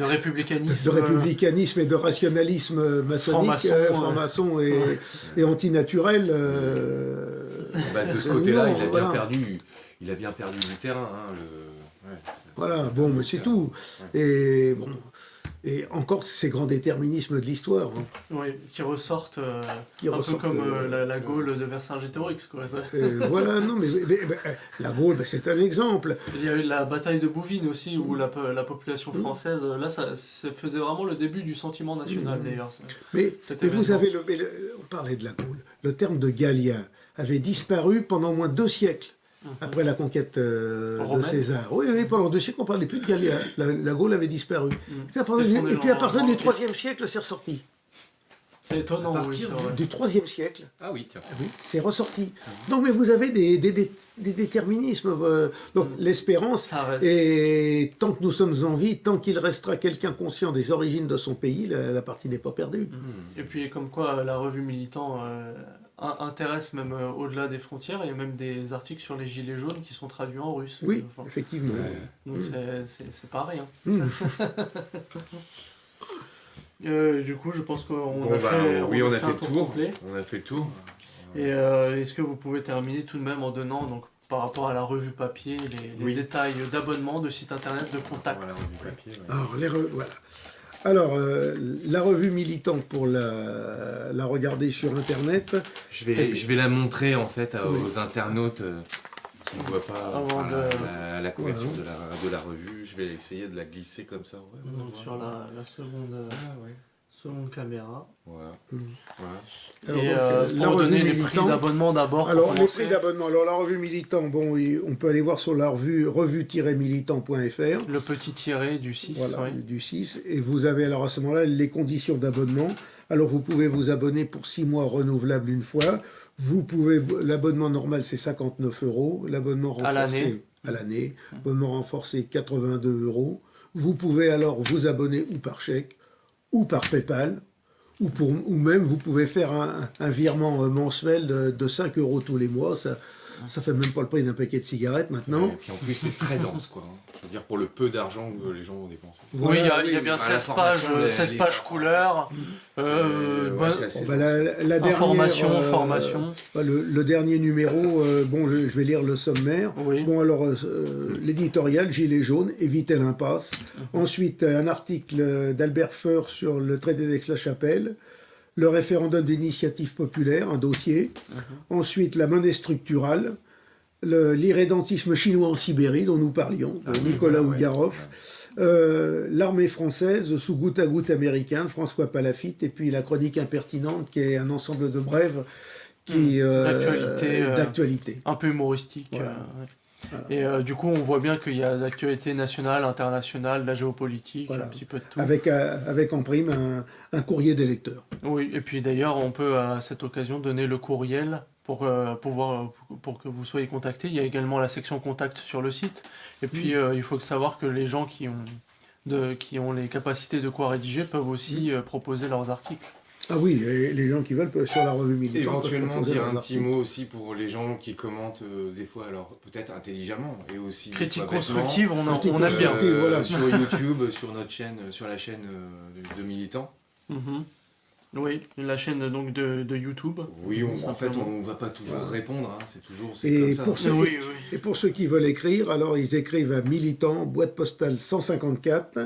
républicanisme. De républicanisme et de rationalisme maçonnique, franc-maçon et antinaturel. De ce côté-là, il a bien perdu du terrain. Voilà, bon, mais c'est tout. Et bon. Et encore ces grands déterminismes de l'histoire. Hein. Oui, qui ressortent un peu comme la Gaule de Vercingétorix. Voilà, non, mais la Gaule, c'est un exemple. Il y a eu la bataille de Bouvines aussi, où la population française, là, ça faisait vraiment le début du sentiment national, d'ailleurs. Mais vous avez, on parlait de la Gaule, le terme de Gallia avait disparu pendant au moins 2 siècles. Après la conquête de César. Oui, pendant 2 siècles, on ne parlait plus de Gallia. La Gaule avait disparu. Et puis à partir du IIIe siècle, c'est ressorti. C'est étonnant. À partir du IIIe siècle, oui, c'est ressorti. Donc, mais vous avez des déterminismes. Donc l'espérance, et tant que nous sommes en vie, tant qu'il restera quelqu'un conscient des origines de son pays, la partie n'est pas perdue. Et puis comme quoi la revue Militant... intéresse même au-delà des frontières. Il y a même des articles sur les gilets jaunes qui sont traduits en russe. Oui, effectivement. Donc c'est pas rien. Du coup, je pense qu'on a fait le tour. On a fait le tour. Et est-ce que vous pouvez terminer tout de même en donnant, donc, par rapport à la revue papier, les détails d'abonnement, de site internet, de contact. Voilà, la revue papier, Alors, voilà. Alors, la revue Militant, pour la regarder sur Internet... Je vais la montrer, en fait, aux internautes qui ne voient pas la couverture de la revue. Je vais essayer de la glisser comme ça. Donc, sur la seconde... seconde caméra. Voilà. Alors, et pour donner les prix d'abonnement d'abord. Alors, les prix d'abonnement. Alors, la revue Militant, on peut aller voir sur la revue-militant.fr. Le petit tiré du 6. Voilà, du 6. Et vous avez alors à ce moment-là les conditions d'abonnement. Alors, vous pouvez vous abonner pour 6 mois renouvelables une fois. L'abonnement normal, c'est 59 €. L'abonnement renforcé à l'année. L'abonnement renforcé, 82 €. Vous pouvez alors vous abonner ou par chèque, ou par PayPal, ou même vous pouvez faire un virement mensuel de 5 € tous les mois. Ça fait même pas le prix d'un paquet de cigarettes maintenant. Et puis en plus c'est très dense quoi. Je veux dire pour le peu d'argent que les gens vont dépenser. Oui, il y a bien 16 pages couleurs. La information, dernière, formation. Le dernier numéro, je vais lire le sommaire. Oui. Bon alors l'éditorial Gilets jaunes, évitez l'impasse. Ensuite un article d'Albert Feur sur le traité d'Aix-la-Chapelle. Le référendum d'initiative populaire, un dossier. Ensuite, la monnaie structurale, l'irrédentisme chinois en Sibérie, dont nous parlions, de Nicolas Ougarov, l'armée française sous goutte à goutte américain, de François Palafitte, et puis la chronique impertinente, qui est un ensemble de brèves d'actualité. Un peu humoristique. Voilà. Ouais. Voilà. Et du coup, on voit bien qu'il y a d'actualité nationale, internationale, de la géopolitique, Voilà. un petit peu de tout. Avec en prime un courrier des lecteurs. Oui, et puis d'ailleurs, on peut à cette occasion donner le courriel pour que vous soyez contacté. Il y a également la section contact sur le site. Et puis, il faut savoir que les gens qui ont les capacités de quoi rédiger peuvent aussi proposer leurs articles. Ah oui, les gens qui veulent sur la revue militante. Éventuellement dire un petit mot aussi pour les gens qui commentent des fois, alors peut-être intelligemment et aussi critique constructive, on aime bien. Voilà. Sur YouTube, sur notre chaîne, sur la chaîne de militants. Oui, la chaîne donc de YouTube. Oui, en fait, on va pas toujours répondre, hein, c'est comme ça. Et pour ceux qui veulent écrire, alors ils écrivent à Militants, boîte postale 154,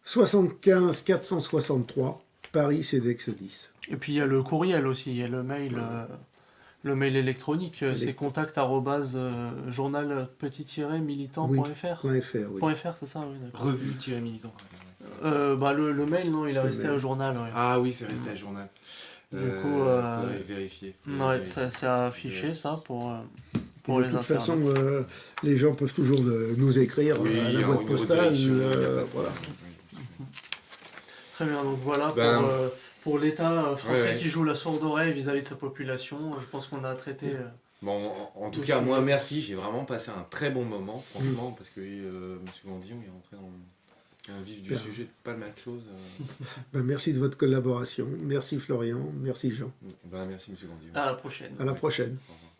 75 463, Paris, CEDEX 10. Et puis il y a le courriel aussi, il y a le mail électronique, c'est contact@journal-militant.fr. Oui. .fr, c'est ça, oui, d'accord. Revue-militant. Le mail, non, il est resté au journal. Ouais. Ah oui, c'est resté à journal. Du coup, faudrait vérifier. Ouais, c'est affiché ça pour les de toute internautes. façon, les gens peuvent toujours nous écrire à la boîte postale. Voilà. Très bien, donc voilà pour l'État français qui joue la sourde oreille vis-à-vis de sa population. Je pense qu'on a traité... Bon, en tout cas, moi, merci. J'ai vraiment passé un très bon moment, franchement, parce que M. Gandillon est rentré dans un vif du sujet, pas mal de choses. Merci de votre collaboration. Merci Florian. Merci Jean. Merci M. Gandillon. À la prochaine. À la prochaine. Au revoir.